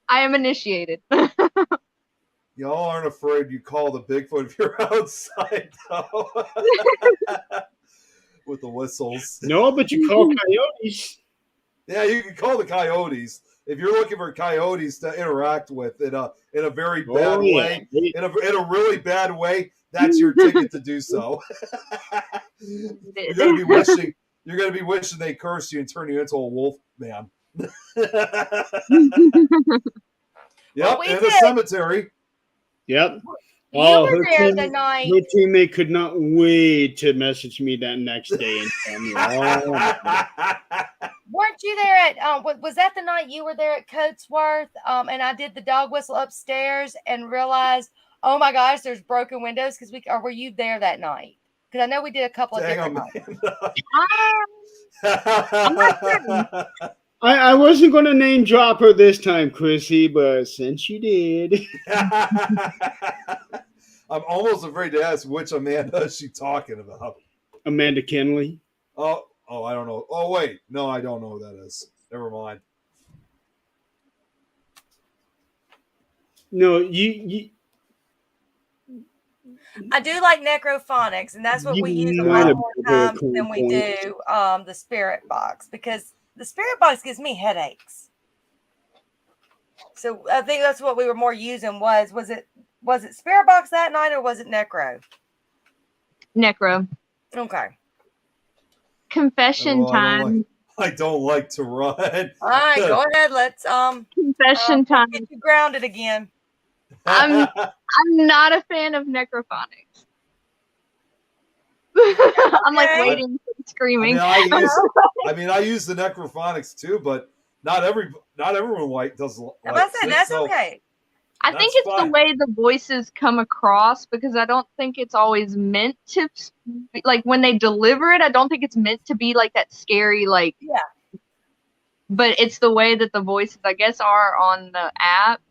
I am initiated. Y'all aren't afraid you call the Bigfoot if you're outside, though. With the whistles. No, but you call coyotes. Yeah, you can call the coyotes. If you're looking for coyotes to interact with in a very bad way, in a really bad way, that's your ticket to do so. You're gonna be wishing they curse you and turn you into a wolf man. Yep, in the cemetery. Yep. You were there the night. Her teammate could not wait to message me that next day and tell me. Weren't you there at? Was that the night you were there at Coatsworth? And I did the dog whistle upstairs and realized, oh my gosh, there's broken windows because were you there that night? Because I know we did a couple of different nights. I'm not sure. I wasn't going to name drop her this time, Chrissy, but since you did. I'm almost afraid to ask which Amanda is she talking about. Amanda Kinley. Oh, I don't know. Oh, wait. No, I don't know who that is. Never mind. No, you I do like necrophonics, and that's what we use a lot more times than we do the spirit box, because the spirit box gives me headaches. So I think that's what we were more using. Was it spirit box that night, or was it necro? Necro. Okay. Confession time. I don't like to run. All right, go ahead. Let's confession time. Get you grounded again. I'm not a fan of necrophonics. I'm like waiting, screaming. I use the necrophonics too, but not everyone does. That's okay. I think it's the way the voices come across, because I don't think it's always meant to, like when they deliver it, I don't think it's meant to be like that scary, like, yeah. But it's the way that the voices, I guess, are on the app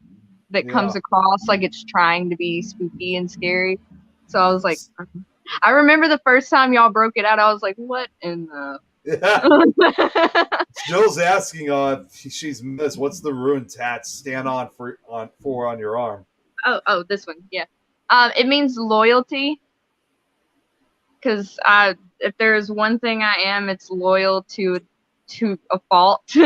that comes across like it's trying to be spooky and scary. So I was like, I remember the first time y'all broke it out, I was like, what in the... Yeah. Jill's asking she's missed, what's the rune tat stand on your arm? Oh, this one, yeah. It means loyalty. Because if there's one thing I am, it's loyal to a fault.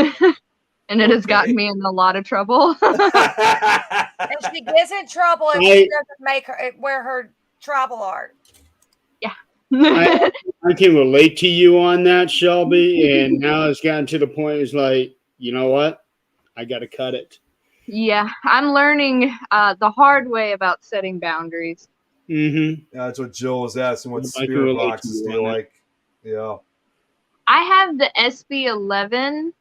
And it has gotten me in a lot of trouble. And she gets in trouble if she doesn't make her wear her tribal art. Yeah. I can relate to you on that, Shelby. And now it's gotten to the point it's like, you know what? I got to cut it. Yeah, I'm learning the hard way about setting boundaries. Mm-hmm. Yeah, that's what Jill was asking. What spirit boxes do you like? Yeah. I have the SB11,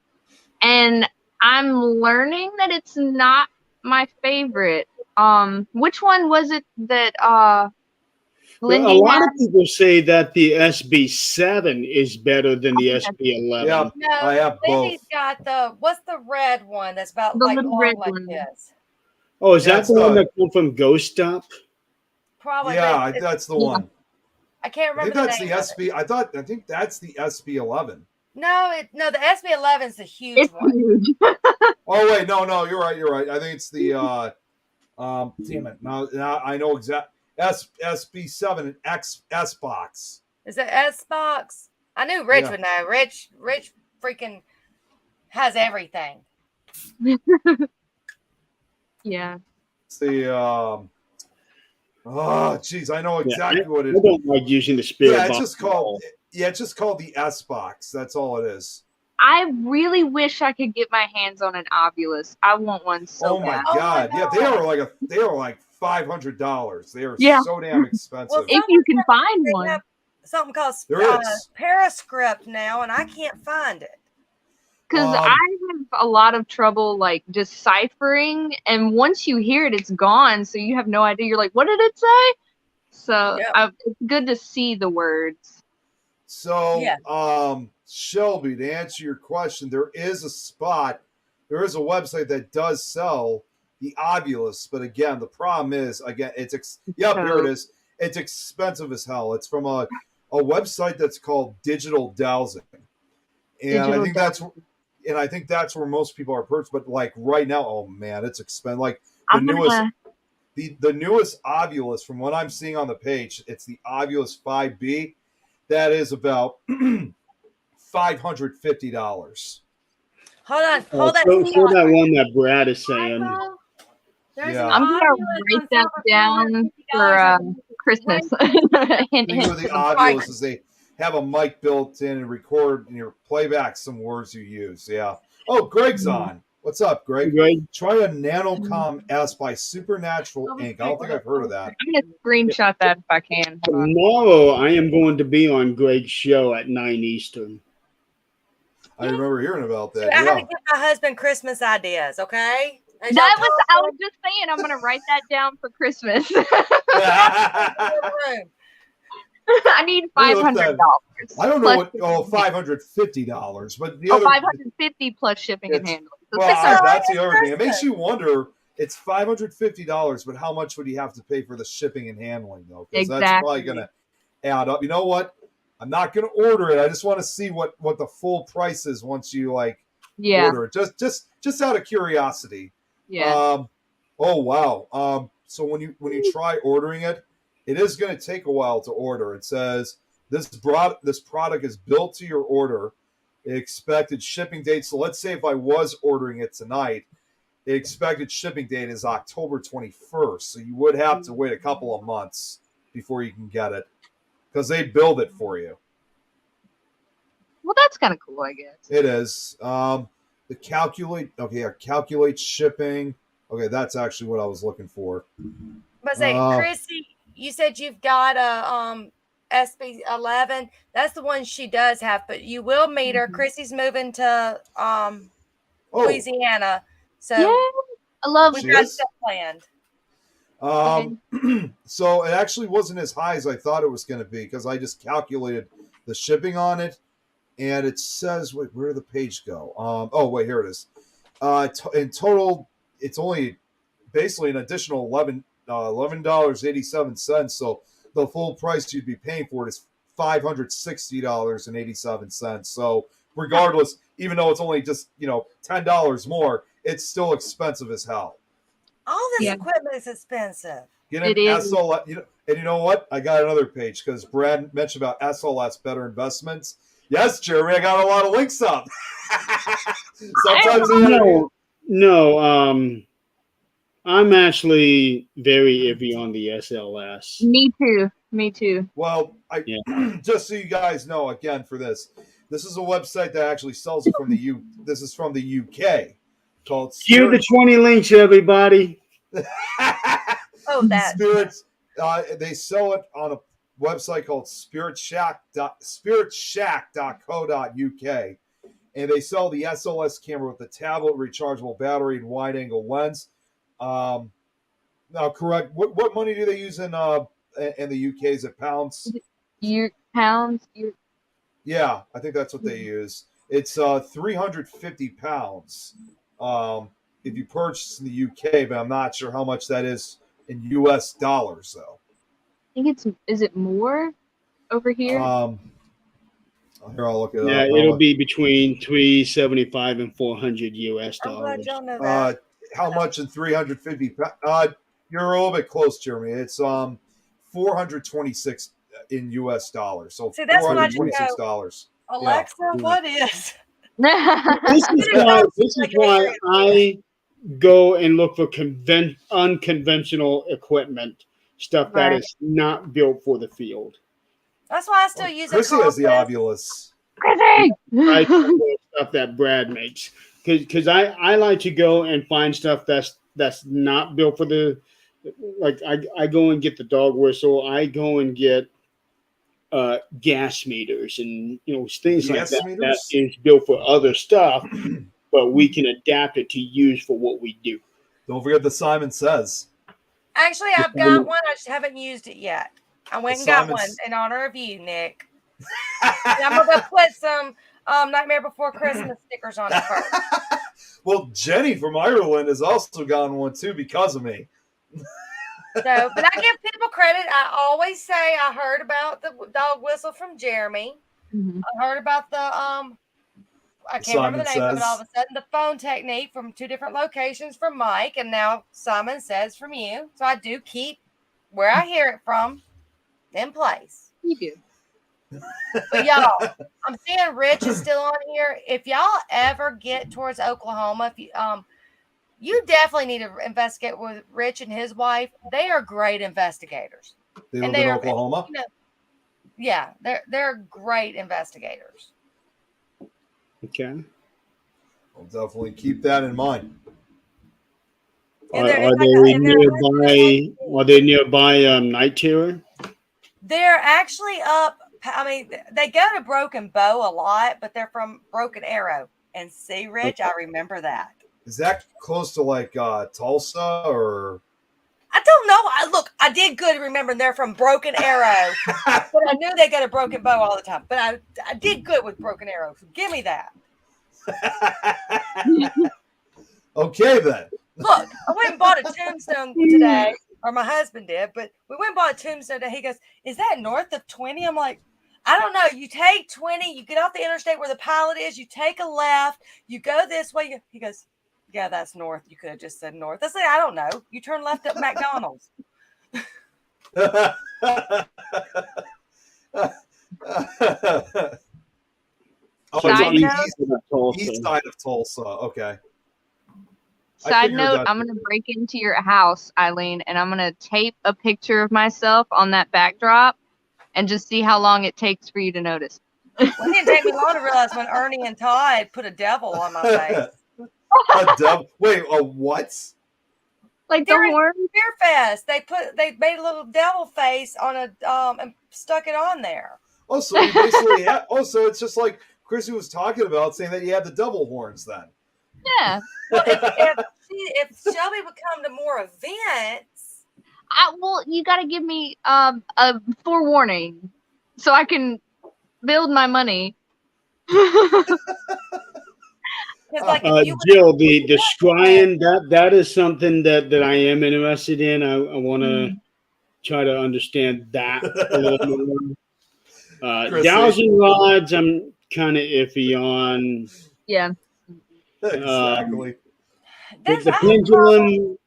and I'm learning that it's not my favorite. Which one was it that Well, a Lindy lot had? of people say that the SB7 is better than the That's SB11. Yeah, No, I have Lindy's both. got what's the red one that's about the like little long red like one. this? Oh, is Yeah, that it's the one the that came from Ghost Stop? Probably, yeah, but that's the Yeah. one. I can't I think remember the that's name the of it. SB. I think that's the SB11. No, the SB11 is the huge It's one. huge. Oh wait, no, you're right. I think it's the damn it. Now I know exact SB7 and S box. Is it S box? I knew Rich Yeah. would know. Rich freaking has everything. Yeah. It's the oh geez, I know Yeah, exactly what I it is. don't like using the spirit Yeah, it's box just at all. called the S box. That's all it is. I really wish I could get my hands on an Ovilus. I want one so Oh my bad. god. Oh my Yeah, God. they are like $500. They are Yeah. so damn expensive. Well, If you someone can said find they one. have something called There is. Periscript now, and I can't find it. Because I have a lot of trouble like deciphering, and once you hear it, it's gone, so you have no idea. You're like, what did it say? So Yep. it's good to see the words. So, Yeah. Shelby, to answer your question, there is a website that does sell the Ovilus, but again, the problem is, here it is. It's expensive as hell. It's from a website that's called Digital Dowsing, and I think that's where most people are purchased. But like right now, oh man, it's expensive. Like the newest Ovilus, from what I'm seeing on the page, it's the Ovilus 5B. That is about $550. Hold on. So Hold that. that one that Brad is saying. Michael, there's Yeah. an I'm gonna Ovilus write on that sale down for $450. Christmas. Hint, The thing hint. with the Ovilus is they have a mic built in and record and you playback some words you use. Yeah. Oh, Greg's on. What's up, Greg? Greg? Try a Nanocom S by Supernatural Inc. I don't think I've heard of that. I'm gonna screenshot that if I can. Hold on. Tomorrow, I am going to be on Greg's show at 9 Eastern. I remember hearing about that. I had to Yeah. give my husband Christmas ideas, okay? I was just saying I'm gonna write that down for Christmas. I need $500. I don't know what. Oh, $550, but the other. $550 plus shipping and handling. So Well, that's the other thing. It makes you wonder. It's $550, but how much would you have to pay for the shipping and handling, though? Because that's probably going to add up. You know what? I'm not going to order it. I just want to see what the full price is once you order it. Just out of curiosity. Yeah. Oh wow. So when you try ordering it, it is going to take a while to order. It says this product is built to your order. Expected shipping date. So let's say if I was ordering it tonight, the expected shipping date is October 21st. So you would have to wait a couple of months before you can get it because they build it for you. Well, that's kind of cool, I guess. It is. The calculate shipping. Okay, that's actually what I was looking for. But say, Chrissy, you said you've got a SB11. That's the one she does have, but you will meet her. Chrissy's moving to Louisiana, so I love we've got stuff planned. So it actually wasn't as high as I thought it was going to be because I just calculated the shipping on it, and it says, wait, where did the page go? Oh, wait, here it is. In total, it's only basically an additional $11.87. So the full price you'd be paying for it is $560.87. So regardless, even though it's only just $10 more, it's still expensive as hell. All this equipment is expensive. Get an SLS, and you know what? I got another page because Brad mentioned about SLS Better Investments. Yes, Jeremy, I got a lot of links up. Sometimes no. I'm actually very iffy on the SLS. Me too. Well, just so you guys know, again, for this is a website that actually sells it from the This is from the UK. Called Cue the 20 links, everybody. Oh, that Spirits. They sell it on website called spiritshack.co.uk, and they sell the SLS camera with the tablet, rechargeable battery, and wide-angle lens. Now, correct. What money do they use in the UK? Is it pounds? Pounds. Yeah, I think that's what they use. It's £350 if you purchase in the UK, but I'm not sure how much that is in US dollars though. I think is it more over here? Here, I'll look it Yeah, up. it'll be between 375 and 400 US I'm glad dollars. y'all know that. How much in 350? You're a little bit close, Jeremy. It's 426 in US dollars. So See, that's when I just go, $426. Alexa, Yeah. what is? This is why I go and look for unconventional equipment, stuff that Right. is not built for the field. That's why I still use a Chrissy has the compass. Ovilus. Crazy. I stuff that Brad makes because I like to go and find stuff that's not built for the like I go and get the dog whistle. I go and get gas meters and things like Gas that meters? is built for other stuff, but we can adapt it to use for what we do. Don't forget the Simon Says. Actually, I've got one. I just haven't used it yet. I went and got one Simon's- in honor of you, Nick. And I'm gonna put some Nightmare Before Christmas stickers on it first. Well, Jenny from Ireland has also gotten one too because of me. But I give people credit. I always say I heard about the dog whistle from Jeremy. Mhm. I heard about the I can't remember the name of it. All of a sudden, the phone technique from 2 different locations from Mike, and now Simon Says from you. So I do keep where I hear it from in place. You do. But y'all, I'm seeing Rich is still on here. If y'all ever get towards Oklahoma, if you you definitely need to investigate with Rich and his wife. They are great investigators. They live And in are, Oklahoma. Yeah, they're great investigators. Okay. I'll definitely keep that in mind. And Are they nearby? Are they nearby Night Terror? They're actually up. I mean, they go to Broken Bow a lot, but they're from Broken Arrow and Sea Ridge. I remember that. Is that close to like Tulsa or? I don't know. I did good remembering they're from Broken Arrow, but I knew they go to Broken Bow all the time. But I did good with Broken Arrow. So give me that. Okay then. Look, I went and bought a tombstone today, or my husband did, but we went and bought a tombstone today. He goes, "Is that north of 20?" I'm like, I don't know. You take 20, you get off the interstate where the pilot is, you take a left, you go this way. He goes, "Yeah, that's north. You could have just said north." I said, "I don't know. You turn left at McDonald's." Side note? East side of Tulsa. Okay. Side note, I'm going to break into your house, Eileen, and I'm going to tape a picture of myself on that backdrop and just see how long it takes for you to notice. Well, it didn't take me long to realize when Ernie and Todd put a devil on my face. A devil? Wait, a what? Like the horn? Beer Fest. They made a little devil face on a and stuck it on there. Oh, so you basically have, so it's just like Chrissy was talking about, saying that you had the devil horns then. Yeah. Well, if Shelby would come to more events, well, you got to give me a forewarning so I can build my money. like Jill, the scrying, that is something that I am interested in. I want to try to understand that a little more. Dowsing rods, I'm kind of iffy on. Yeah. Exactly. The pendulum.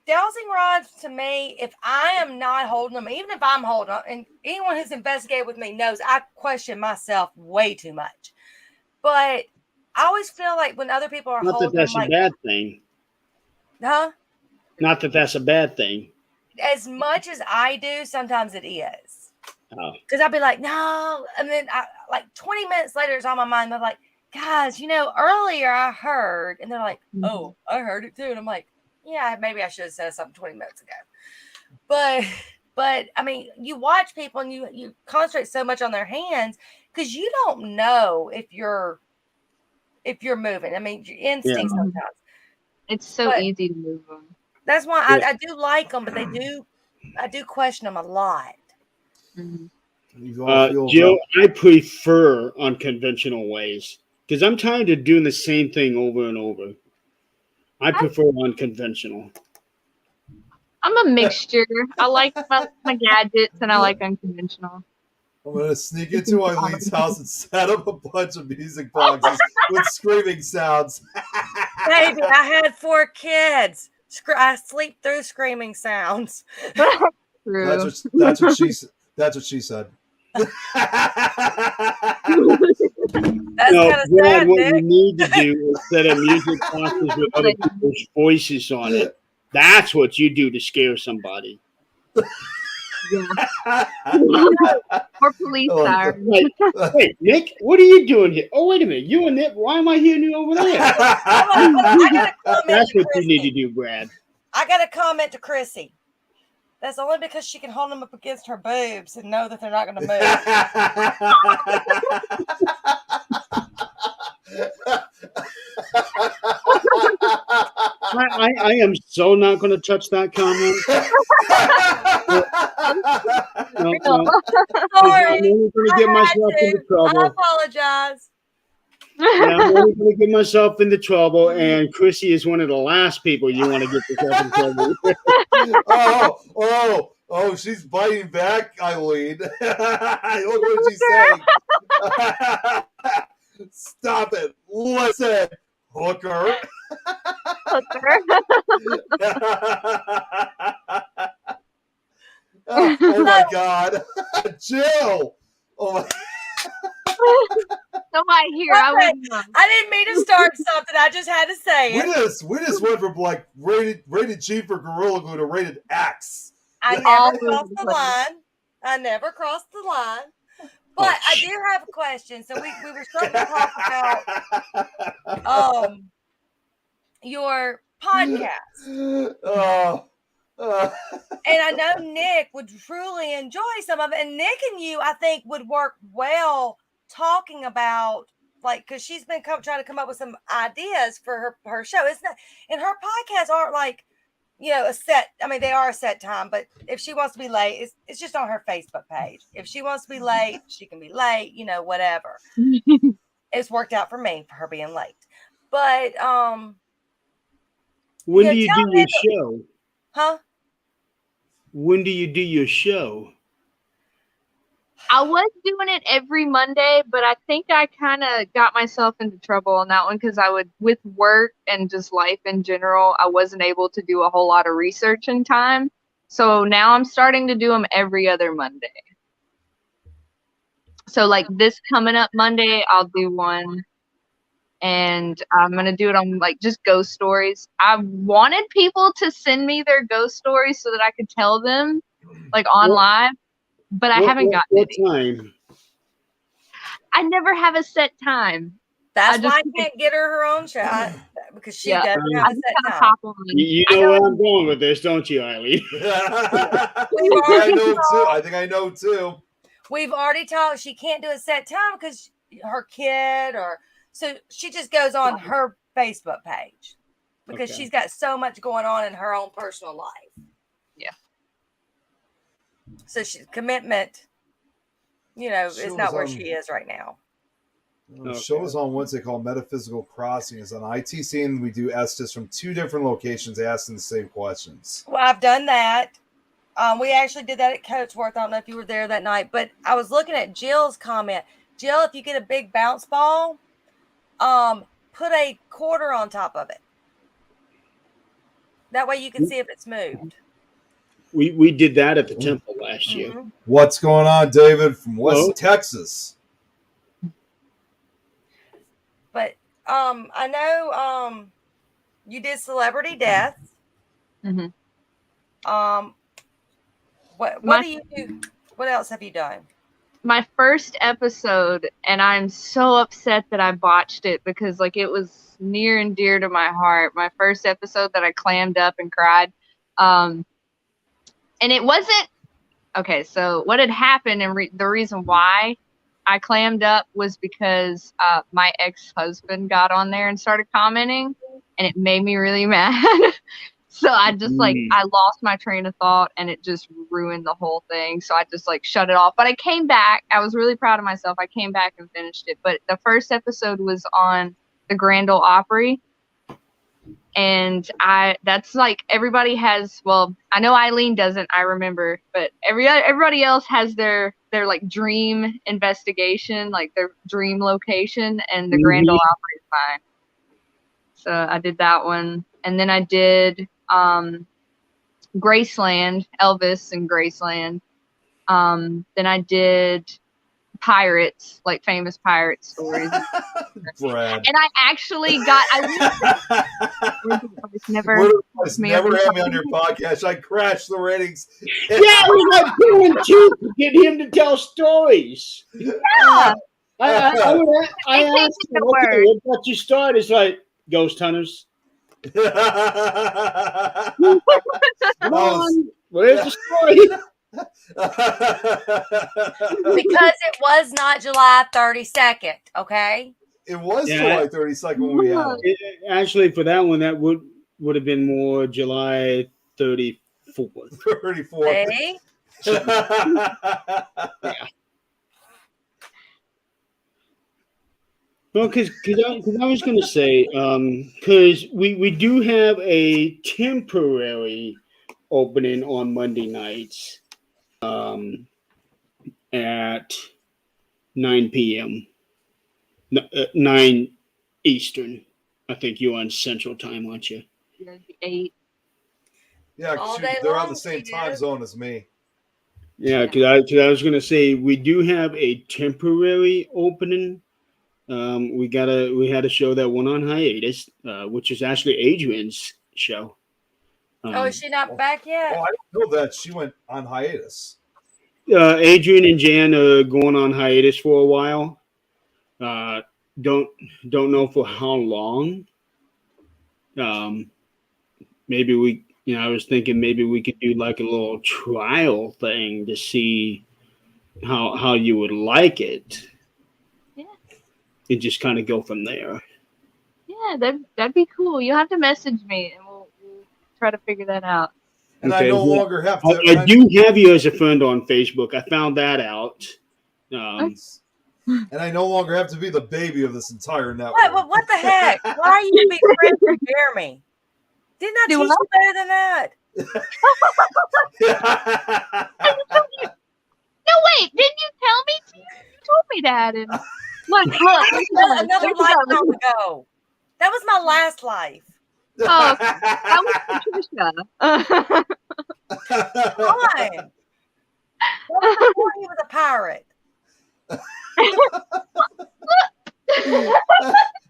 Dowsing rods, to me, if I am not holding them, even if I'm holding them, and anyone who's investigated with me knows I question myself way too much. But I always feel like when other people are Not holding that that's them, a bad thing. Huh? Not that that's a bad thing. As much as I do, sometimes it is. Oh. Because I'll be like, no. And then like 20 minutes later, it's on my mind. They're like, guys, earlier I heard. And they're like, oh, I heard it too. And I'm like, yeah, maybe I should have said something 20 minutes ago. But But I mean, you watch people and you concentrate so much on their hands because you don't know if you're moving. I mean, your instinct sometimes. It's so But easy to move them. that's why I do like them, but I do question them a lot. Jill, I prefer unconventional ways because I'm tired of doing the same thing over and over. I prefer unconventional. I'm a mixture. I like my gadgets and I like unconventional. I'm gonna sneak into Eileen's house and set up a bunch of music boxes with screaming sounds. Baby, I had 4 kids. I sleep through screaming sounds. True. That's what she said. That's No, kind of Brad, sad, what Nick. you need to do is set up music boxes with other people's voices on it. That's what you do to scare somebody. Or police sirens. Wait, Nick, what are you doing here? Oh, wait a minute. You and Nick, why am I hearing you over there? I got a comment. That's what Chrissy. you need to do, Brad. I got a comment to Chrissy. That's only because she can hold them up against her boobs and know that they're not going to I am so not going to touch that comment. No. Sorry. I'm only going to get myself into trouble. I apologize. Yeah, I'm only going to get myself into trouble, and Chrissy is one of the last people you want to get yourself in trouble with. Oh, she's biting back, Eileen. Look what she's saying. Stop it. Listen, hooker. Oh my God. Jill. Oh my. So I hear. I didn't mean to start something. I just had to say it. We just went from like rated G for Gorilla Glue to rated X. I never crossed the line. But I do have a question. So we were starting to talk about your podcast. And I know Nick would truly enjoy some of it. And Nick and you, I think, would work well talking about, like, because she's been trying to come up with some ideas for her show. It's not, and her podcasts aren't like, a set. I mean, they are a set time, but if she wants to be late, it's just on her Facebook page. If she wants to be late, she can be late, whatever. It's worked out for me for her being late. But when do you do your show? Huh? When do you do your show? I was doing it every Monday, but I think I kind of got myself into trouble on that one because with work and just life in general, I wasn't able to do a whole lot of research in time. So now I'm starting to do them every other Monday. So like this coming up Monday, I'll do one. And I'm going to do it on like just ghost stories. I wanted people to send me their ghost stories so that I could tell them like on live, but I haven't gotten what any. Time? I never have a set time. That's why I can't get her own show because she doesn't have a set time. You know where I'm going with this, don't you, Eileen? I think I know too. We've already talked. She can't do a set time because her kid so she just goes on her Facebook page because she's got so much going on in her own personal life. Yeah. So she's commitment, is not where she is right now. The show is on Wednesday called Metaphysical Crossing. It's on ITC, and we do Estes from 2 different locations asking the same questions. Well, I've done that. We actually did that at Coatsworth. I don't know if you were there that night, but I was looking at Jill's comment. Jill, if you get a big bounce ball, put a quarter on top of it. That way you can see if it's moved. We did that at the temple last year. What's going on, David from West Texas? But I know you did celebrity death. What do you do? What else have you done? My first episode, and I'm so upset that I botched it because like it was near and dear to my heart. My first episode that I clammed up and cried. And it wasn't okay, so what had happened and the reason why I clammed up was because my ex-husband got on there and started commenting, and it made me really mad. So I just I lost my train of thought, and it just ruined the whole thing. So I just shut it off. But I came back. I was really proud of myself. I came back and finished it. But the first episode was on the Grand Ole Opry. And that's everybody has, well, I know Eileen doesn't, I remember, but everybody else has their dream investigation, their dream location, and the Grand Ole Opry is mine. So I did that one. And then I did Graceland, Elvis and Graceland. Then I did pirates, famous pirate stories. Brad. And I actually got never had me on your podcast. I crashed the ratings. Yeah, we got 2 and 2 to get him to tell stories. Yeah. I asked him, okay, what got you started? It's like ghost hunters. Come on, where's the story? Because it was not July 32nd, okay? It was July 32nd when we had it. Actually, for that one, that would have been more July 34th. 34th. Hey? Yeah. Well, because I was going to say, because we do have a temporary opening on Monday nights at 9 p.m. 9 Eastern. I think you're on Central Time, aren't you? 8. Yeah, they're on the same time zone as me. Yeah, because I was going to say, we do have a temporary opening. We had a show that went on hiatus, which is actually Adrian's show. Is she not back yet? Oh, I didn't know that. She went on hiatus. Adrian and Jan are going on hiatus for a while. Don't know for how long. Maybe I was thinking maybe we could do a little trial thing to see how you would like it. Yeah. And just kind of go from there. Yeah, that'd be cool. You'll have to message me, and we'll try to figure that out. And okay. I no longer have to. I do have you as a friend on Facebook. I found that out. And I no longer have to be the baby of this entire network. What the heck? Why are you being friends with Jeremy? Didn't I teach you better than that? No, wait. Didn't you tell me to? You told me that. And another lifetime ago. That was my last life. Oh, that was Patricia. Why? Before he was a pirate.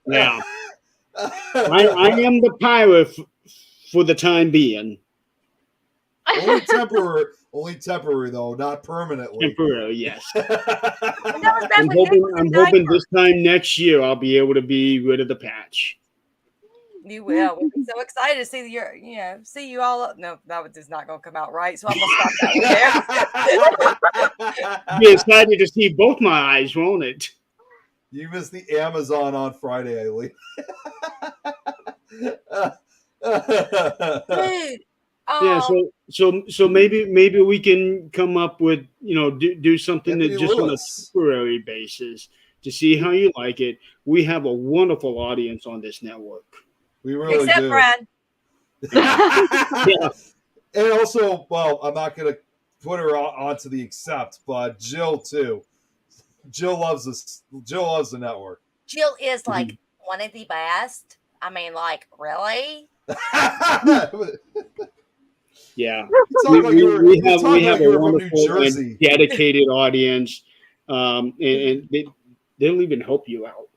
Yeah. I am the pirate for the time being. Only temporary though, not permanently. Temporary, yes. I'm hoping this time next year I'll be able to be rid of the patch. You will. We'll be so excited to see you all up. No, that is not going to come out right. So I'm going to stop that there. Be excited to see both my eyes, won't it? You missed the Amazon on Friday, Eileen. Dude. Yeah, so maybe we can come up with do something that just on a temporary basis to see how you like it. We have a wonderful audience on this network. We really Except do. Brad. Yeah. And also, well, I'm not going to put her onto the accept, but Jill too. Jill loves this. Jill loves the network. Jill is one of the best. I mean, really? Yeah, we have a wonderful and dedicated audience, and they'll even help you out.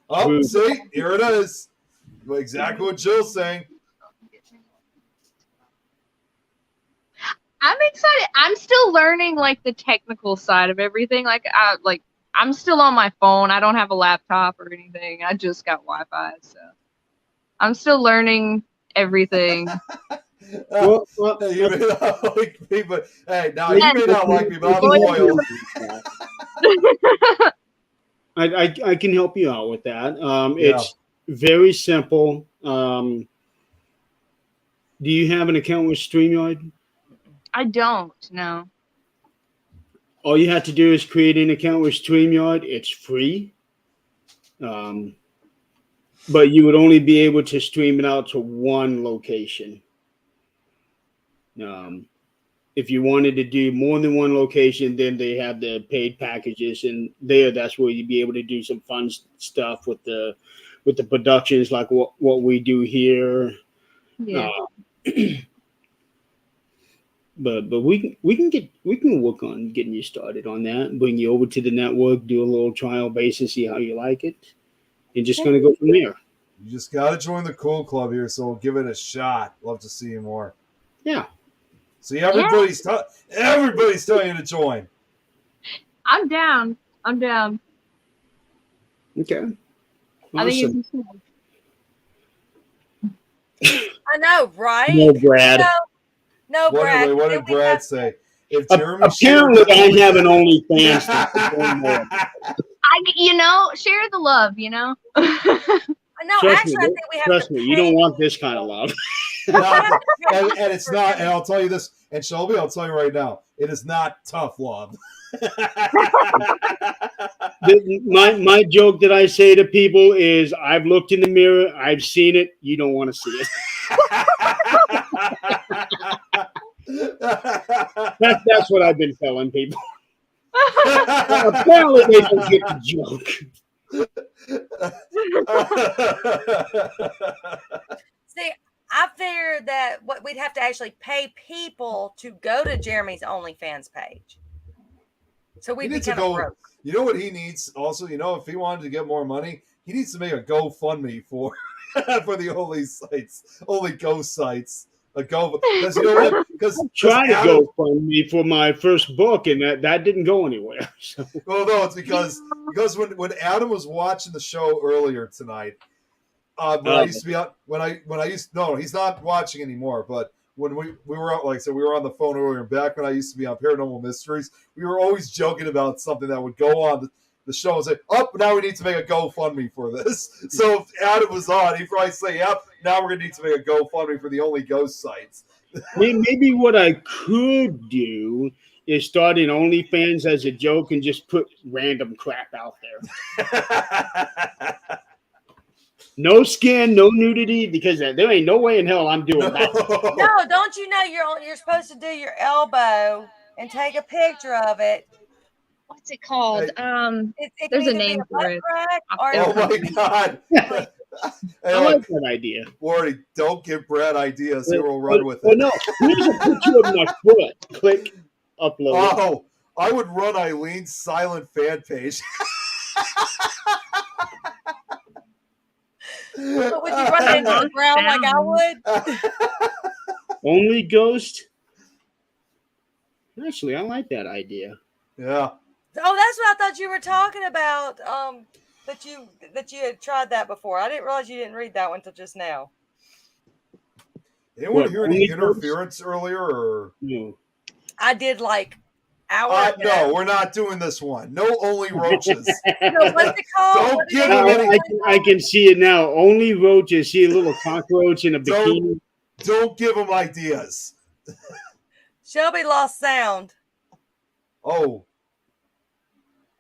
Oh, see, here it is. Exactly what Jill's saying. I'm excited. I'm still learning the technical side of everything. I'm still on my phone. I don't have a laptop or anything. I just got Wi-Fi, so I'm still learning everything. Well, You may not like me, but hey, now Well, you may not like me, but I'm Loyal. loyal. I can help you out with that. Yeah. It's very simple. Do you have an account with StreamYard? I don't know. All you have to do is create an account with StreamYard. It's free. But you would only be able to stream it out to one location. If you wanted to do more than one location, then they have the paid packages, and that's where you'd be able to do some fun stuff with the productions, like what we do here. Yeah. But we can work on getting you started on that, bring you over to the network, do a little trial basis, see how you like it, and just gonna go from there. You just got to join the cool club here, so we'll give it a shot. Love to see you more. Yeah. See, everybody's telling you to join. I'm down. Okay. I think Awesome. it's cool. I know, right? No, Brad. No, Brad. What did Brad say? If Apparently, I have an OnlyFans. Share the love, No, Trust actually, me, I think we have trust to me, you don't want this kind of love. and it's not. And I'll tell you this. And Shelby, I'll tell you right now, it is not tough love. My joke that I say to people is, I've looked in the mirror, I've seen it. You don't want to see it. That's what I've been telling people. Apparently, they don't get the joke. See, I figured that we'd have to actually pay people to go to Jeremy's OnlyFans page. So we'd be kind of broke. You know what he needs? Also, if he wanted to get more money, he needs to make a GoFundMe for the only ghost sites. Because I'm trying to GoFundMe for my first book, and that didn't go anywhere. So. Well, no, it's because when Adam was watching the show earlier tonight, he's not watching anymore. But when we were out, like I said, we were on the phone earlier, and back when I used to be on Paranormal Mysteries, we were always joking about something that would go on the show and say, now we need to make a GoFundMe for this. So if Adam was on, he'd probably say, now we're going to need to make a GoFundMe for the only ghost sites. Maybe what I could do is start an OnlyFans as a joke and just put random crap out there. No skin, no nudity, because there ain't no way in hell I'm doing that. No, don't you know you're supposed to do your elbow and take a picture of it? What's it called? It There's a name for it. Oh my God! I like that idea. Wardy, don't give Brad ideas. He will run with it. Oh no! Here's a picture of my foot. Click, upload. Oh, I would run Eileen's silent fan page. But would you run it into the ground like I would? Only ghost. Actually, I like that idea. Yeah. Oh, that's what I thought you were talking about. That you had tried that before. I didn't realize you didn't read that one until just now. Anyone hear any interference earlier? Or no? I did like hours. No, we're not doing this one. No, only roaches. No, what's it called? Don't give them any. I can see it now. Only roaches. See a little cockroach in a bikini. Don't give them ideas. Shelby lost sound. Oh.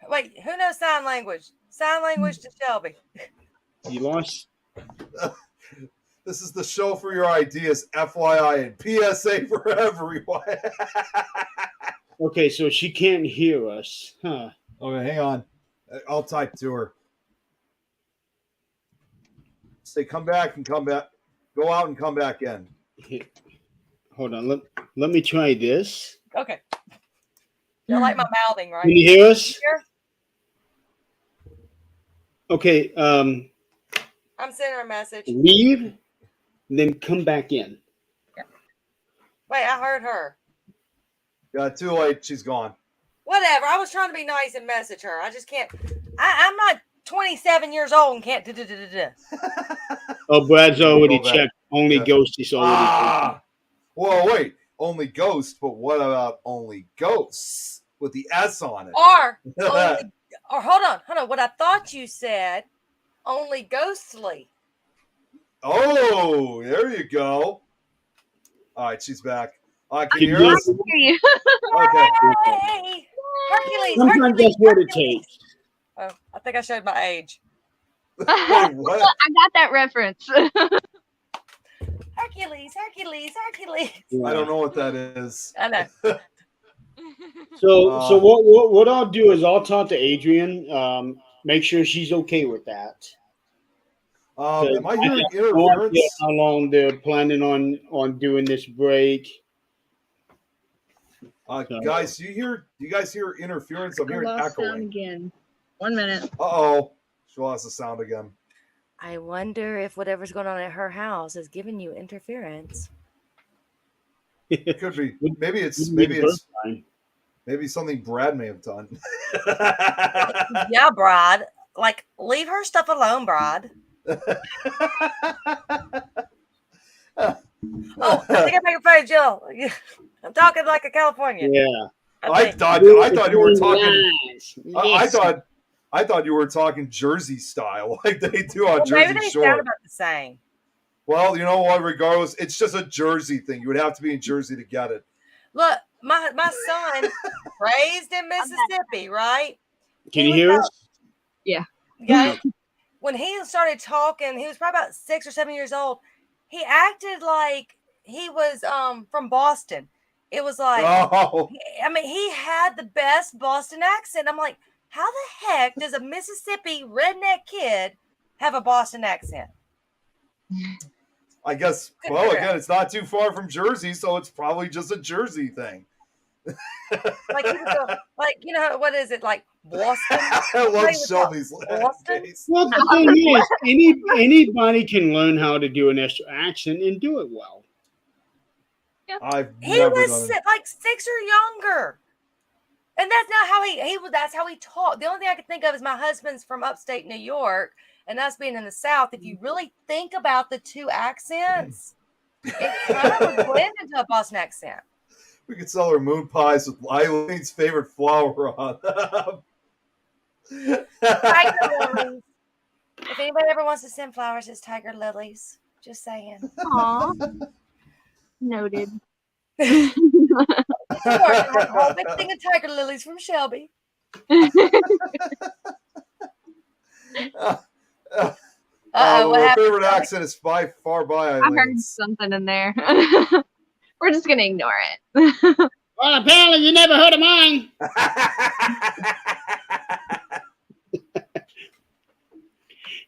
Wait, who knows sign language? Sign language to Shelby. You lost. This is the show for your ideas, FYI, and PSA for everyone. Okay, so she can't hear us, huh? Okay, hang on. I'll type to her. Say, come back and come back. Go out and come back in. Hold on. Let me try this. Okay. You like my mouthing, right? Can you hear us? Okay. I'm sending her a message. Leave, then come back in. Wait, I heard her. Yeah, too late. She's gone. Whatever. I was trying to be nice and message her. I just can't. I'm not 27 years old and can't. Oh, Brad's already checked. Only ghost is already. Whoa, wait. Only Ghost, but what about Only Ghosts with the S on it? Or only, or hold on. What I thought you said, only ghostly. Oh, there you go. All right, she's back. Can you hear Yes. us? Okay. Hey, Hercules. Sometimes that's what it takes. Oh, I think I showed my age. Wait, I what? got that reference. Hercules. I don't know what that is. I know. So what I'll do is I'll talk to Adrian. Make sure she's okay with that. Am I hearing have no idea interference? how long they're planning on doing this break. Guys, do you guys hear interference? I'm hearing echoing. again. 1 minute. Uh-oh. She lost the sound again. I wonder if whatever's going on at her house is giving you interference. It could be. Maybe it's something Brad may have done. Yeah, Brad. Like, leave her stuff alone, Brad. Oh, I think I make a fun, Jill. I'm talking like a Californian. Yeah. I thought you were talking. I thought you were talking Jersey style, like they do on Jersey maybe they Shore. sound about the same. Well, you know what? Regardless, it's just a Jersey thing. You would have to be in Jersey to get it. Look, my son raised in Mississippi, right? Can you hear us? Yeah. Yeah. When he started talking, he was probably about 6 or 7 years old. He acted like he was from Boston. It was like, he had the best Boston accent. I'm like, how the heck does a Mississippi redneck kid have a Boston accent? I guess, well, again, it's not too far from Jersey, so it's probably just a Jersey thing. Like, what is it, like Boston? I love Shelby's Boston? Well, the thing is, anybody can learn how to do an extra accent and do it well. He was like 6 or younger. And that's not how he was. That's how he talked. The only thing I could think of is my husband's from upstate New York, and us being in the South. If you really think about the two accents, it kind of would blend into a Boston accent. We could sell her moon pies with Eileen's favorite flower on them. Tiger lilies. If anybody ever wants to send flowers, it's tiger lilies. Just saying. Aw. Noted. I have a whole big thing of tiger lilies from Shelby. Her favorite accent is far by I Eileen's. heard something in there. We're just gonna ignore it. Well, apparently you never heard of mine.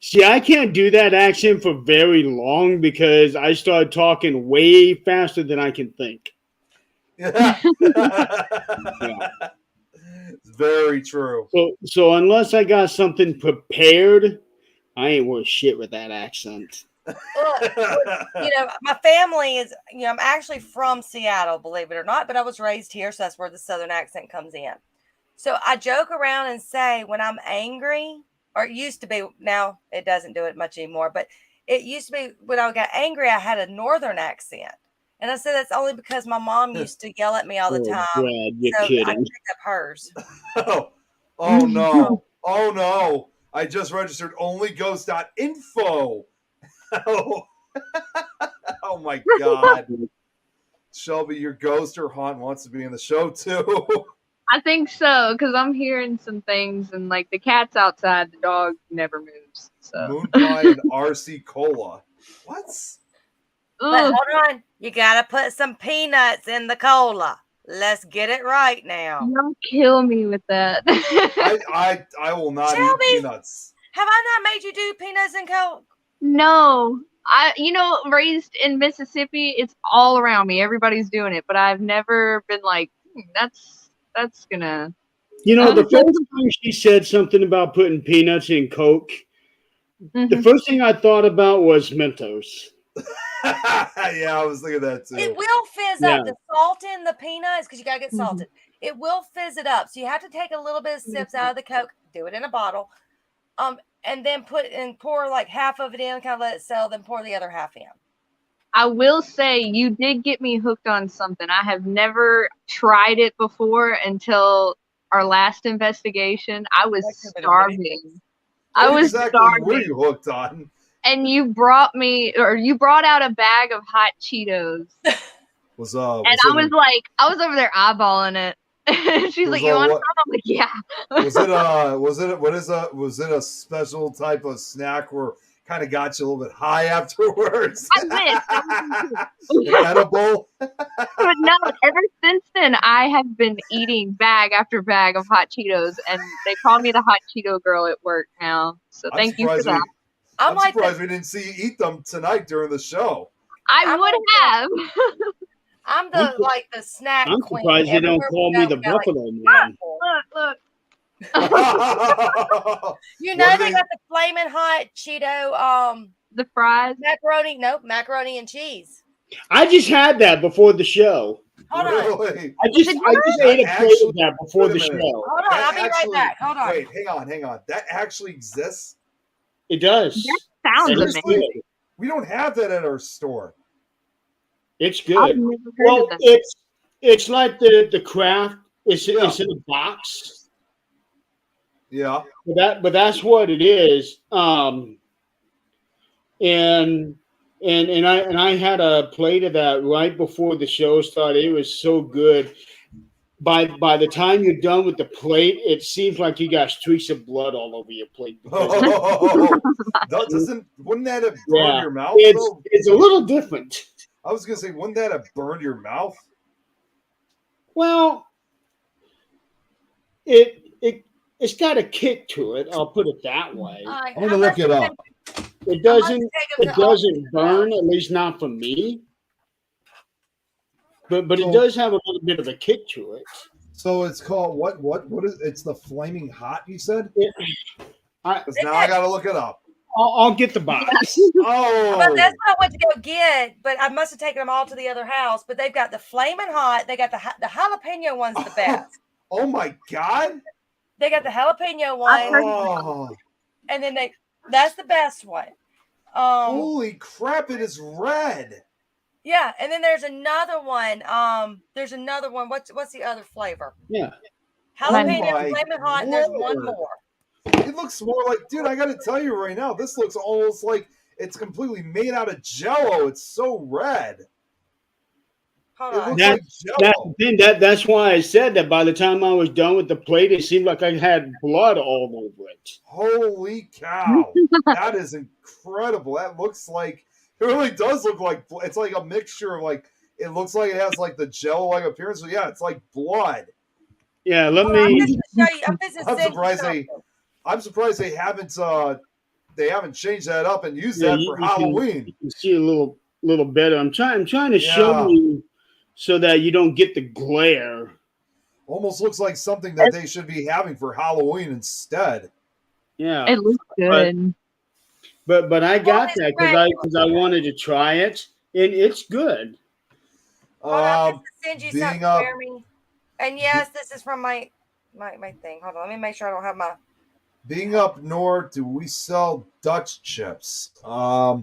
See, I can't do that accent for very long because I start talking way faster than I can think. Yeah. It's very true. So unless I got something prepared, I ain't worth shit with that accent. My family is, I'm actually from Seattle, believe it or not, but I was raised here, so that's where the Southern accent comes in. So I joke around and say when I'm angry, or it used to be, now it doesn't do it much anymore, but it used to be when I got angry, I had a Northern accent. And I said that's only because my mom used to yell at me all the time. Brad, you're so kidding. I picked up hers. Oh no. Oh no. I just registered onlyghost.info. Oh my God. Shelby, your ghost or haunt wants to be in the show too. I think so, because I'm hearing some things, and like the cat's outside, the dog never moves. So Moon pie and RC cola. What? But hold on, you gotta put some peanuts in the cola. Let's get it right now. Don't kill me with that. I will not Shelby, eat peanuts. Have I not made you do peanuts and Coke? No, raised in Mississippi, it's all around me. Everybody's doing it, but I've never been like, that's gonna. The first time she said something about putting peanuts in Coke, the first thing I thought about was Mentos. Yeah, I was thinking that too. It will fizz up. The salt in the peanuts, because you gotta get salted. It will fizz it up. So you have to take a little bit of sips out of the Coke, do it in a bottle, and then pour like half of it in, kind of let it settle, then pour the other half in. I will say you did get me hooked on something. I have never tried it before until our last investigation. I was starving. I What was exactly were starving. you hooked on? And you brought out a bag of hot Cheetos. Was And was I it was like, I was over there eyeballing it. She's like, Was, "You want what- some?" I'm like, "Yeah." was it a special type of snack where kind of got you a little bit high afterwards? I wish. An edible? But no, ever since then, I have been eating bag after bag of hot Cheetos, and they call me the hot Cheeto girl at work now. So I'm thank you for surprised that. I'm like surprised we didn't see you eat them tonight during the show. I I'm would have. I'm the snack I'm queen. surprised they don't Everywhere call we me go, the we got, like, Buffalo Man. Look. you know What they are got the flaming hot Cheeto The fries. macaroni. Nope, macaroni and cheese. I just had that before the show. Hold on. Really? I just ate a plate of that before Wait a the minute. show. Hold on, That I'll be right back. Hold on. Wait, hang on. That actually exists? It does. That sounds And it's amazing. good. We don't have that at our store. It's I've good. never heard Well, of that. it's like the craft. It's Yeah. it's in a box. Yeah. But that's what it is. And I had a plate of that right before the show started. It was so good. By the time you're done with the plate, it seems like you got streaks of blood all over your plate. Wouldn't that have burned Yeah, your mouth though? it's a little different. I was gonna say, wouldn't that have burned your mouth? Well, it's got a kick to it. I'll put it that way. I'm gonna look it up. It doesn't burn, at least not for me. But it does have a little bit of a kick to it. So it's called what is it's the flaming hot, you said? I, Because now I gotta look it up. I'll get the box. Oh, But that's what I went to go get. But I must have taken them all to the other house. But they've got the flaming hot. They got the jalapeno one's the best. Oh my god! They got the jalapeno one, Oh, and then that's the best one. holy crap! It is red. Yeah, and then there's another one. There's another one. What's the other flavor? Yeah. Jalapeno, my flaming hot, and there's one Lord. more. It looks more like, dude. I gotta tell you right now, this looks almost like it's completely made out of Jello. It's so red. Hold It on. looks That's like the Jello. thing. That's why I said that by the time I was done with the plate, it seemed like I had blood all over it. Holy cow! That is incredible. That looks like it really does look like it's like a mixture of like it looks like it has like the Jello like appearance. So yeah, it's like blood. Yeah, let Hold on, I'm me. just gonna show you. I'm just I'm send you surprised something. I'm surprised they haven't changed that up and used Yeah, that you for can- Halloween. You can see a little better. I'm trying to Yeah. show you so that you don't get the glare. Almost looks like something that they should be having for Halloween instead. Yeah, It looks good. but I got it's that red. because I wanted to try it, and it's good. Hold on, I'm Um, just send you being something, up- Jeremy. And yes, this is from my thing. Hold on, let me make sure I don't have my. Being up north, do we sell Dutch chips? I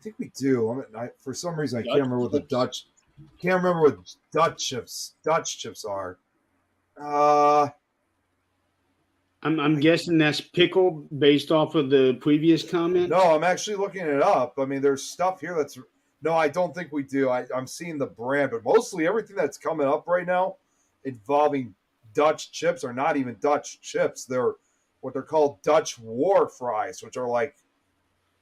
think we do. For some reason, I can't remember what the Dutch. Can't remember what Dutch chips are. I'm guessing that's pickle based off of the previous comment. No, I'm actually looking it up. I mean, there's stuff here that's. No, I don't think we do. I'm seeing the brand, but mostly everything that's coming up right now involving Dutch chips are not even Dutch chips. They're what they're called Dutch war fries, which are like,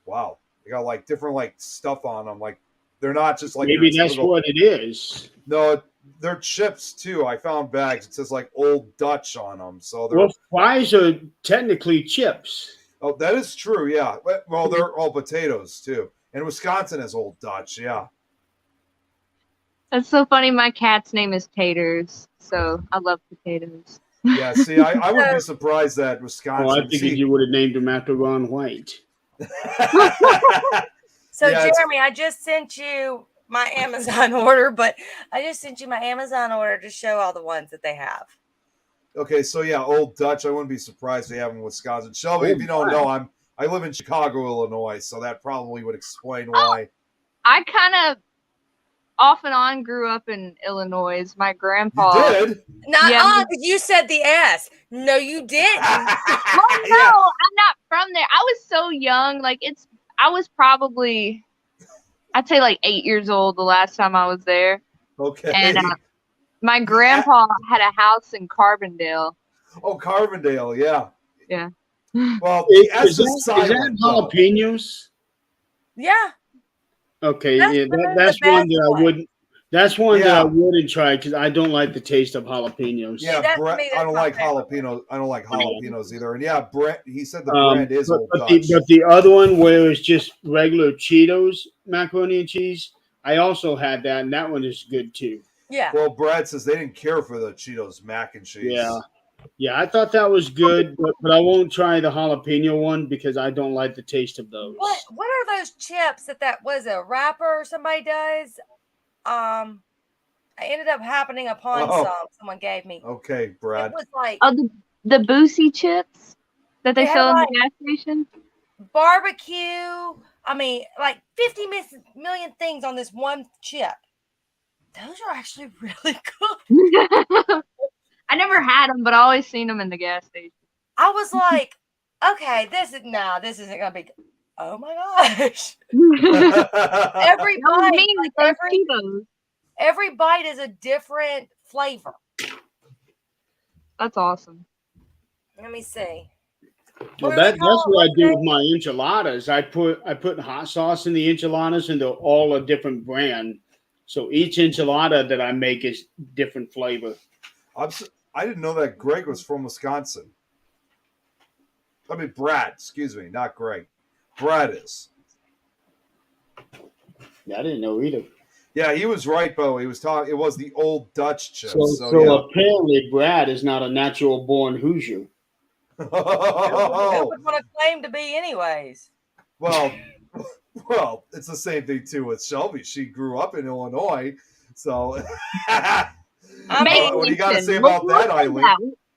wow, they got like different like stuff on them. Like they're not just like Maybe your that's typical- what it is. No, they're chips too. I found bags. It says like Old Dutch on them. So they're Well, fries are technically chips. oh, that is true. Yeah. Well, they're all potatoes too. And Wisconsin is Old Dutch. Yeah. That's so funny. My cat's name is Taters, so I love potatoes. Yeah. See, I wouldn't be surprised that Oh, Wisconsin. I figured you would have named him after Ron White. So Yeah, it's- Jeremy, I just sent you my Amazon order, but I just sent you my Amazon order to show all the ones that they have. Okay, so yeah, Old Dutch. I wouldn't be surprised they have in Wisconsin. Shelby, if you don't know, I live in Chicago, Illinois, so that probably would explain why. I kind of off and on grew up in Illinois. My grandpa. You did? Nuh-uh, you said the S. No, you didn't. Well, no, I'm not from there. I was so young. Like I was probably, I'd say like 8 years old the last time I was there. Okay. And my grandpa had a house in Carbondale. Oh, Carbondale, yeah. Yeah. Well, is that jalapenos? Yeah. Okay, That's yeah, that's one that I one. wouldn't. That's one that I wouldn't try because I don't like the taste of jalapenos. Yeah, Brett, I don't like jalapenos. I don't like jalapenos either. And yeah, Brett, he said the brand is Old Dutch. But the other one where it's just regular Cheetos macaroni and cheese, I also had that, and that one is good too. Yeah. Well, Brad says they didn't care for the Cheetos mac and cheese. Yeah, I thought that was good, but I won't try the jalapeno one because I don't like the taste of those. What are those chips that was a rapper or somebody does? I ended up happening upon someone gave me. Okay, Brad. It was like the Boosie chips that they sell in the gas station. Barbecue. I mean, like 50 million things on this one chip. Those are actually really good. I never had them, but I always seen them in the gas station. I was like, okay, this isn't gonna be. Oh my gosh! Every bite, every bite is a different flavor. That's awesome. Let me see. Well, that's what I do with my enchiladas. I put hot sauce in the enchiladas, and they're all a different brand. So each enchilada that I make is different flavor. I didn't know that Greg was from Wisconsin. I mean, Brad, excuse me, not Greg. Brad is. Yeah, I didn't know either. Yeah, he was right, Bo. He was talking. It was the Old Dutch chips. So apparently, Brad is not a natural born Hoosier. Who would want to claim to be, anyways? Well, it's the same thing too with Shelby. She grew up in Illinois, so. What do you got to say about that, Eileen?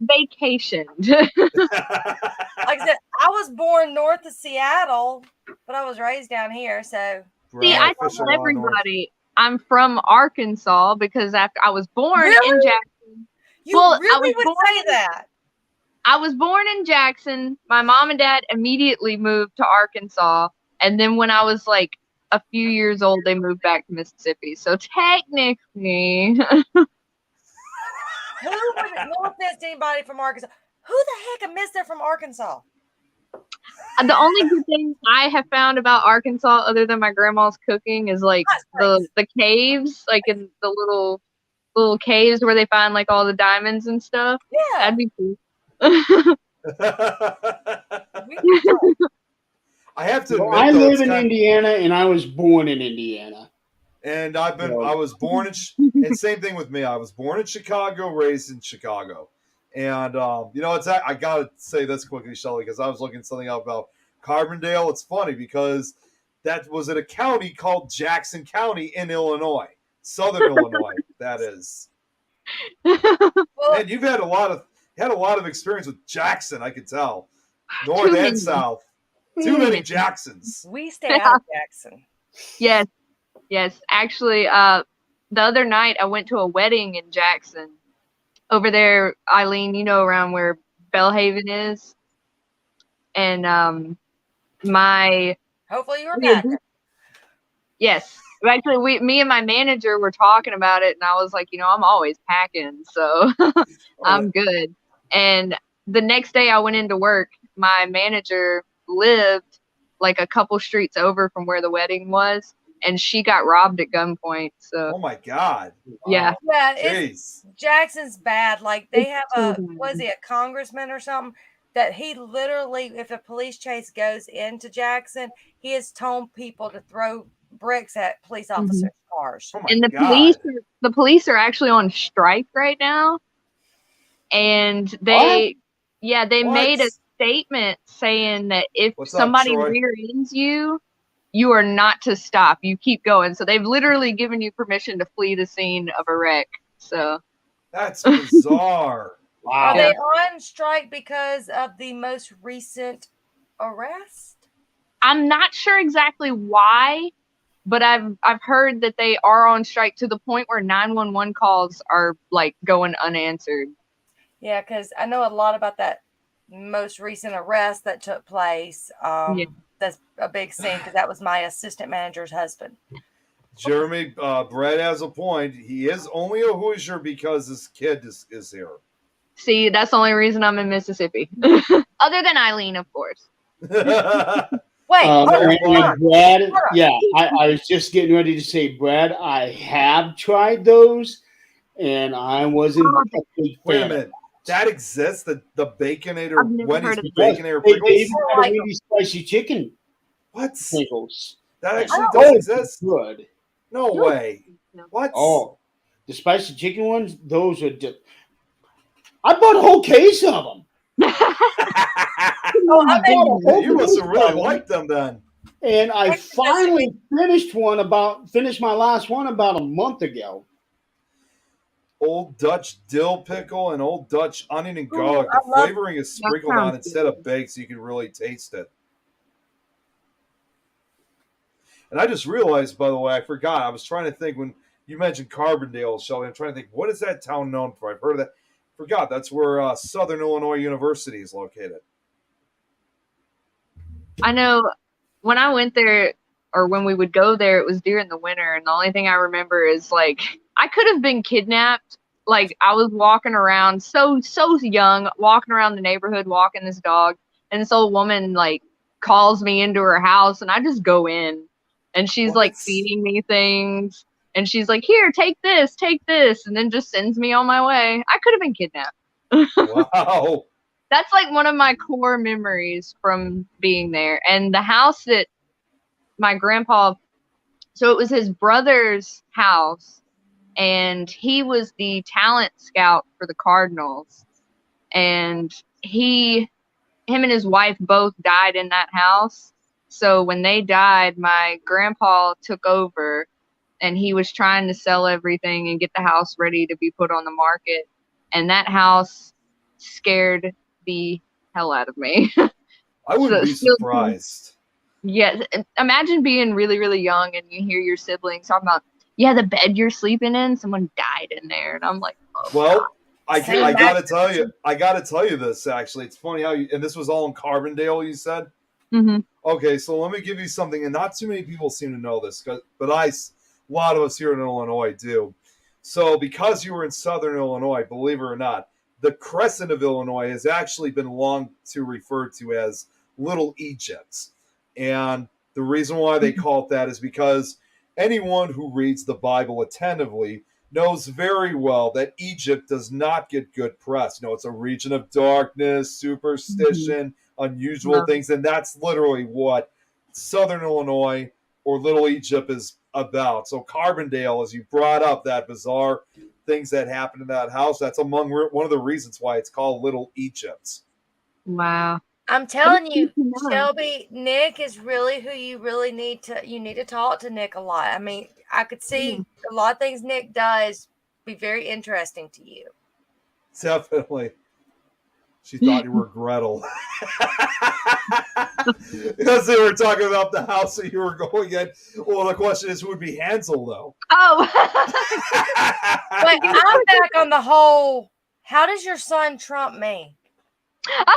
Vacation. Like I said, I was born north of Seattle, but I was raised down here. So see, I tell everybody I'm from Arkansas because after I was born in Jackson. I would say that. I was born in Jackson. My mom and dad immediately moved to Arkansas, and then when I was like a few years old, they moved back to Mississippi. So technically. Who would, no offense to anybody from Arkansas, who the heck admits they're from Arkansas? The only good thing I have found about Arkansas, other than my grandma's cooking, is like the caves, like in the little caves where they find like all the diamonds and stuff. Yeah, that'd be cool. I have to admit, I live in Indiana, and I was born in Indiana. And I was born in, and same thing with me. I was born in Chicago, raised in Chicago. And, I got to say this quickly, Shelly, because I was looking something up about Carbondale. It's funny because that was in a county called Jackson County in Illinois, Southern Illinois, that is. And you've had a lot of experience with Jackson, I could tell. North and South. Too many Jacksons. We stay out of Jackson. Yes. Actually, the other night I went to a wedding in Jackson. Over there, Eileen, you know around where Bellhaven is. And hopefully you were back. Yes. Actually, me and my manager were talking about it, and I was like, I'm always packing, so I'm good. And the next day I went into work. My manager lived like a couple streets over from where the wedding was, and she got robbed at gunpoint. So. Oh my God. Yeah. Yeah. Jackson's bad. Like they have was he a congressman or something that he literally, if a police chase goes into Jackson, he has told people to throw bricks at police officers' cars. Oh and the police are actually on strike right now. And they made a statement saying that if somebody rear ends you, you are not to stop. You keep going. So they've literally given you permission to flee the scene of a wreck. So that's bizarre. Wow. Are they on strike because of the most recent arrest? I'm not sure exactly why, but I've heard that they are on strike to the point where 911 calls are like going unanswered. Yeah, because I know a lot about that most recent arrest that took place. Yeah. That's a big scene because that was my assistant manager's husband. Jeremy, Brett has a point. He is only a Hoosier because his kid is here. See, that's the only reason I'm in Mississippi. Other than Eileen, of course. Wait, hold on, and hold on. Brad, Hold on. yeah, I was just getting ready to say, Brad, I have tried those, and I wasn't a big Wait a fan. minute. That exists? The Baconator, I've never Wendy's heard of it. Baconator They pickles? even had a really spicy chicken What? pickles. That actually Oh, does Those are exist? good. No way. No. What? Oh, the spicy chicken ones, those are just. I bought a whole case of them. Oh, I bet You must have really liked them then. And I finally finished my last one about a month ago. Old Dutch dill pickle and Old Dutch onion and garlic. I The love- flavoring is sprinkled sounds on instead of good. baked so you can really taste it. And I just realized, by the way, I forgot. I was trying to think when you mentioned Carbondale, Shelby. I'm trying to think, what is that town known for? I've heard of that. Forgot. That's where Southern Illinois University is located. I know when I went there, or when we would go there, it was during the winter, and the only thing I remember is like I could have been kidnapped. Like I was walking around so young, walking around the neighborhood, walking this dog, and this old woman like calls me into her house, and I just go in, and she's like What? feeding me things, and she's like, "Here, take this," and then just sends me on my way. I could have been kidnapped. Wow. That's like one of my core memories from being there. And the house that my grandpa, so it was his brother's house, and he was the talent scout for the Cardinals. And him and his wife both died in that house. So when they died, my grandpa took over, and he was trying to sell everything and get the house ready to be put on the market. And that house scared the hell out of me. I wouldn't be surprised. Yeah, imagine being really, really young and you hear your siblings talking about, yeah, the bed you're sleeping in, someone died in there, and I'm like, oh, Well, I Same gotta tell you, this actually. It's funny how and this was all in Carbondale, you said. mm-hmm. Okay, so let me give you something, and not too many people seem to know this, but a lot of us here in Illinois do. So, because you were in Southern Illinois, believe it or not, the crescent of Illinois has actually been long to referred to as Little Egypt. And the reason why they call it that is because anyone who reads the Bible attentively knows very well that Egypt does not get good press. You know, it's a region of darkness, superstition, unusual things, and that's literally what Southern Illinois or Little Egypt is about. So Carbondale, as you brought up, that bizarre things that happened in that house, that's among one of the reasons why it's called Little Egypt. Wow. I'm telling you, Shelby, Nick is really who you really need to talk to Nick a lot. I mean, I could see a lot of things Nick does be very interesting to you. Definitely. She thought you were Gretel. Because they were talking about the house that you were going in. Well, the question is, who would be Hansel, though? Oh. But I'm back on the whole, how does your son trump me? I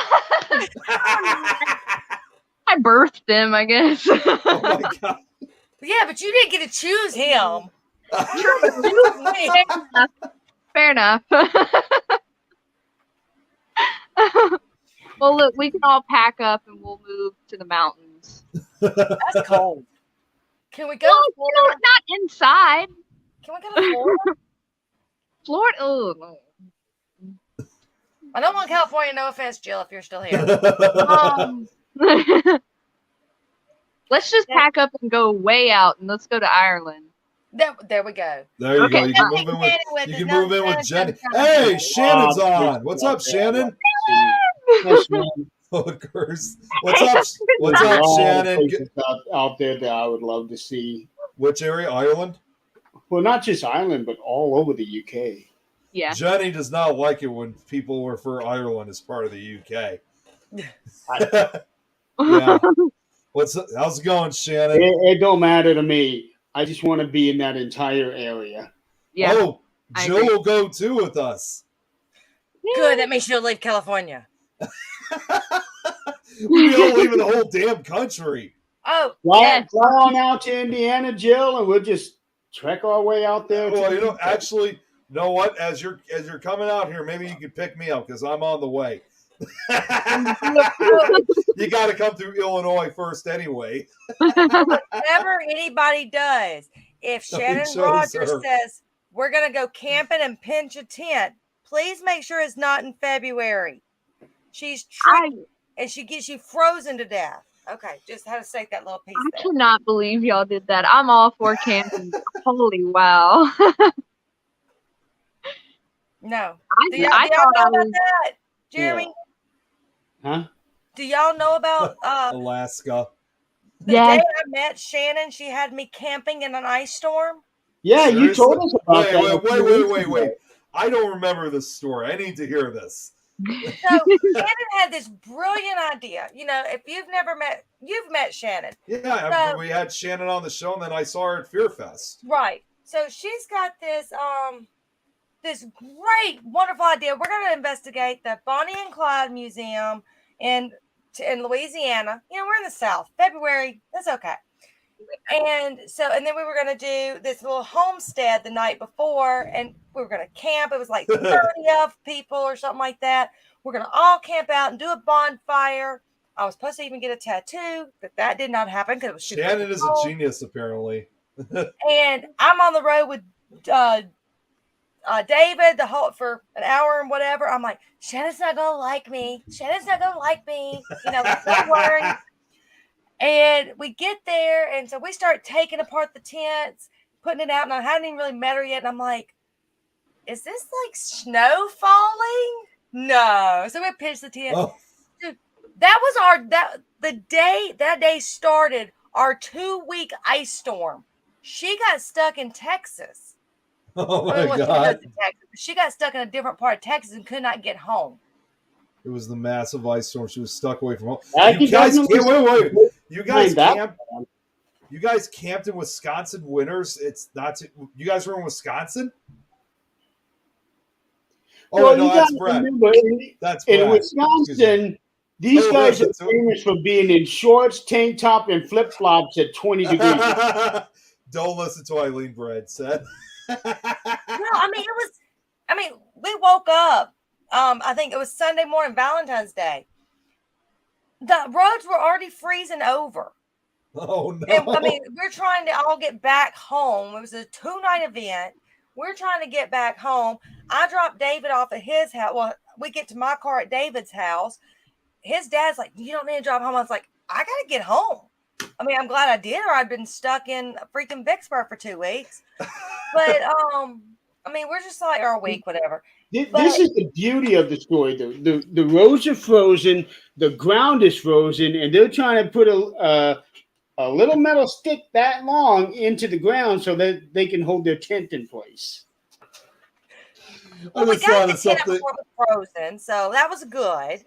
birthed him, I guess. Oh my God. Yeah, but you didn't get to choose him. Fair enough. Well, look, we can all pack up and we'll move to the mountains. That's cold. Can we go Well, to Florida? not inside. Can we go to Florida? Florida? Oh, no. I don't want California. No offense, Jill, if you're still here. Let's just pack up and go way out, and let's go to Ireland. There we go. There you Okay. go. You can move in with Jenny. Hey, Shannon's on. What's up, Shannon? Hookers. What's up? What's up, Shannon? Out there that I would love to see. Which area? Ireland? Well, not just Ireland, but all over the UK. Yeah. Jenny does not like it when people refer Ireland as part of the UK. Yeah. How's it going, Shannon? It don't matter to me. I just want to be in that entire area. Yeah. Oh, I Jill agree. will go too with us. Good. That means she'll leave California. We'll be all leaving the whole damn country. Oh, Fly on out to Indiana, Jill, and we'll just trek our way out there. Well, to actually, you know what? As you're coming out here, maybe you can pick me up because I'm on the way. You got to come through Illinois first, anyway. whatever anybody does, if Shannon chose Rogers her. says we're gonna go camping and pinch a tent, please make sure it's not in February. She's tricky and she gets you frozen to death. Okay, just had to say that little piece I there. cannot believe y'all did that. I'm all for camping. Holy wow. No. I Do y'all thought know I about was. that, Jeremy? Huh? Do y'all know about Alaska. the Yes. day I met Shannon? She had me camping in an ice storm. Yeah, you told us about that. Wait. I don't remember this story. I need to hear this. So Shannon had this brilliant idea. You know, if you've met Shannon. Yeah, we had Shannon on the show, and then I saw her at Fear Fest. Right. So she's got this this great, wonderful idea. We're going to investigate the Bonnie and Clyde Museum in Louisiana. You know, we're in the South. February, that's okay. And then we were going to do this little homestead the night before, and we were going to camp. It was like 30 of people or something like that. We're going to all camp out and do a bonfire. I was supposed to even get a tattoo, but that did not happen because it was super Shannon is a cold. genius, apparently. And I'm on the road with David for an hour and whatever. I'm like, Shannon's not gonna like me. Shannon's not gonna like me. You know, don't worry. And we get there, and so we start taking apart the tents, putting it out, and I hadn't even really met her yet. And I'm like, is this like snow falling? No. So we pitched the tent. Oh. Dude, that was that day started our 2-week ice storm. She got stuck in Texas. Oh my God. She got stuck in a different part of Texas and could not get home. It was the massive ice storm. She was stuck away from home. Wait. You guys camped in Wisconsin winters. You guys were in Wisconsin? Oh, well, no, that's Brett. That's Brett. In Wisconsin, these guys are famous for being in shorts, tank top, and flip flops at 20 degrees. Don't listen to Eileen, Brett said. No, we woke up. I think it was Sunday morning, Valentine's Day. The roads were already freezing over. Oh no! And, we're trying to all get back home. It was a 2-night event. We're trying to get back home. I dropped David off at his house. Well, we get to my car at David's house. His dad's like, "You don't need to drive home." I was like, "I gotta get home." I'm glad I did, or I'd been stuck in freaking Vicksburg for 2 weeks. But we're just like, or a week, whatever. This is the beauty of the story. The roads are frozen, the ground is frozen, and they're trying to put a little metal stick that long into the ground so that they can hold their tent in place. Well, we got the tent before it was frozen, so that was good.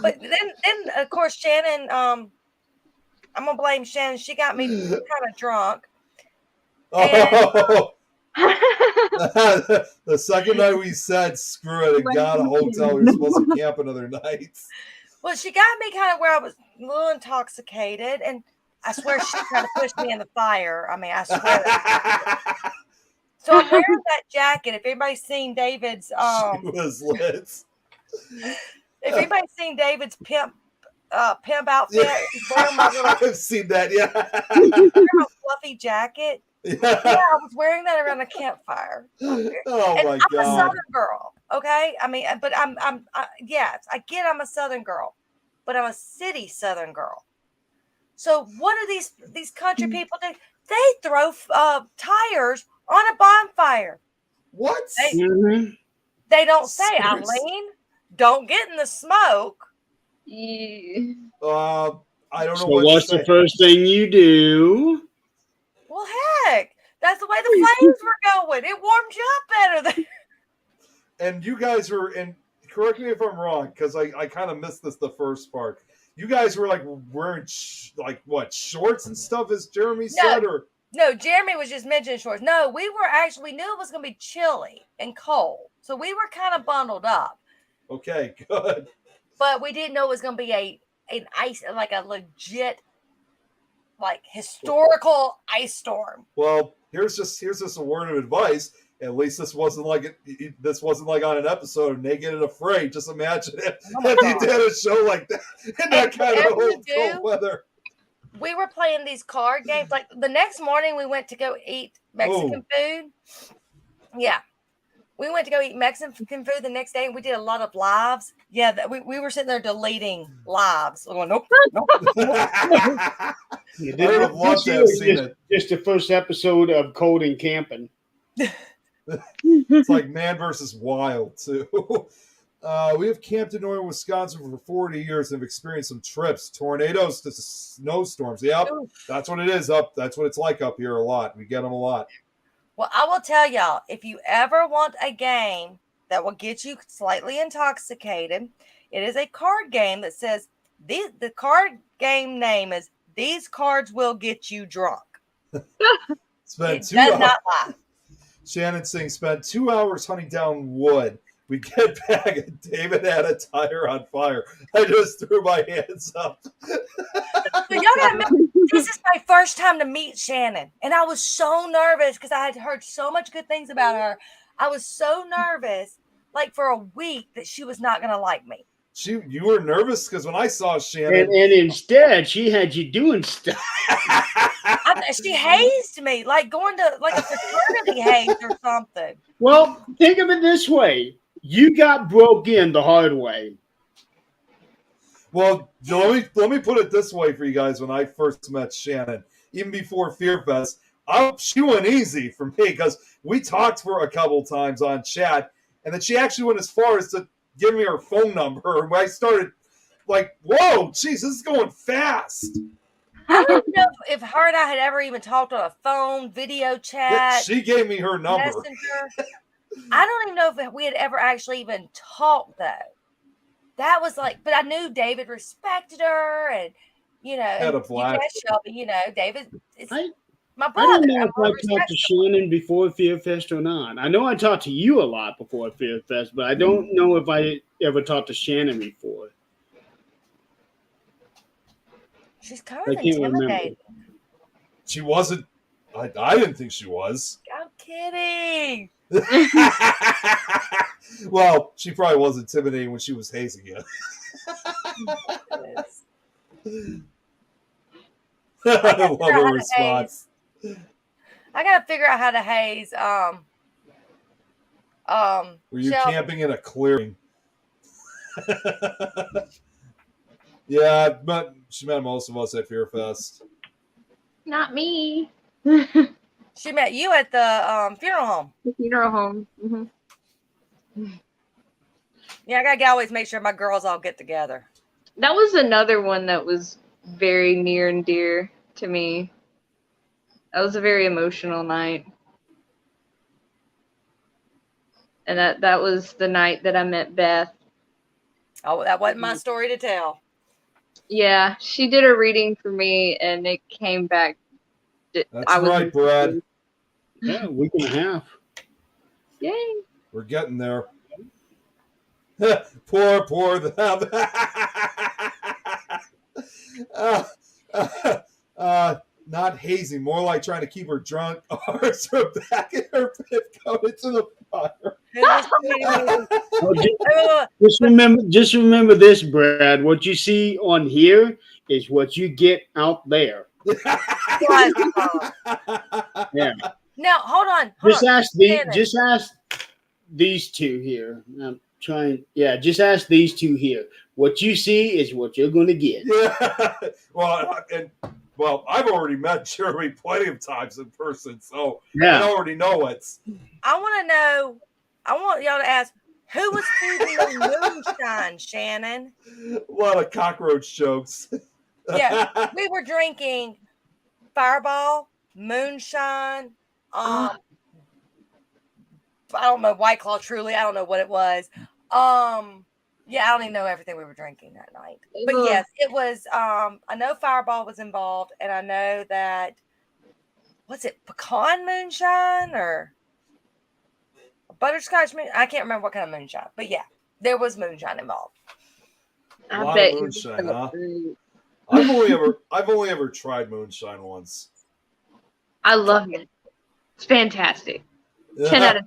But then of course, Shannon, I'm gonna blame Shannon. She got me kind of drunk. Oh. The second night we said screw it and got a hotel, we were supposed to camp another night. Well, she got me kind of where I was a little intoxicated, and I swear she kind of pushed me in the fire. I swear. So I'm wearing that jacket. If anybody's seen David's she was lit. If anybody's seen David's pimp outfit, I've seen that, yeah. A fluffy jacket. Yeah, I was wearing that around a campfire. Oh my God! I'm a Southern girl, okay? But yes, I get I'm a Southern girl, but I'm a city Southern girl. So what do these country people do? They throw tires on a bonfire. What? They don't say, Eileen, don't get in the smoke. I don't know. So what's the first thing you do? Well, heck, that's the way the flames were going. It warmed you up better than. And you guys were, and correct me if I'm wrong, because I kind of missed the first part. You guys were like wearing shorts and stuff, as Jeremy said, or No, Jeremy was just mentioning shorts. No, we knew it was going to be chilly and cold. So we were kind of bundled up. Okay, good. But we didn't know it was going to be an ice, like a legit, like historical ice storm. Well, here's just a word of advice. At least this wasn't like on an episode of Naked and Afraid. Just imagine if you did a show like that in that kind of cold weather. We were playing these card games. Like the next morning, we went to go eat Mexican food. Yeah. We went to go eat Mexican food the next day, and we did a lot of lives. Yeah, we were sitting there deleting lives. Going, nope. I would have loved to have seen it. Just the first episode of Cold and Camping. It's like Man versus Wild, too. We have camped in northern Wisconsin for 40 years and have experienced some trips, tornadoes to snowstorms. Yep, that's what it is that's what it's like up here a lot. We get them a lot. Well, I will tell y'all, if you ever want a game that will get you slightly intoxicated, it is a card game that says, the card game name is These Cards Will Get You Drunk. It does not lie. Shannon saying, spent 2 hours hunting down wood. We get back and David had a tire on fire. I just threw my hands up. So y'all gotta remember, this is my first time to meet Shannon. And I was so nervous because I had heard so much good things about her. I was so nervous, like for a week, that she was not gonna like me. You were nervous because when I saw Shannon, and instead she had you doing stuff. She hazed me, like going to like a fraternity haze or something. Well, think of it this way: you got broke in the hard way. Well, let me put it this way for you guys. When I first met Shannon, even before Fear Fest, she went easy for me because we talked for a couple times on chat, and then she actually went as far as to give me her phone number. And I started like, whoa, geez, this is going fast. I don't know if her and I had ever even talked on a phone, video chat. Yeah, she gave me her number. Messenger. I don't even know if we had ever actually even talked, though. That was like, but I knew David respected her, and Had a blast. Shelby, David is my brother. I don't know if I talked to Shannon before Fear Fest or not. I know I talked to you a lot before Fear Fest, but I don't know if I ever talked to Shannon before. She's kind of intimidating. She wasn't. I didn't think she was. I'm kidding. Well, she probably was intimidating when she was hazing you. I love her response. I gotta figure out how to haze. Were you camping in a clearing? Yeah, but she met most of us at Fear Fest. Not me. She met you at the funeral home. The funeral home. Mm-hmm. Yeah, I gotta always make sure my girls all get together. That was another one that was very near and dear to me. That was a very emotional night. And that was the night that I met Beth. Oh, that wasn't my story to tell. Yeah, she did a reading for me, and it came back. That's right, Brad. Yeah, a week and a half. Yay. We're getting there. Poor them. Not hazing, more like trying to keep her drunk. Arms her back in her pit going into the fire. Just remember this, Brad. What you see on here is what you get out there. Yeah. Now hold on. Just ask these two here. I'm trying. Yeah, just ask these two here. What you see is what you're going to get. Yeah. Well, I've already met Jeremy plenty of times in person, so I already know it. I want y'all to ask, who was feeding the moonshine, Shannon? A lot of cockroach jokes. Yeah, we were drinking Fireball, moonshine. I don't know, White Claw, Truly. I don't know what it was. Yeah, I don't even know everything we were drinking that night. But yes, it was. I know Fireball was involved, and I know that what's it, pecan moonshine or butterscotch moon? I can't remember what kind of moonshine, but yeah, there was moonshine involved. A I lot bet of you moonshine, felt huh? great. I've only ever tried moonshine once. I love it. It's fantastic. 10 out of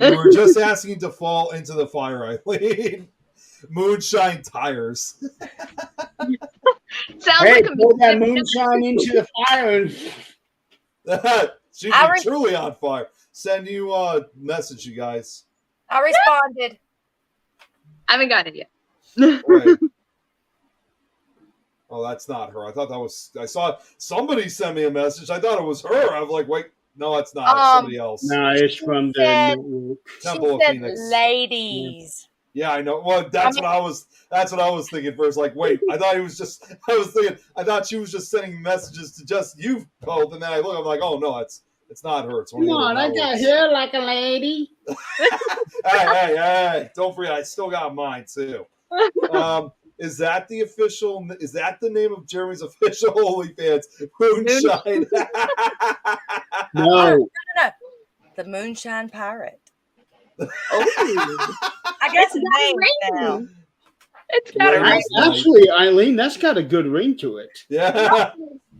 10. We were just asking to fall into the fire, Eileen. Moonshine tires. Sounds Hey, like a pour that mistake. moonshine into the fire and She'd I be re- truly on fire. Send you a message, you guys. I responded. I haven't got it yet. Wait. Oh, that's not her. I thought that was. I saw somebody send me a message. I thought it was her. I was like, wait, no, it's not. It's somebody else. no, it's from the said- network. Temple she of said Phoenix. ladies. Yeah, I know. Well, that's what I was thinking first. Like, wait, I thought she was just sending messages to just you both, and then I look, I'm like, oh no, it's not her. It's one of the other networks. hair like a lady. Hey! Don't forget, I still got mine too. Is that the official? Is that the name of Jeremy's official OnlyFans? Moonshine. No, The Moonshine Pirate. Oh, I guess It's it's got a named ring. now. It's got a ring. Ladies' night. actually, Eileen, that's got a good ring to it. Yeah. I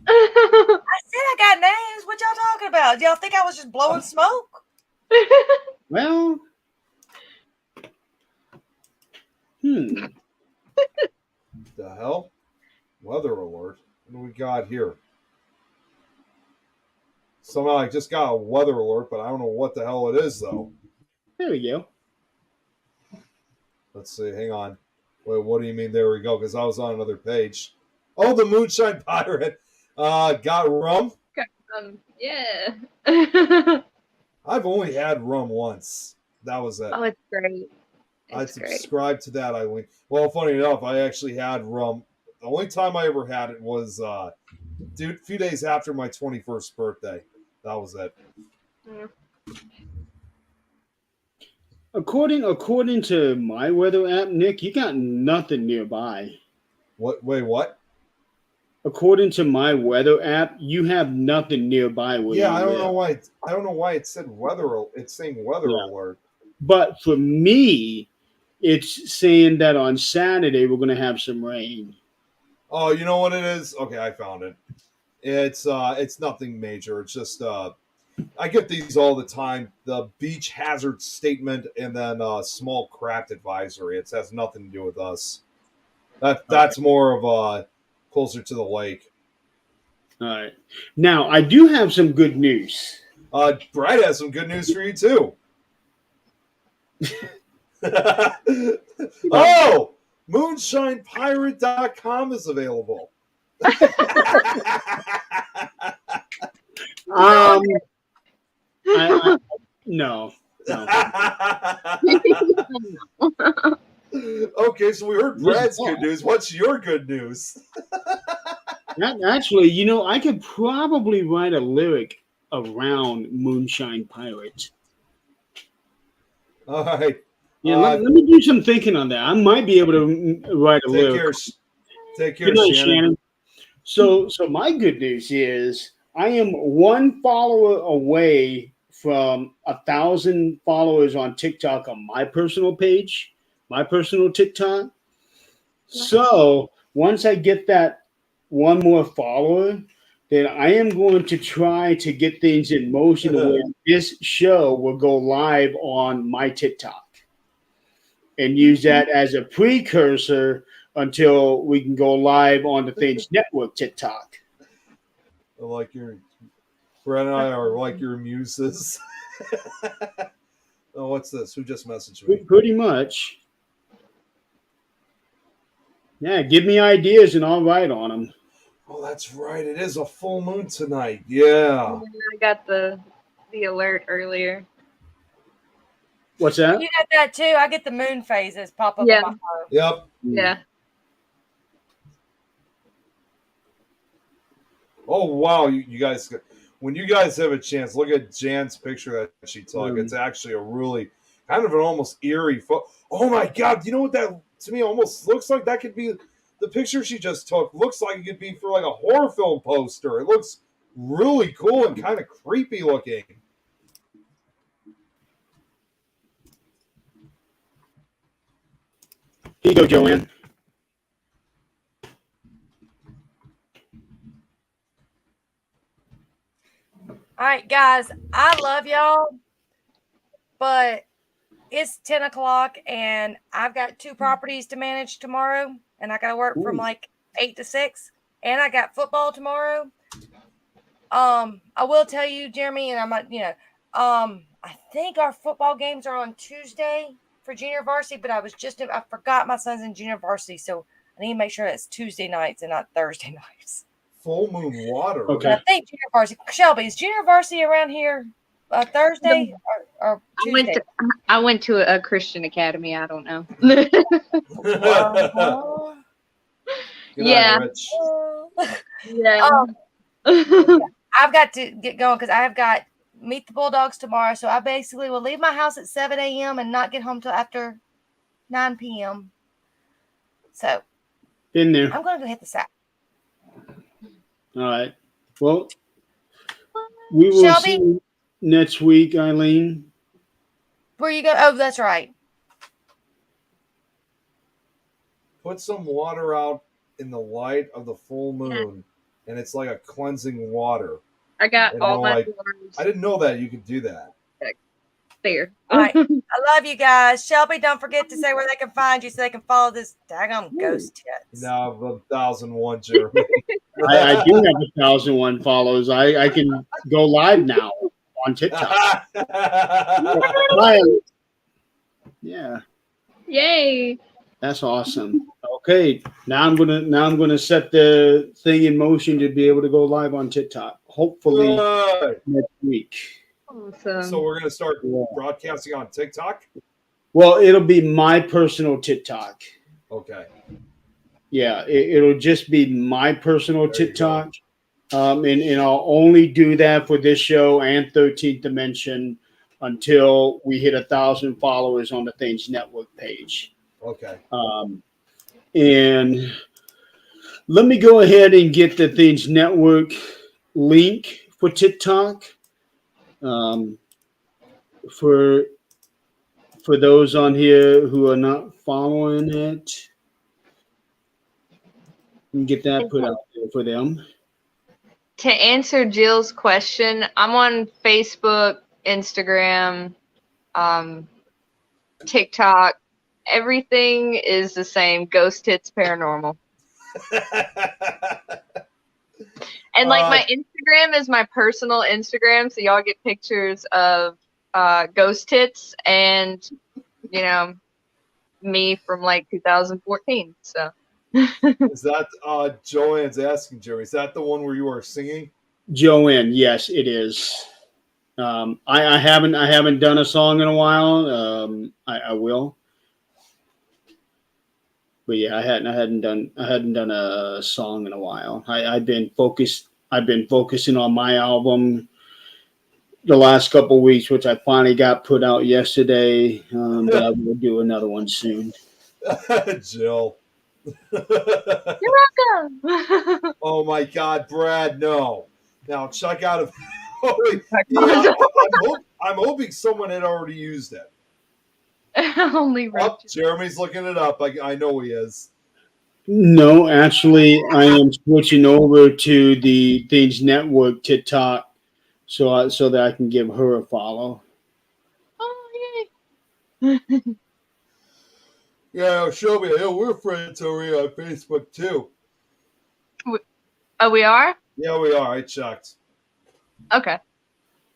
said I got names. What y'all talking about? Y'all think I was just blowing smoke? Well, hmm. The hell? Weather alert. What do we got here? Somehow I just got a weather alert, but I don't know what the hell it is though. There we go. Let's see. Hang on. Wait, what do you mean? There we go. Because I was on another page. Oh, the Moonshine Pirate. Got rum. Yeah. I've only had rum once. That was it. Oh, it's great. I It's great. subscribed to that, Eileen. Well, funny enough, I actually had rum. The only time I ever had it was, a few days after my 21st birthday. That was it. Mm. According to my weather app, Nick, you got nothing nearby. What? Wait, what? According to my weather app, you have nothing nearby where Yeah, you I don't live. know why. I don't know why it said weather. It's saying weather Yeah. alert. But for me, it's saying that on Saturday we're going to have some rain. Oh, you know what it is? Okay, I found it. It's nothing major. It's just I get these all the time. The beach hazard statement and then small craft advisory. It has nothing to do with us. That's more of closer to the lake. All right. Now, I do have some good news. Brad has some good news for you too. Oh, moonshinepirate.com is available. No. Okay, so we heard Brad's good news. What's your good news? Actually, I could probably write a lyric around Moonshine Pirate. All right. Yeah, let me do some thinking on that. I might be able to write a lyric. Take care, Good night, Shannon. So my good news is I am one follower away from 1,000 followers on TikTok on my personal page, my personal TikTok. So once I get that one more follower, then I am going to try to get things in motion where this show will go live on my TikTok and use that as a precursor until we can go live on the Things Network TikTok. Brad and I are like your muses. Oh, what's this? Who just messaged me? Pretty much. Yeah, give me ideas and I'll write on them. Oh, that's right. It is a full moon tonight. Yeah. I got the alert earlier. What's that? You got that too. I get the moon phases pop up Yeah. on my phone. Yep. Yeah. Oh, wow. You guys, when you guys have a chance, look at Jan's picture that she took. It's actually a really kind of an almost eerie Oh my God. You know what that to me almost looks like? That could be the picture she just took. Looks like it could be for like a horror film poster. It looks really cool and kind of creepy looking. Here you go, Joanne. All right, guys, I love y'all, but it's 10 o'clock and I've got 2 properties to manage tomorrow, and I got to work from like 8 to 6, and I got football tomorrow. I will tell you, Jeremy, and I'm not, I think our football games are on Tuesday for junior varsity, but I forgot my son's in junior varsity, so I need to make sure it's Tuesday nights and not Thursday nights. Full moon water. Okay. I think junior varsity. Shelby, is junior varsity around here Thursday or Tuesday? I went to a Christian academy. I don't know. Yeah. Rich. Yeah. I've got to get going because I've got Meet the Bulldogs tomorrow. So I basically will leave my house at 7 a.m. and not get home till after 9 p.m. So In there. I'm going to go hit the sack. All right. Well, we will Shelby? see you next week, Eileen. Where you go? Oh, that's right. Put some water out in the light of the full moon, and it's like a cleansing water. I got And all my like, I didn't know that you could do that. there. All right. I love you guys. Shelby, don't forget to say where they can find you so they can follow this daggone ghost tits. Now 1,001, Jeremy. I do have 1,001 follows. I can go live now on TikTok. Yeah, Yay. that's awesome. Okay, now I'm gonna set the thing in motion to be able to go live on TikTok. Hopefully next week. Awesome. So we're gonna start broadcasting on TikTok. Well, it'll be my personal TikTok. Okay. Yeah, it'll just be my personal TikTok. And I'll only do that for this show and 13th Dimension until we hit 1,000 followers on the Things Network page. Okay. And let me go ahead and get the Things Network link for TikTok. For those on here who are not following it, and get that put out there for them. To answer Jill's question, I'm on Facebook, Instagram, TikTok. Everything is the same. Ghost Hits Paranormal. And like my Instagram is my personal Instagram, so y'all get pictures of ghost hits and me from like 2014. So is that Joanne's asking, Jerry? Is that the one where you are singing? Joanne, yes, it is. I haven't done a song in a while. I will. But yeah, I hadn't done a song in a while. I've been focusing on my album the last couple of weeks, which I finally got put out yesterday. But I will do another one soon. Jill. You're welcome. Oh my God, Brad! No. Now check out. I'm hoping someone had already used it. Only Jeremy's looking it up. I know he is. No, actually, I am switching over to the Things Network TikTok, so that I can give her a follow. Oh yay! Yeah, Shelby. Yeah, we're friends over here on Facebook too. Oh, we are? Yeah, we are. I checked. Okay.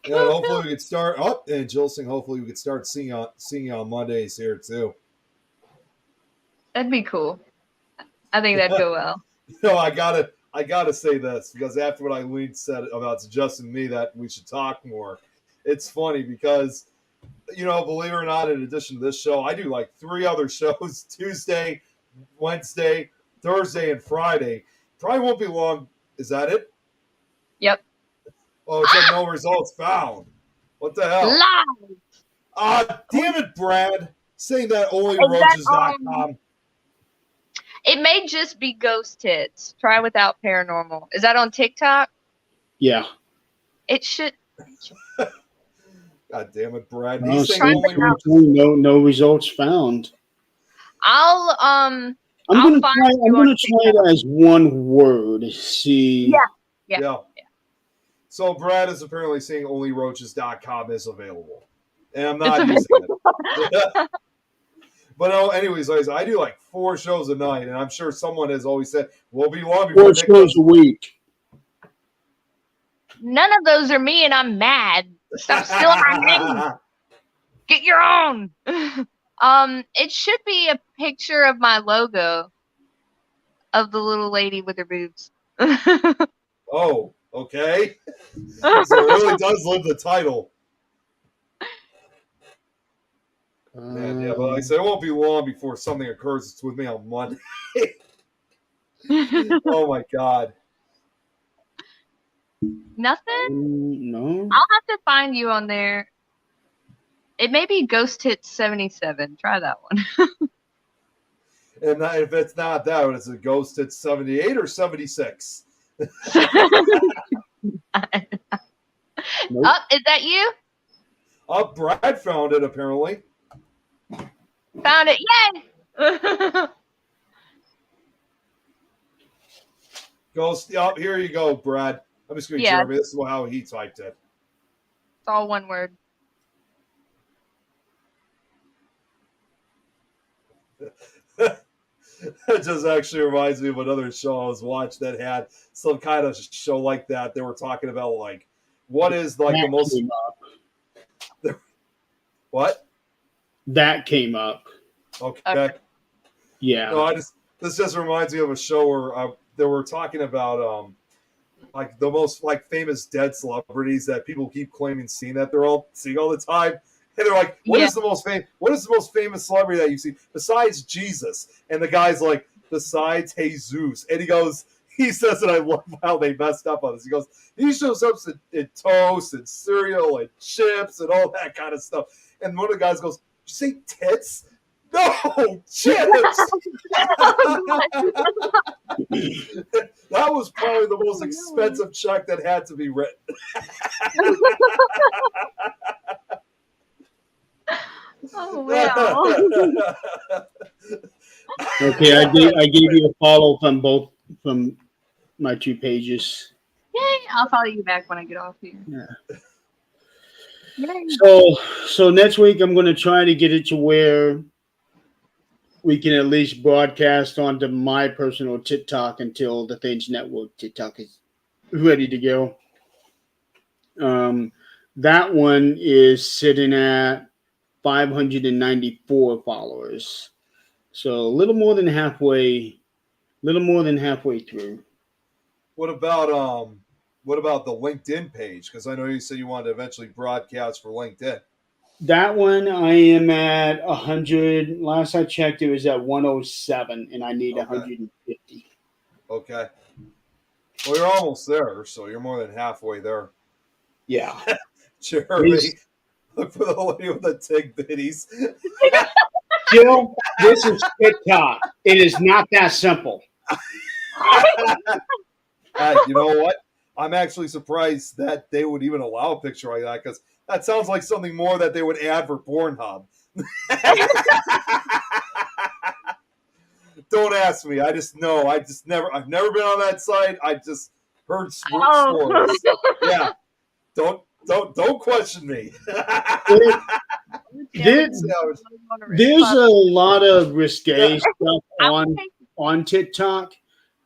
Yeah, hopefully we could start up and Jill saying hopefully we could start seeing you on Mondays here too. That'd be cool. I think that'd go well. I gotta say this because after what Eileen said about suggesting me that we should talk more, it's funny because believe it or not, in addition to this show, I do like 3 other shows: Tuesday, Wednesday, Thursday, and Friday. Probably won't be long. Is that it? Yep. Oh, it said no results found. What the hell? Damn it, Brad. Saying that only roaches.com. It may just be ghost hits. Try without paranormal. Is that on TikTok? Yeah. It should. God damn it, Brad. No, He's saying only no results found. I'll I'm I'll gonna find try. you I'm on gonna try it as one word. See. Yeah. So Brad is apparently saying onlyroaches.com is available. And I'm It's not available. using it. But no, anyways, guys, I do like 4 shows a night, and I'm sure someone has always said, we'll be long before 4 Nick shows does. a week. None of those are me, and I'm mad. Stop stealing my name. Get your own. It should be a picture of my logo of the little lady with her boobs. Oh, okay. So it really does live the title. Man, yeah, but like I said, it won't be long before something occurs with me on Monday. Oh my god. Nothing? No. I'll have to find you on there. It may be Ghost Hit 77. Try that one. And if it's not that, it's a Ghost at 78 or 76. Nope. Oh, is that you? Oh, Brad found it apparently. Found it. Yay! Ghost. Yep, here you go, Brad. I'm just going to Jeremy. This is how he typed it. It's all one word. It just actually reminds me of another show I was watching that had some kind of show like that. They were talking about like what is like the most what? That came up. Okay. Yeah. No, this just reminds me of a show where they were talking about like the most like famous dead celebrities that people keep claiming seeing that they're all seeing all the time. And they're like, what is the most famous celebrity that you've seen besides Jesus? And the guy's like, besides Jesus. And he says, and I love how they messed up on this. He goes, he shows up in toast and cereal and chips and all that kind of stuff. And one of the guys goes, did you say tits? No, chips. That was probably the most expensive check that had to be written. Oh wow. Okay, I gave you a follow from my 2 pages. Yay! I'll follow you back when I get off here. Yeah. Yay. So next week I'm going to try to get it to where we can at least broadcast onto my personal TikTok until the Things Network TikTok is ready to go. That one is sitting at 594 followers. So a little more than halfway through. What about the LinkedIn page? Because I know you said you wanted to eventually broadcast for LinkedIn. That one I am at 100. Last I checked, it was at 107, and I need 150. Okay. Well, you're almost there, so you're more than halfway there. Yeah. Jeremy, look for the lady with the tig bitties. Jill, this is TikTok. It is not that simple. Hey, you know what? I'm actually surprised that they would even allow a picture like that because that sounds like something more that they would add for Pornhub. Don't ask me. I just know. I've never been on that site. I just heard stories. Yeah. Don't question me. There's a lot of risque stuff on TikTok,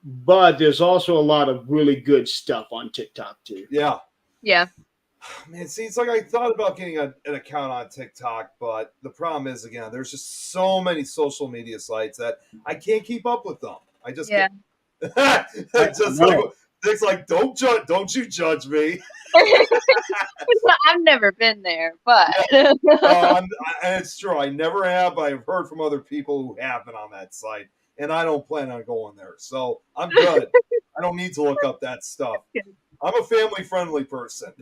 but there's also a lot of really good stuff on TikTok too. Yeah. Yeah. Man, see, it's like I thought about getting an account on TikTok, but the problem is, again, there's just so many social media sites that I can't keep up with them. I just can't. It's like, don't you judge me. I've never been there, but and it's true. I never have, but I've heard from other people who have been on that site, and I don't plan on going there. So I'm good. I don't need to look up that stuff. I'm a family-friendly person.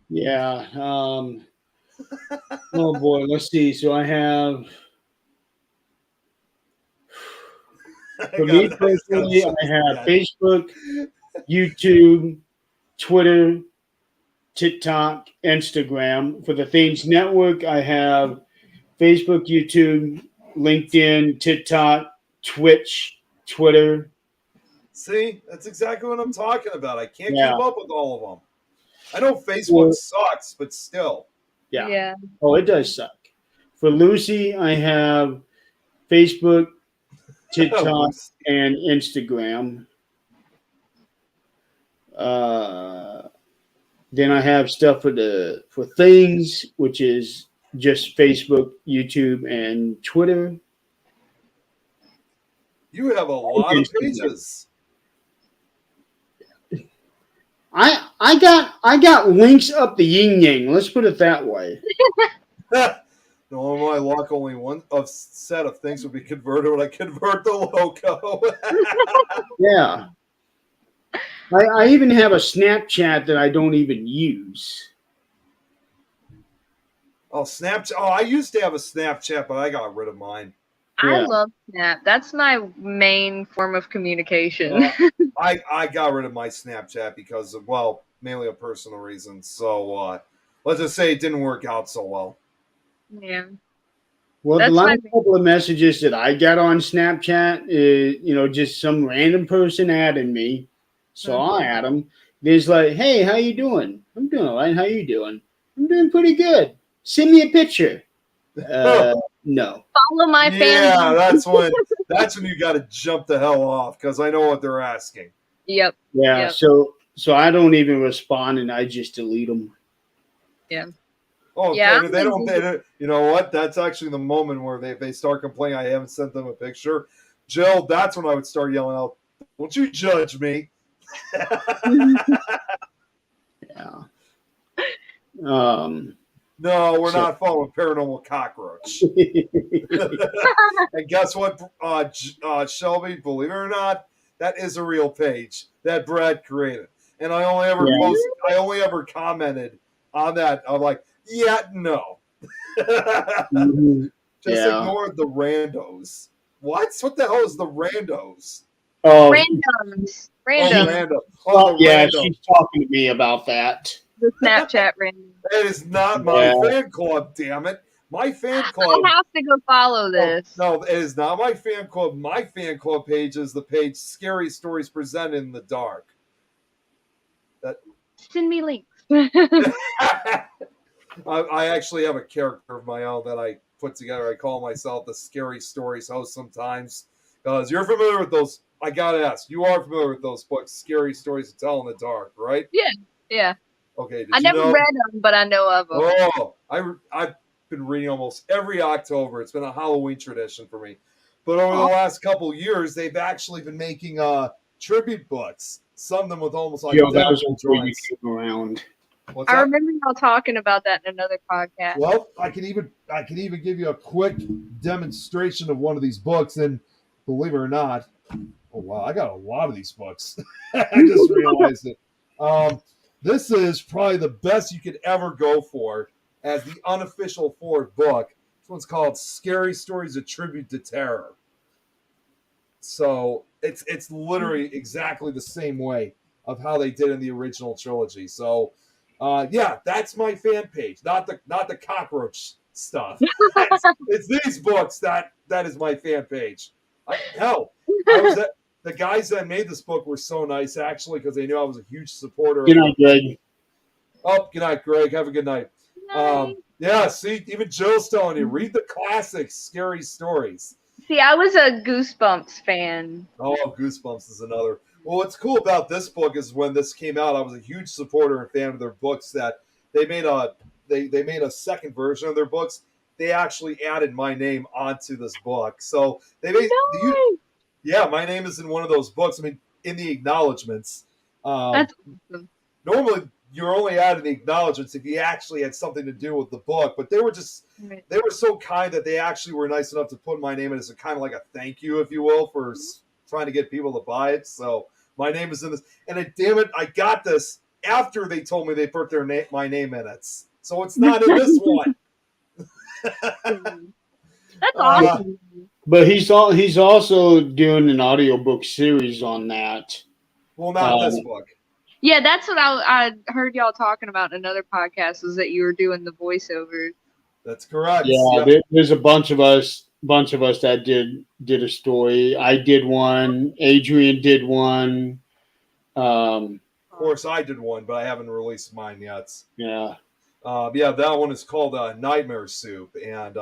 Yeah. Oh boy. Let's see. So I have. For me personally, I have Facebook, YouTube, Twitter, TikTok, Instagram. For the Things Network, I have Facebook, YouTube, LinkedIn, TikTok, Twitch, Twitter. See, that's exactly what I'm talking about. I can't Yeah. keep up with all of them. I know Facebook Well, sucks, but still. Yeah. Oh, it does suck. For Lucy, I have Facebook, TikTok, and Instagram. Then I have stuff for Things, which is just Facebook, YouTube, and Twitter. You have a lot of pages. I got links up the yin yang. Let's put it that way. No, my luck, only one set of things would be converted when I convert the logo. Yeah. I even have a Snapchat that I don't even use. Oh, Snapchat. Oh, I used to have a Snapchat, but I got rid of mine. I love Snap. That's my main form of communication. I got rid of my Snapchat because of, well, mainly a personal reason. So let's just say it didn't work out so well. Yeah. Well, the last couple of messages that I got on Snapchat is, just some random person adding me. So I add them. There's like, hey, how you doing? I'm doing all right. How you doing? I'm doing pretty good. Send me a picture. No. Follow my fan. Yeah, that's when you got to jump the hell off because I know what they're asking. Yep. Yeah. Yep. So I don't even respond and I just delete them. Yeah. Oh, yeah. They don't. You know what? That's actually the moment where they start complaining. I haven't sent them a picture. Jill, that's when I would start yelling out, "Don't you judge me." Yeah. No, we're not following Paranormal Cockroach. And guess what, Shelby? Believe it or not, that is a real page that Brad created, and I only ever commented on that. I'm like, yeah, no. Just ignore the randos. What the hell is the randos? Oh, randoms. She's talking to me about that. The Snapchat random. That is not my fan club, damn it. My fan club. I have to go follow this. No, it is not my fan club. My fan club page is the page Scary Stories Presented in the Dark. Send me links. I actually have a character of my own that I put together. I call myself the Scary Stories host sometimes. Because you're familiar with those. I gotta ask, you are familiar with those books, Scary Stories to Tell in the Dark, right? Yeah. Okay. I never read them, but I know of them. Oh, I've been reading almost every October. It's been a Halloween tradition for me. But over the last couple years, they've actually been making tribute books. Some of them with almost like identical drawings. Around. I remember y'all talking about that in another podcast. Well, I can even give you a quick demonstration of one of these books, and believe it or not, oh wow, I got a lot of these books. I just realized it. This is probably the best you could ever go for as the unofficial fourth book. This one's called Scary Stories: A Tribute to Terror. So it's literally exactly the same way of how they did in the original trilogy. So that's my fan page, not the cockroach stuff. It's these books that is my fan page. The guys that made this book were so nice, actually, because they knew I was a huge supporter. Good night, Greg. Oh, good night, Greg. Have a good night. See, even Jill's telling you, read the classics, Scary Stories. See, I was a Goosebumps fan. Oh, Goosebumps is another. Well, what's cool about this book is when this came out, I was a huge supporter and fan of their books. That they made a second version of their books. They actually added my name onto this book, so they made my name is in one of those books. I mean, in the acknowledgments. That's awesome. Normally, you're only adding the acknowledgments if you actually had something to do with the book, but they were so kind that they actually were nice enough to put my name in as a kind of like a thank you, if you will, for trying to get people to buy it. So my name is in this, and damn it, I got this after they told me they put my name in it, so it's not in this one. That's awesome. But he's also doing an audiobook series on that. Well, not this book. Yeah, that's what I heard y'all talking about in another podcast, was that you were doing the voiceovers. That's correct. Yeah, there's a bunch of us that did a story. I did one. Adrian did one. Of course, I did one, but I haven't released mine yet. Yeah. Yeah, that one is called Nightmare Soup, and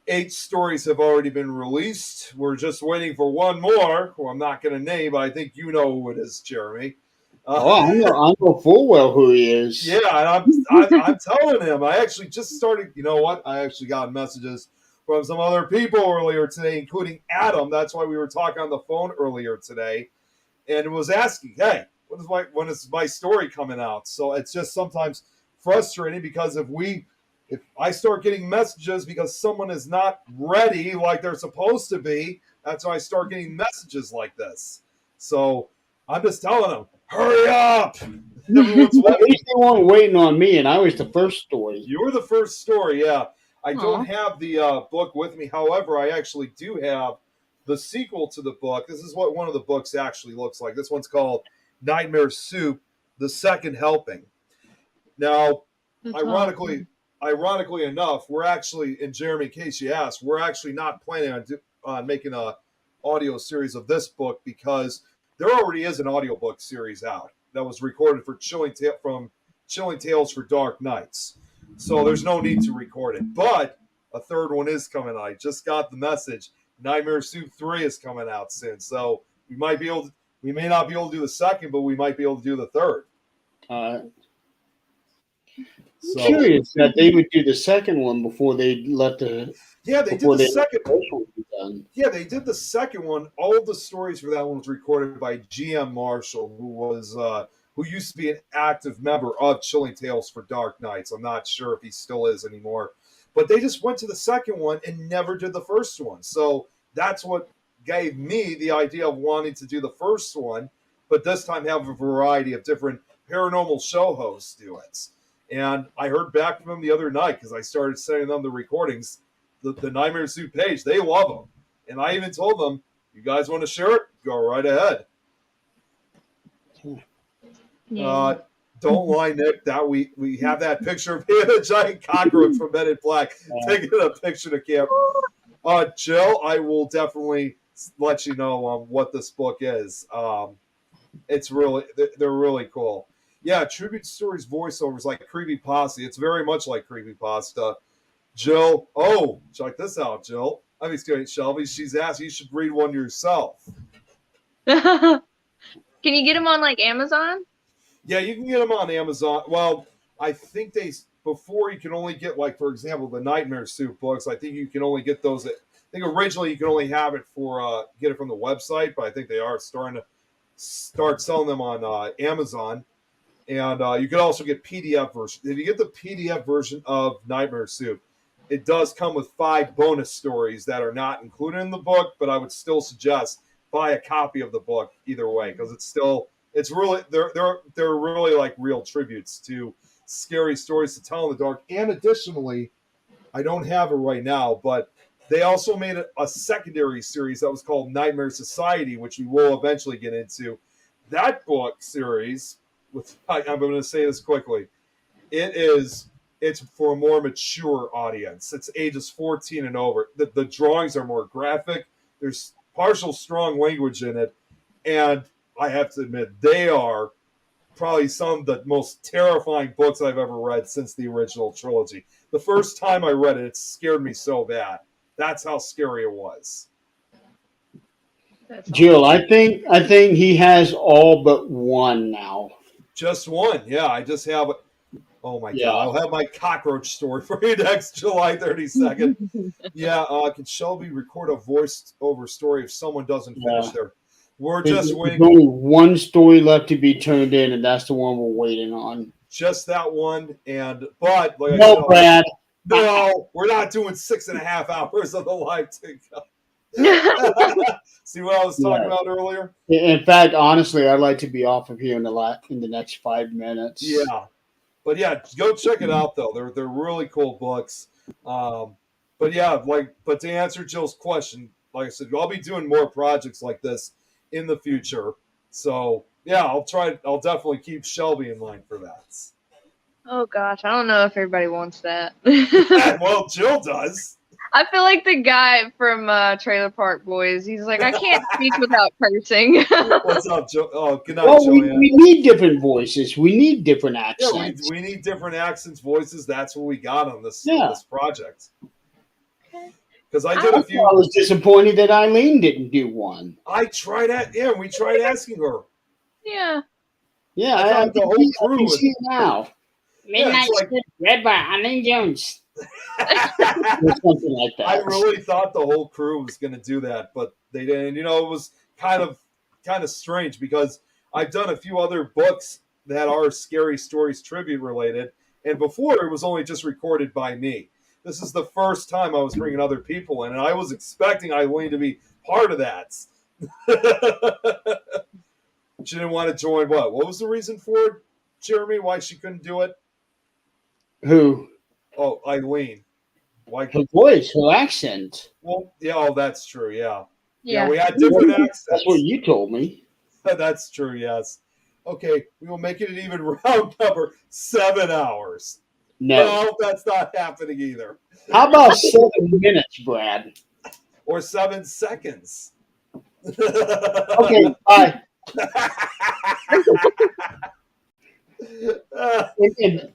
8 stories have already been released. We're just waiting for one more, who I'm not going to name, but I think you know who it is, Jeremy. I know full well who he is. Yeah, and I'm telling him. I actually just started. You know what? I actually got messages from some other people earlier today, including Adam. That's why we were talking on the phone earlier today, and was asking, "Hey, when is my story coming out?" So it's just sometimes frustrating because if I start getting messages because someone is not ready like they're supposed to be, that's why I start getting messages like this. So I'm just telling them, hurry up! Everyone's At least they weren't waiting on me, and I was the first story. You were the first story, yeah. I don't have the book with me. However, I actually do have the sequel to the book. This is what one of the books actually looks like. This one's called Nightmare Soup, The Second Helping. Now, ironically enough, we're actually, and Jeremy, in case you asked, we're actually not planning on making a audio series of this book because there already is an audiobook series out that was recorded for Chilling Tales for Dark Nights. So there's no need to record it. But a third one is coming out. I just got the message. Nightmare Soup 3 is coming out soon. So we may not be able to do the second, but we might be able to do the third. Curious that they would do the second one before they let the they did the second one. Yeah, they did the second one. All of the stories for that one was recorded by GM Marshall, who used to be an active member of Chilling Tales for Dark Nights. I'm not sure if he still is anymore, but they just went to the second one and never did the first one. So that's what gave me the idea of wanting to do the first one, but this time have a variety of different paranormal show hosts do it. And I heard back from them the other night because I started sending them the recordings, the Nightmare Soup page. They love them. And I even told them, you guys want to share it? Go right ahead. Yeah. Don't lie, Nick. That we have that picture of him, a giant cockroach from Men in Black, taking a picture to camp. Jill, I will definitely let you know what this book is. It's really, they're really cool. Yeah, tribute stories, voiceovers like Creepypasta. It's very much like Creepypasta. Jill, check this out, Jill. I mean, excuse me, Shelby. She's asked you should read one yourself. Can you get them on like Amazon? Yeah, you can get them on Amazon. Well, I think before you can only get, like, for example, the Nightmare Soup books. I think you can only get those. I think originally you could only have it get it from the website, but I think they are starting to start selling them on Amazon. And you can also get PDF version. If you get the PDF version of Nightmare Soup, it does come with 5 bonus stories that are not included in the book, but I would still suggest buy a copy of the book either way, because it's really they're really like real tributes to scary stories to tell in the dark. And additionally, I don't have it right now, but they also made a secondary series that was called Nightmare Society, which we will eventually get into. That book series, I'm going to say this quickly, it's for a more mature audience. It's ages 14 and over. The drawings are more graphic. There's partial strong language in it, and I have to admit, they are probably some of the most terrifying books I've ever read since the original trilogy. The first time I read it, it scared me so bad. That's how scary it was. Jill, I think he has all but one now. Just one, yeah. I just have. Oh my God! I'll have my cockroach story for you next July 32nd. Yeah, can Shelby record a voice-over story if someone doesn't finish their? We're just waiting. There's only one story left to be turned in, and that's the one we're waiting on. Just that one, but like no, Brad. No, we're not doing 6.5 hours of the live TikTok. See what I was talking about earlier? In fact, honestly, I'd like to be off of here in the next 5 minutes. Yeah, but yeah, go check it out though. They're really cool books. But yeah, but to answer Jill's question, like I said, I'll be doing more projects like this in the future. So yeah, I'll definitely keep Shelby in line for that. Oh gosh, I don't know if everybody wants that. Well, Jill does. I feel like the guy from Trailer Park Boys. He's like, I can't speak without cursing. What's up, Jill? Oh, good night, Well, Joanne. we need different voices. We need different Yeah, accents. we need different accents, voices. That's what we got on this project. Because I did a few. I was disappointed that Eileen didn't do one. I tried we tried asking her. Yeah. Yeah, I thought the whole crew was here now. Midnight read by Eileen Jones. Or something like that. I really thought the whole crew was going to do that, but they didn't. You know, it was kind of strange because I've done a few other books that are Scary Stories tribute related, and before it was only just recorded by me. This is the first time I was bringing other people in, and I was expecting Eileen to be part of that. She didn't want to join. What was the reason for it, Jeremy? Why she couldn't do it? Who? Oh, Eileen. Why? Her voice, her accent. Well, yeah, oh, that's true. Yeah. Yeah. We had different accents. That's what you told me. That's true, yes. Okay, we will make it an even round number, 7 hours. No, that's not happening either. How about 7 minutes, Brad? Or 7 seconds. Okay, bye. And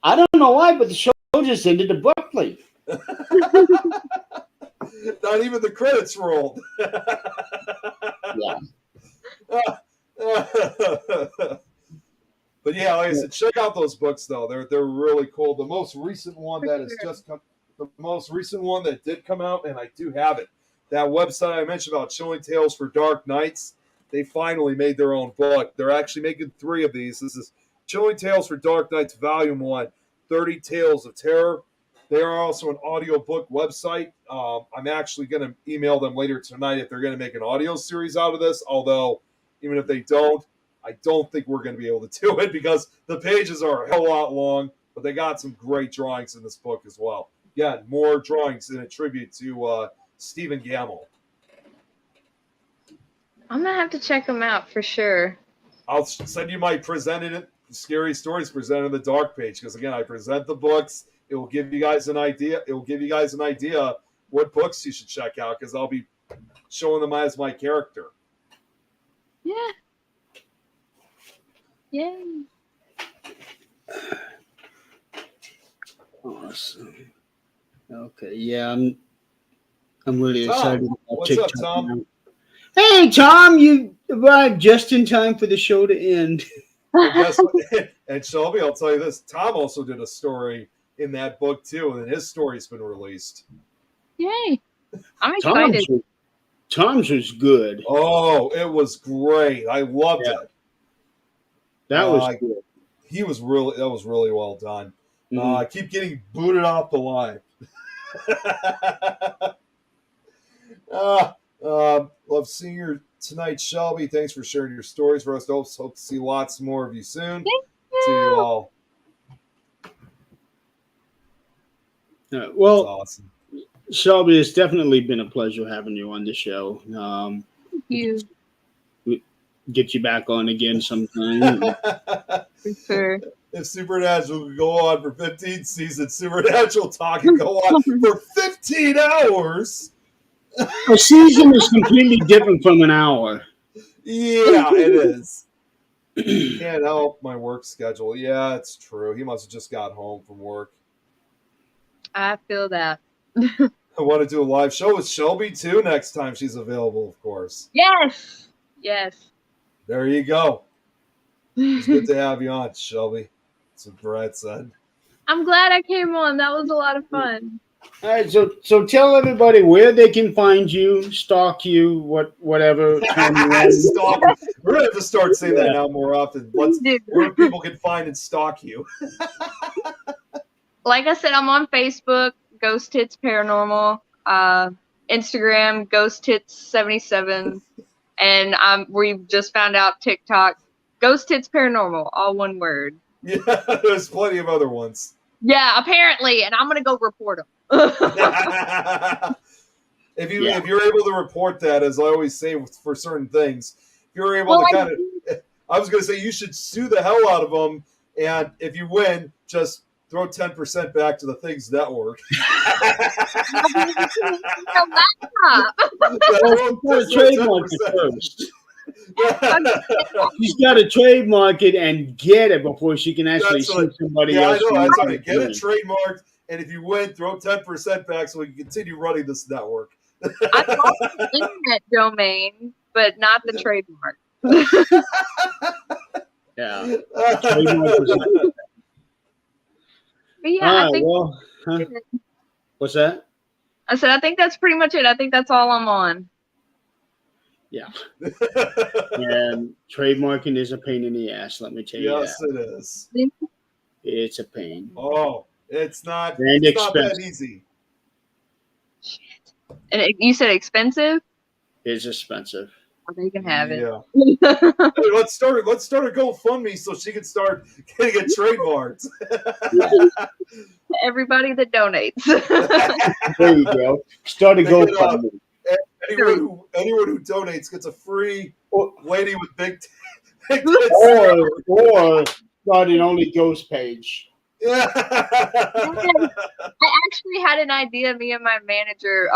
I don't know why, but the show just ended abruptly. Not even the credits rolled. Yeah. But yeah, like I said, check out those books though. They're really cool. The most recent one that has just come, the most recent one that did come out, and I do have it. That website I mentioned about Chilling Tales for Dark Nights, they finally made their own book. They're actually making 3 of these. This is Chilling Tales for Dark Nights Volume 1, 30 Tales of Terror. They are also an audiobook website. I'm actually going to email them later tonight if they're going to make an audio series out of this, although even if they don't, I don't think we're going to be able to do it because the pages are a hell lot long, but they got some great drawings in this book as well. Yeah, more drawings in a tribute to Stephen Gamble. I'm going to have to check them out for sure. I'll send you my presented Scary Stories presented in the dark page because, again, I present the books. It will give you guys an idea. It will give you guys an idea what books you should check out because I'll be showing them as my character. Yeah. Yay. Awesome. Okay, yeah, I'm really excited about what's TikTok up, Tom? now. Hey, Tom, you arrived just in time for the show to end. And Shelby, I'll tell you this: Tom also did a story in that book too, and his story's been released. Yay! I'm excited. Tom's was good. Oh, it was great. I loved it. That was good. That was really well done. Mm-hmm. I keep getting booted off the line. Love seeing you tonight, Shelby. Thanks for sharing your stories for us. Hope to see lots more of you soon. Thank you. See you all. Well, that's awesome. Shelby, it's definitely been a pleasure having you on the show. Thank you. Get you back on again sometime. For sure. If Supernatural could go on for 15 seasons, Supernatural Talk can go on for 15 hours. A season is completely different from an hour. Yeah, it is. Can't help my work schedule. Yeah, it's true. He must have just got home from work. I feel that. I want to do a live show with Shelby too next time she's available, of course. Yes. Yes. There you go. It's good to have you on, Shelby. That's what Brad said. I'm glad I came on. That was a lot of fun. All right, so tell everybody where they can find you, stalk you, whatever. Stalk. We're gonna have to start saying that now more often. Where people can find and stalk you. Like I said, I'm on Facebook, Ghost Hits Paranormal, Instagram, Ghost Hits 77, and we've just found out TikTok, Ghost Hits Paranormal, all one word. Yeah, there's plenty of other ones. Yeah, apparently, and I'm gonna go report them. If you're able to report that, as I always say for certain things, if you're able Well, to kind of, I was going to say you should sue the hell out of them, and if you win, just throw 10% back to the Things Network. Trademark it first. She's got to trademark it and get it before she can actually sue somebody else. I know. That's right. Get it trademarked, and if you win, throw 10% back so we can continue running this network. I bought the internet domain, but not the trademark. Yeah. But yeah, I think. What's that? I said, I think that's pretty much it. I think that's all I'm on. Yeah. And trademarking is a pain in the ass, let me tell you. Yes, it is. It's a pain. Oh, it's not that easy. Shit. And you said expensive? It's expensive. Well, they can have it. Yeah. Hey, let's start a GoFundMe so she can start getting it trademarked. Everybody that donates. There you go. Start a GoFundMe. Anyone who donates gets a free lady with big tits. Or start an Only Ghost page. Yeah. I actually had an idea. Me and my manager,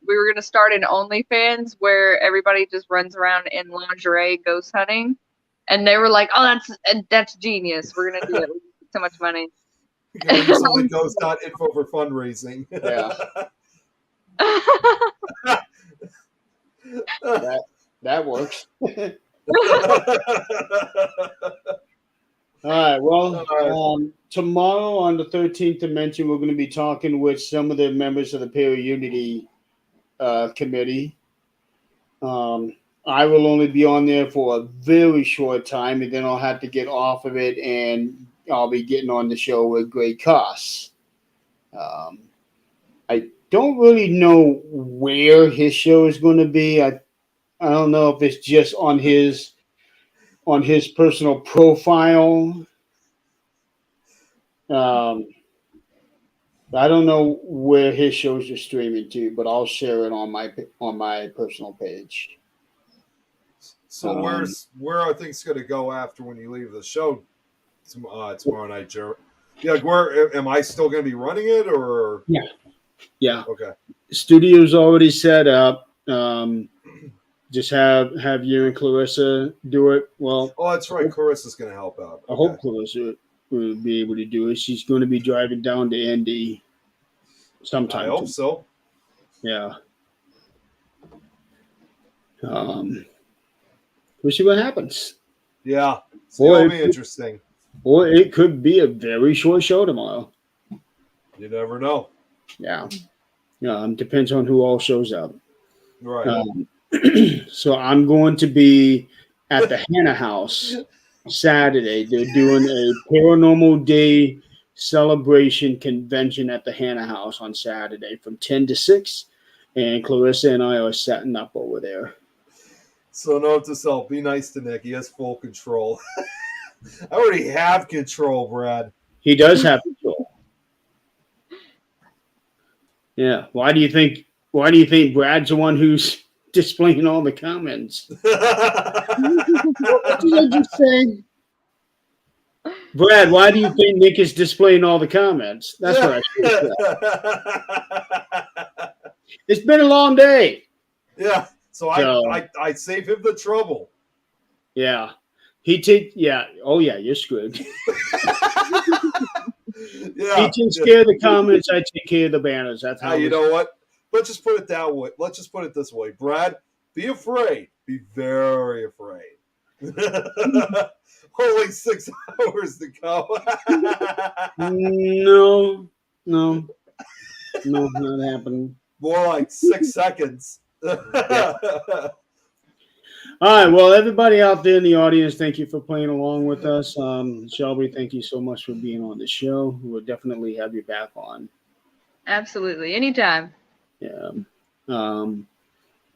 we were gonna start an OnlyFans where everybody just runs around in lingerie ghost hunting, and they were like, "Oh, that's genius. We're gonna do it. We get so much money." Use OnlyGhost.info for fundraising. Yeah. that works. All right. Well, tomorrow on the 13th Dimension, we're going to be talking with some of the members of the Para-Unity committee. I will only be on there for a very short time, and then I'll have to get off of it, and I'll be getting on the show with Greg Koss. I don't really know where his show is going to be. I don't know if it's just on his personal profile. I don't know where his shows are streaming to, but I'll share it on my personal page. So where are things going to go after when you leave the show tomorrow night, Jared? Yeah, where am I still going to be running it, or? Yeah. Okay. Studio's already set up. Just have you and Clarissa do it. Well, that's right. Clarissa's going to help out. I hope Clarissa will be able to do it. She's going to be driving down to Indy sometime. I hope so. Yeah. We'll see what happens. Yeah. It'll be interesting. Or it could be a very short show tomorrow. You never know. Yeah. Depends on who all shows up. Right. So I'm going to be at the Hannah House Saturday. They're doing a Paranormal Day celebration convention at the Hannah House on Saturday from 10 to 6. And Clarissa and I are setting up over there. So note to self, be nice to Nick. He has full control. I already have control, Brad. He does have control. Yeah. Why do you think Brad's the one who's displaying all the comments? What did I just say? Brad, why do you think Nick is displaying all the comments? That's what I should say. It's been a long day. Yeah. So I save him the trouble. Yeah. Oh yeah, you're screwed. Yeah. He takes care of the comments, I take care of the banners. That's how you know what? Let's just put it that way. Let's just put it this way. Brad, be afraid. Be very afraid. Only 6 hours to go. No, not happening. More like 6 seconds. Yeah. All right. Well, everybody out there in the audience, thank you for playing along with us. Shelby, thank you so much for being on the show. We'll definitely have you back on. Absolutely. Anytime. Yeah. And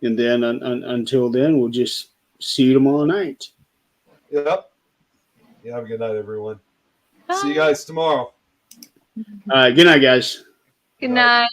then until then, we'll just see you tomorrow night. Yep. Yeah, have a good night, everyone. Bye. See you guys tomorrow. Good night, guys. Good night.